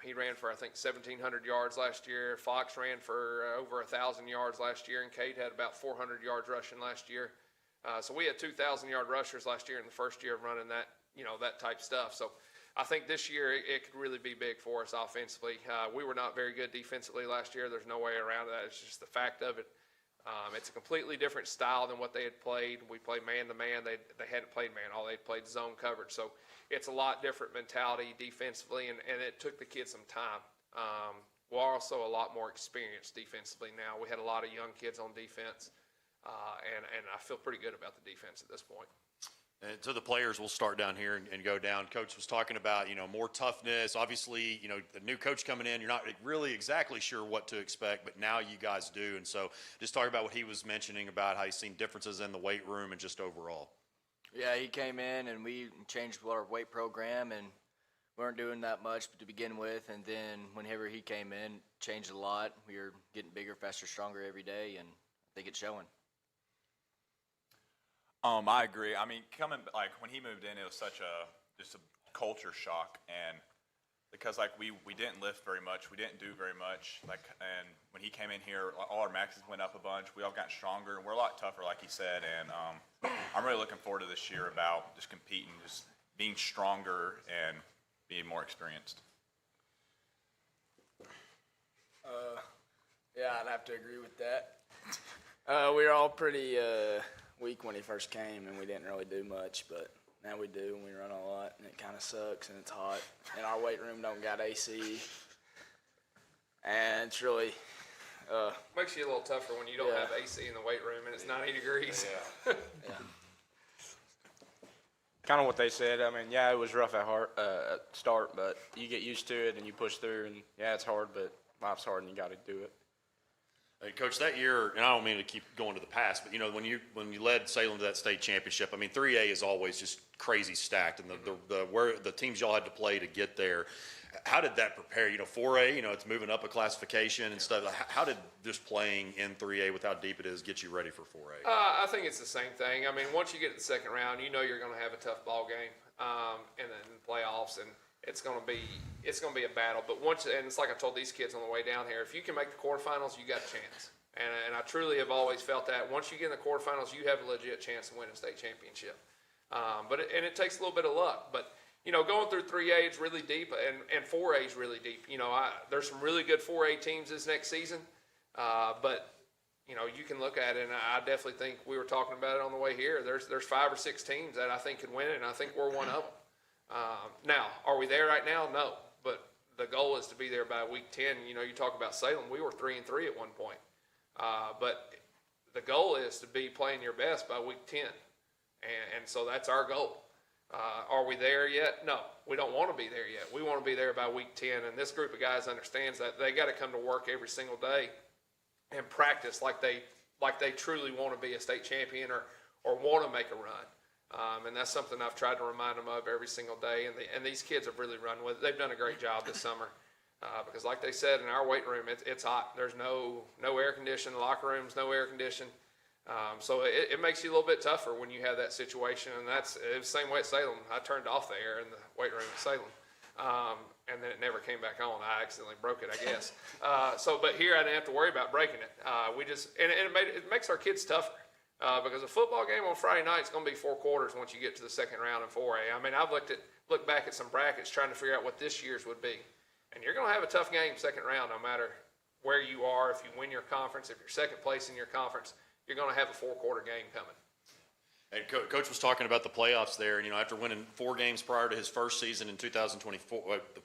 He ran for, I think, 1,700 yards last year. Fox ran for over 1,000 yards last year, and Cade had about 400 yards rushing last year. So we had 2,000-yard rushers last year in the first year of running that, that type stuff. So I think this year it could really be big for us offensively. We were not very good defensively last year. There's no way around that. It's just the fact of it. It's a completely different style than what they had played. We played man-to-man. They hadn't played man. All they played zone coverage. So it's a lot different mentality defensively, and it took the kids some time. We're also a lot more experienced defensively now. We had a lot of young kids on defense, and I feel pretty good about the defense at this point. And so the players will start down here and go down. Coach was talking about, more toughness. Obviously, the new coach coming in, you're not really exactly sure what to expect, but now you guys do. And so just talk about what he was mentioning about how he's seen differences in the weight room and just overall. Yeah, he came in and we changed our weight program, and we weren't doing that much to begin with. And then whenever he came in, changed a lot. We were getting bigger, faster, stronger every day, and I think it's showing. I agree. I mean, when he moved in, it was just a culture shock, and because we didn't lift very much, we didn't do very much, and when he came in here, all our maxes went up a bunch. We all got stronger, and we're a lot tougher, like he said. And I'm really looking forward to this year about just competing, just being stronger and being more experienced. Yeah, I'd have to agree with that. We were all pretty weak when he first came, and we didn't really do much, but now we do, and we run a lot, and it kind of sucks, and it's hot, and our weight room don't got AC, and it's really Makes you a little tougher when you don't have AC in the weight room and it's 90 degrees. Kind of what they said. I mean, yeah, it was rough at start, but you get used to it and you push through. And yeah, it's hard, but life's hard and you got to do it. Hey, Coach, that year, and I don't mean to keep going to the past, but when you led Salem to that state championship, I mean, 3A is always just crazy stacked, and the teams y'all had to play to get there. How did that prepare? 4A, it's moving up a classification and stuff. How did just playing in 3A with how deep it is get you ready for 4A? I think it's the same thing. I mean, once you get to the second round, you're going to have a tough ball game, and then playoffs, and it's going to be a battle. But and it's like I told these kids on the way down here, if you can make the quarterfinals, you got a chance. And I truly have always felt that once you get in the quarterfinals, you have a legit chance to win a state championship. But it takes a little bit of luck. But going through 3A is really deep, and 4A is really deep. There's some really good 4A teams this next season, but you can look at it, and I definitely think we were talking about it on the way here. There's 5 or 6 teams that I think could win it, and I think we're one of them. Now, are we there right now? No, but the goal is to be there by week 10. You talk about Salem, we were 3-3 at one point, but the goal is to be playing your best by week 10, and so that's our goal. Are we there yet? No, we don't want to be there yet. We want to be there by week 10, and this group of guys understands that they got to come to work every single day and practice like they truly want to be a state champion or want to make a run. And that's something I've tried to remind them of every single day. And these kids have really run with it. They've done a great job this summer because, like they said, in our weight room, it's hot. There's no air conditioning. The locker room's no air conditioning. So it makes you a little bit tougher when you have that situation. And it was the same way at Salem. I turned off the air in the weight room at Salem. And then it never came back on. I accidentally broke it, I guess. But here I didn't have to worry about breaking it. It makes our kids tougher. Because a football game on Friday night is going to be 4 quarters once you get to the second round in 4A. I mean, I've looked back at some brackets trying to figure out what this year's would be. And you're going to have a tough game second round no matter where you are. If you win your conference, if you're second place in your conference, you're going to have a 4-quarter game coming. And Coach was talking about the playoffs there, and after winning 4 games prior to his first season in 2024, the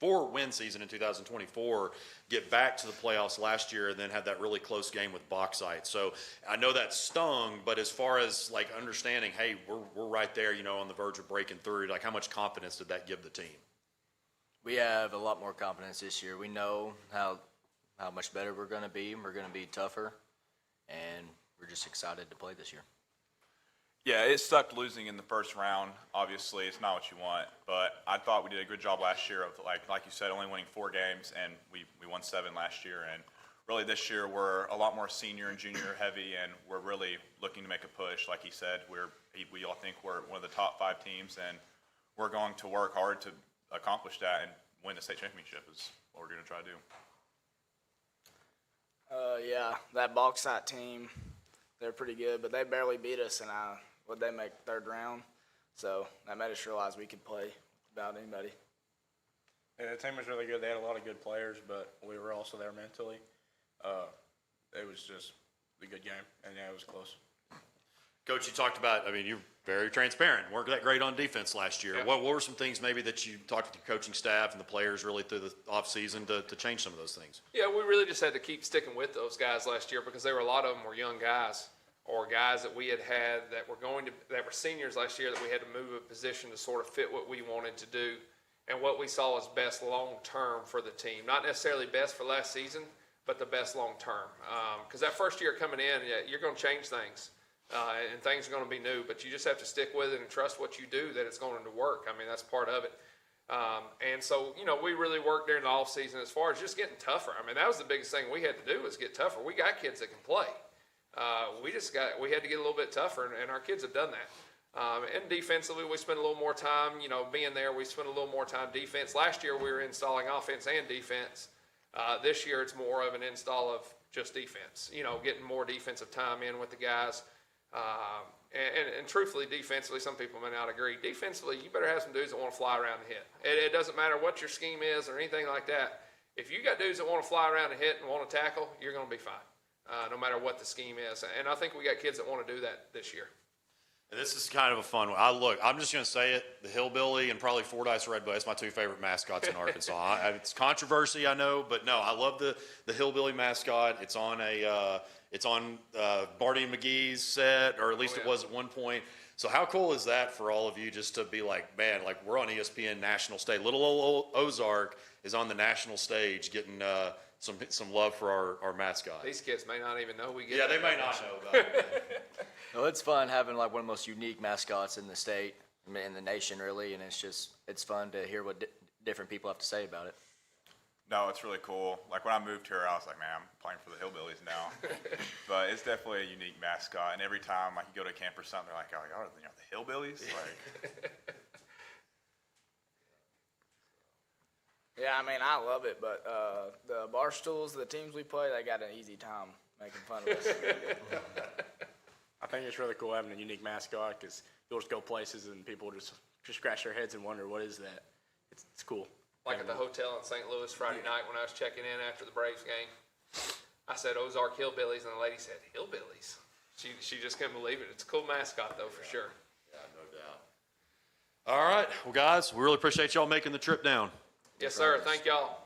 4-win season in 2024, get back to the playoffs last year, and then had that really close game with Bauxite. So I know that stung, but as far as understanding, hey, we're right there, on the verge of breaking through. How much confidence did that give the team? We have a lot more confidence this year. We know how much better we're going to be. We're going to be tougher, and we're just excited to play this year. Yeah, it sucked losing in the first round. Obviously, it's not what you want, but I thought we did a good job last year of, like you said, only winning 4 games, and we won 7 last year. And really this year we're a lot more senior and junior heavy, and we're really looking to make a push. Like he said, we all think we're one of the top 5 teams, and we're going to work hard to accomplish that and win the state championship is what we're going to try to do. Yeah, that Bauxite team, they're pretty good, but they barely beat us in what they make 3rd round. So that made us realize we could play without anybody. Yeah, the team was really good. They had a lot of good players, but we were also there mentally. It was just a good game, and yeah, it was close. Coach, you talked about, you're very transparent. Weren't that great on defense last year. Yeah. What were some things maybe that you talked with your coaching staff and the players really through the offseason to change some of those things? Yeah, we really just had to keep sticking with those guys last year because a lot of them were young guys or guys that we had that were seniors last year that we had to move a position to sort of fit what we wanted to do and what we saw as best long-term for the team. Not necessarily best for last season, but the best long-term. Because that first year coming in, you're going to change things. And things are going to be new, but you just have to stick with it and trust what you do, that it's going to work. That's part of it. And so, we really worked during the off season as far as just getting tougher. That was the biggest thing we had to do was get tougher. We got kids that can play. We had to get a little bit tougher, and our kids have done that. And defensively, we spent a little more time, being there. We spent a little more time defense. Last year, we were installing offense and defense. This year, it's more of an install of just defense, getting more defensive time in with the guys. And truthfully, defensively, some people may not agree. Defensively, you better have some dudes that want to fly around and hit. It doesn't matter what your scheme is or anything like that. If you got dudes that want to fly around and hit and want to tackle, you're going to be fine, no matter what the scheme is. And I think we got kids that want to do that this year. This is kind of a fun one. I'm just going to say it. The Hillbilly and probably Fordyce Red Blaze, my two favorite mascots in Arkansas. It's controversy, I know, but no, I love the Hillbilly mascot. It's on Barney and McGee's set, or at least it was at one point. So how cool is that for all of you just to be like, man, like we're on ESPN national stage. Little old Ozark is on the national stage getting some love for our mascot. These kids may not even know we get. Yeah, they may not know about it. No, it's fun having like one of the most unique mascots in the state, in the nation, really, and it's fun to hear what different people have to say about it. No, it's really cool. Like when I moved here, I was like, man, I'm playing for the Hillbillies now. But it's definitely a unique mascot, and every time I can go to camp or something, they're like, oh, the Hillbillies? Like, Yeah, I mean, I love it, but the Barstools, the teams we play, they got an easy time making fun of us. I think it's really cool having a unique mascot because you'll just go places and people just scratch their heads and wonder, what is that? It's cool. Like at the hotel in St. Louis Friday night when I was checking in after the Braves game, I said Ozark Hillbillies, and the lady said, Hillbillies? She just couldn't believe it. It's a cool mascot, though, for sure. Yeah, no doubt. All right. Well, guys, we really appreciate y'all making the trip down. Yes, sir. Thank y'all.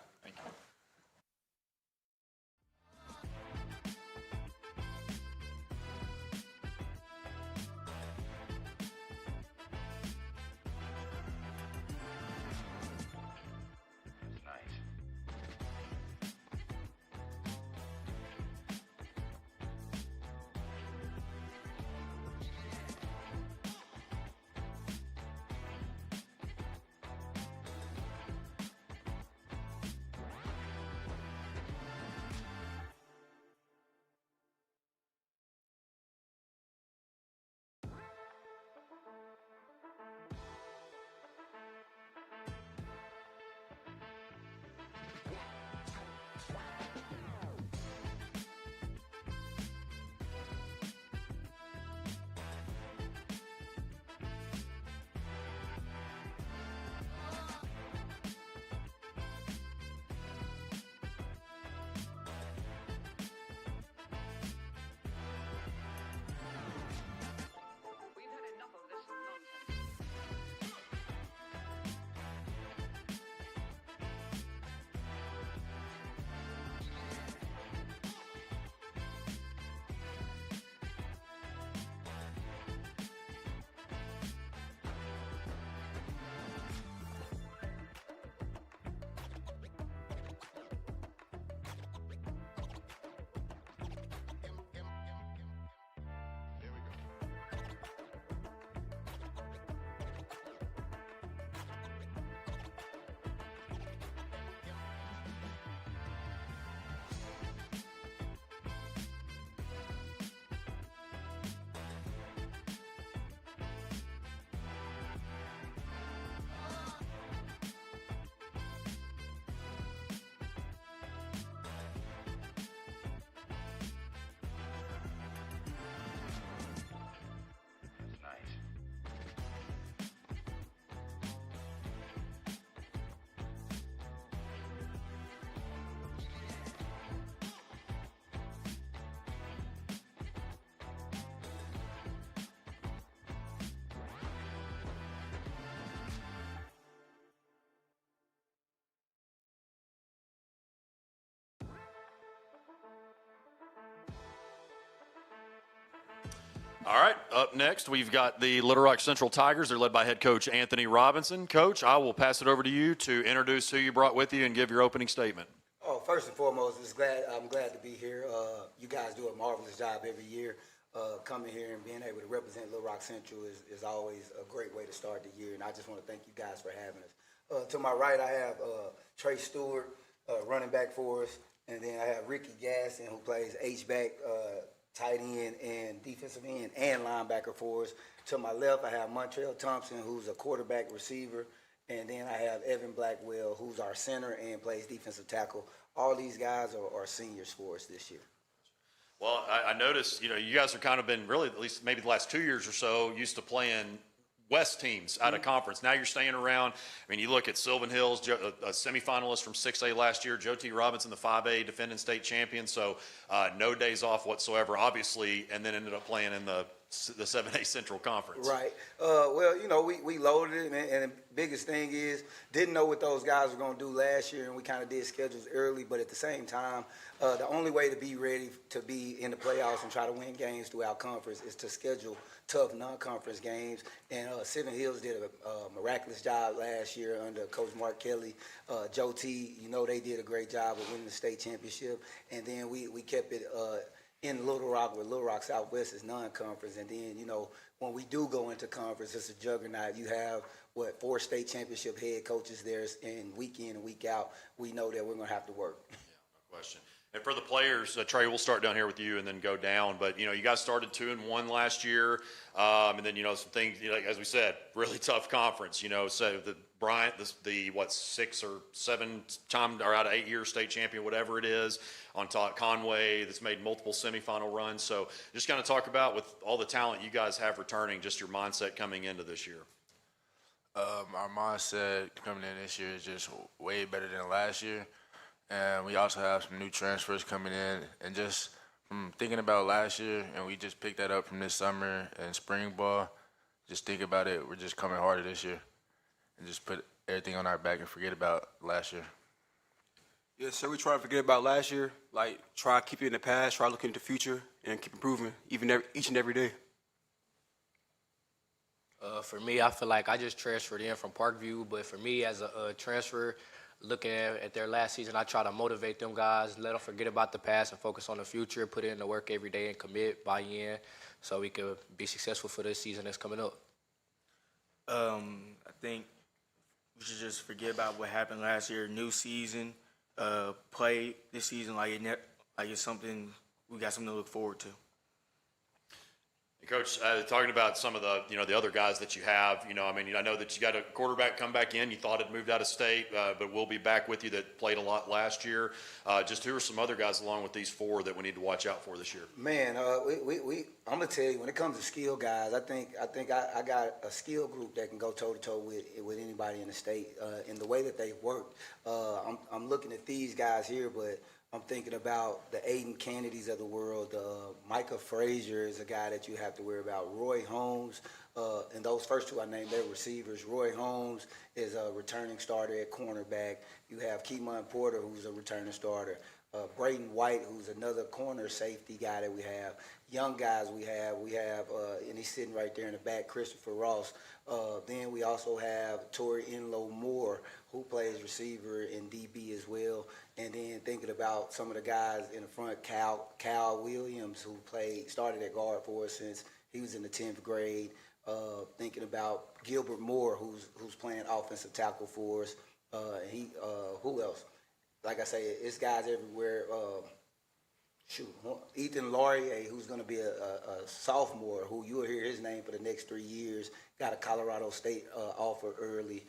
All right, up next, we've got the Little Rock Central Tigers. They're led by head coach Anthony Robinson. Coach, I will pass it over to you to introduce who you brought with you and give your opening statement. Oh, first and foremost, I'm glad to be here. You guys do a marvelous job every year. Coming here and being able to represent Little Rock Central is always a great way to start the year, and I just want to thank you guys for having us. To my right, I have Trey Stewart, running back for us, and then I have Ricky Gasson, who plays H-back, tight end and defensive end and linebacker for us. To my left, I have Montrell Thompson, who's a quarterback receiver, and then I have Evan Blackwell, who's our center and plays defensive tackle. All these guys are seniors for us this year. Well, I noticed, you guys have kind of been really, at least maybe the last 2 years or so, used to playing West teams out of conference. Now you're staying around. I mean, you look at Sylvan Hills, a semifinalist from 6A last year, Joe T. Robinson, the 5A defending state champion. So no days off whatsoever, obviously, and then ended up playing in the the 7A Central Conference. Right. Well, you know, we loaded it, and the biggest thing is didn't know what those guys were going to do last year, and we kind of did schedules early. But at the same time, the only way to be ready to be in the playoffs and try to win games throughout conference is to schedule tough non-conference games. And Seven Hills did a miraculous job last year under Coach Mark Kelly. Joe T, you know, they did a great job of winning the state championship. And then we kept it in Little Rock, where Little Rock Southwest is non-conference. And then, you know, when we do go into conference, it's a juggernaut. You have, 4 state championship head coaches there, and week in and week out, we know that we're going to have to work. Yeah, no question. And for the players, Trey, we'll start down here with you and then go down. But, you know, you guys started 2-1 last year. And then, you know, some things, you know, as we said, really tough conference, you know. So the Bryant, the 6 or 7 time or out of 8 years state champion, whatever it is, on top Conway that's made multiple semifinal runs. So just kind of talk about, with all the talent you guys have returning, just your mindset coming into this year. Our mindset coming in this year is just way better than last year. And we also have some new transfers coming in. And just from thinking about last year, and we just picked that up from this summer and spring ball, just think about it. We're just coming harder this year and just put everything on our back and forget about last year. Yes, sir. We try to forget about last year. Like, try to keep it in the past, try to look into the future, and keep improving each and every day. For me, I feel like I just transferred in from Parkview, but for me as a transfer, looking at their last season, I try to motivate them guys, let them forget about the past and focus on the future, put in the work every day and commit, buy in, so we could be successful for this season that's coming up. I think we should just forget about what happened last year. New season, play this season like it's something we got something to look forward to. Coach, talking about some of the, you know, the other guys that you have, you know, I mean, I know that you got a quarterback come back in. You thought it moved out of state, but we'll be back with you that played a lot last year. Just who are some other guys along with these 4 that we need to watch out for this year? Man, I'm gonna tell you, when it comes to skill guys, I think I got a skill group that can go toe to toe with anybody in the state. In the way that they work, I'm looking at these guys here, but I'm thinking about the Aiden Kennedys of the world. Micah Frazier is a guy that you have to worry about. Roy Holmes, and those first 2 I named, they're receivers. Roy Holmes is a returning starter at cornerback. You have Keymon Porter, who's a returning starter. Braden White, who's another corner safety guy that we have. Young guys we have, and he's sitting right there in the back, Christopher Ross. Then we also have Torrey Enlow Moore, who plays receiver and DB as well. And then thinking about some of the guys in the front, Cal Williams, who started at guard for us since he was in the 10th grade. Thinking about Gilbert Moore, who's playing offensive tackle for us. Who else? Like I say, it's guys everywhere. Ethan Laurier, who's going to be a sophomore, who you'll hear his name for the next 3 years, got a Colorado State offer early.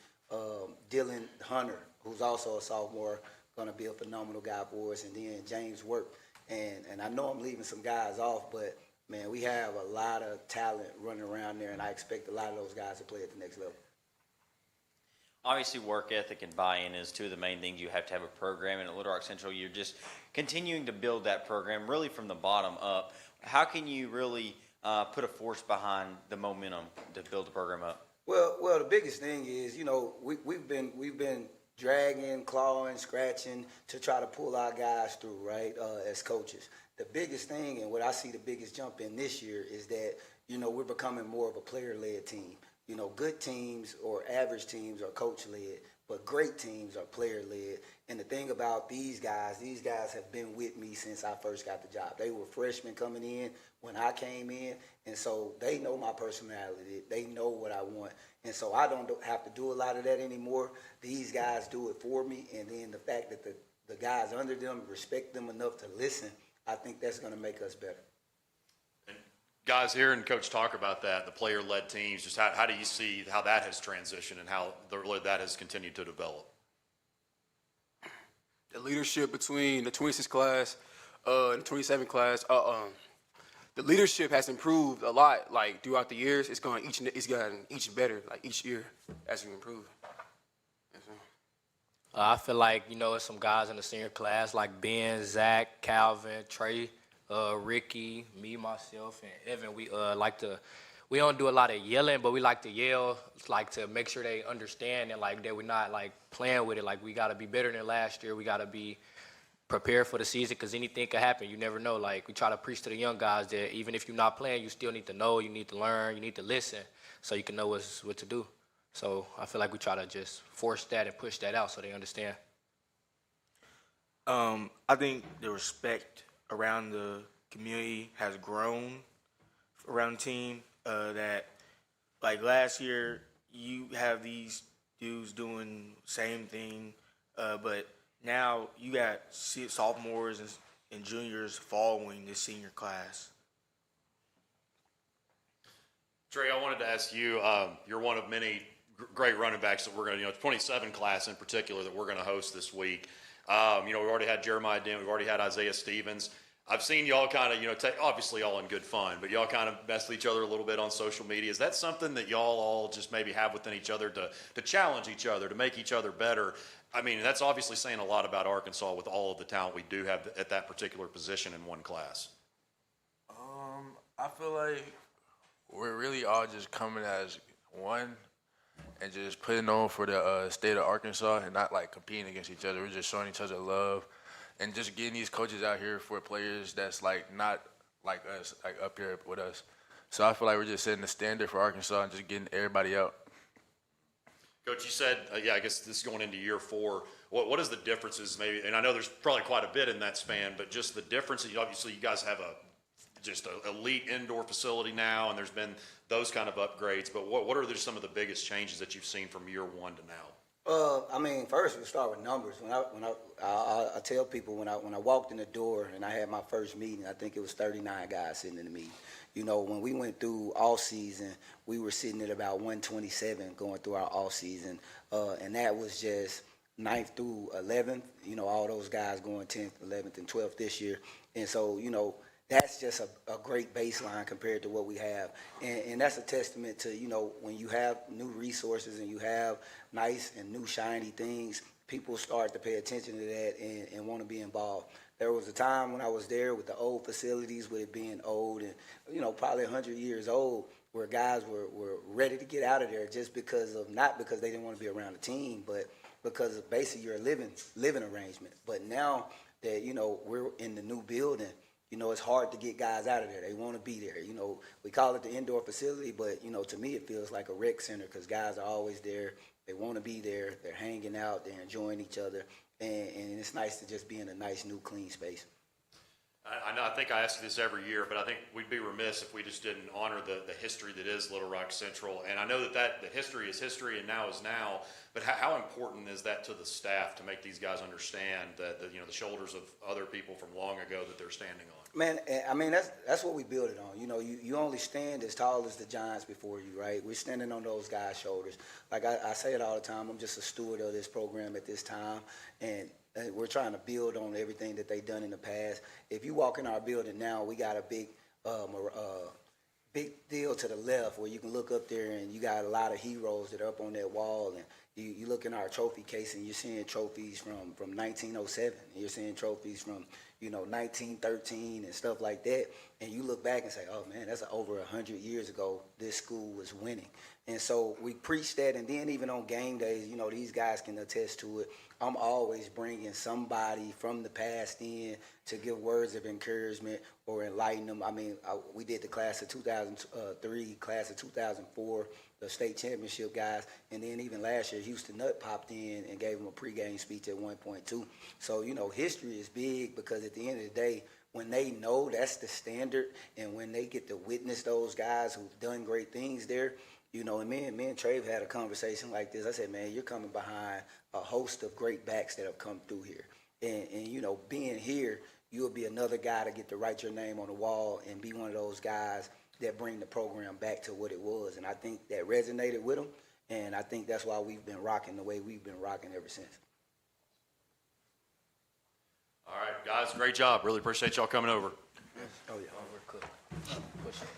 Dylan Hunter, who's also a sophomore, going to be a phenomenal guy for us. And then James Work. And I know I'm leaving some guys off, but, man, we have a lot of talent running around there, and I expect a lot of those guys to play at the next level. Obviously, work ethic and buy-in is 2 of the main things you have to have a program. And at Little Rock Central, you're just continuing to build that program really from the bottom up. How can you really put a force behind the momentum to build the program up? Well, the biggest thing is, you know, we've been dragging, clawing, scratching to try to pull our guys through, right, as coaches. The biggest thing, and what I see the biggest jump in this year, is that, you know, we're becoming more of a player-led team. You know, good teams or average teams are coach-led, but great teams are player-led. And the thing about these guys have been with me since I first got the job. They were freshmen coming in when I came in, and so they know my personality. They know what I want. And so I don't have to do a lot of that anymore. These guys do it for me, and then the fact that the guys under them respect them enough to listen, I think that's going to make us better. Guys, hearing Coach talk about that, the player-led teams, just how do you see how that has transitioned and how that has continued to develop? The leadership between the 26 class and the 27 class, the leadership has improved a lot. Like throughout the years, it's gotten each better. Like each year, as we improve. I feel like, you know, some guys in the senior class like Ben, Zach, Calvin, Trey. Ricky, me, myself, and Evan, we we don't do a lot of yelling, but we like to yell, like to make sure they understand and like that we're not like playing with it. Like we got to be better than last year. We got to be prepared for the season because anything could happen. You never know. Like we try to preach to the young guys that even if you're not playing, you still need to know, you need to learn, you need to listen, so you can know what to do. So I feel like we try to just force that and push that out so they understand. I think the respect around the community has grown around the team. That like last year, you have these dudes doing same thing, but now you got sophomores and juniors following the senior class. Trey, I wanted to ask you, you're one of many great running backs that we're going to, 27 class in particular that we're going to host this week. We've already had Jeremiah Dent, we've already had Isaiah Stevens. I've seen y'all kind of, obviously all in good fun, but y'all kind of mess with each other a little bit on social media. Is that something that y'all all just maybe have within each other to challenge each other, to make each other better? I mean, that's obviously saying a lot about Arkansas with all of the talent we do have at that particular position in one class. I feel like we're really all just coming as one and just putting on for the state of Arkansas and not like competing against each other. We're just showing each other love and just getting these coaches out here for players that's like not like us, like up here with us. So I feel like we're just setting the standard for Arkansas and just getting everybody out. Coach, you said, I guess this is going into year 4. What is the differences maybe? And I know there's probably quite a bit in that span, but just the difference. Obviously, you guys have just an elite indoor facility now, and there's been those kind of upgrades. But what are some of the biggest changes that you've seen from year 1 to now? I mean, first we start with numbers. I tell people when I walked in the door and I had my first meeting, I think it was 39 guys sitting in the meeting. When we went through all season, we were sitting at about 127 going through our all season, and that was just 9th through 11th. All those guys going 10th, 11th, and 12th this year, and so that's just a great baseline compared to what we have. And that's a testament to, when you have new resources and you have nice and new shiny things, people start to pay attention to that and want to be involved. There was a time when I was there with the old facilities, with it being old and, probably 100 years old, where guys were ready to get out of there just not because they didn't want to be around the team, but because of basically your living arrangement. But now that, we're in the new building, it's hard to get guys out of there. They want to be there. We call it the indoor facility, but, to me it feels like a rec center because guys are always there. They want to be there. They're hanging out. They're enjoying each other. And it's nice to just be in a nice, new, clean space. I know. I think I ask you this every year, but I think we'd be remiss if we just didn't honor the history that is Little Rock Central. And I know that the history is history and now is now. But how important is that to the staff to make these guys understand that the shoulders of other people from long ago that they're standing on? Man, I mean that's what we build it on. You only stand as tall as the giants before you, right? We're standing on those guys' shoulders. Like I say it all the time. I'm just a steward of this program at this time, and we're trying to build on everything that they've done in the past. If you walk in our building now, we got a big deal to the left where you can look up there and you got a lot of heroes that are up on that wall. And you look in our trophy case and you're seeing trophies from 1907. And you're seeing trophies from 1913 and stuff like that. And you look back and say, oh man, that's over 100 years ago. This school was winning. And so we preach that. And then even on game days, these guys can attest to it. I'm always bringing somebody from the past in to give words of encouragement or enlighten them. I mean, we did the class of 2003, class of 2004, the state championship guys, and then even last year, Houston Nutt popped in and gave them a pregame speech at 1.2. So, history is big because at the end of the day, when they know that's the standard and when they get to witness those guys who've done great things there, and me and Trave had a conversation like this. I said, man, you're coming behind a host of great backs that have come through here. And being here, you'll be another guy to get to write your name on the wall and be one of those guys that bring the program back to what it was. And I think that resonated with them, and I think that's why we've been rocking the way we've been rocking ever since. All right, guys, great job. Really appreciate y'all coming over. Oh, yeah. We're cool. Push it.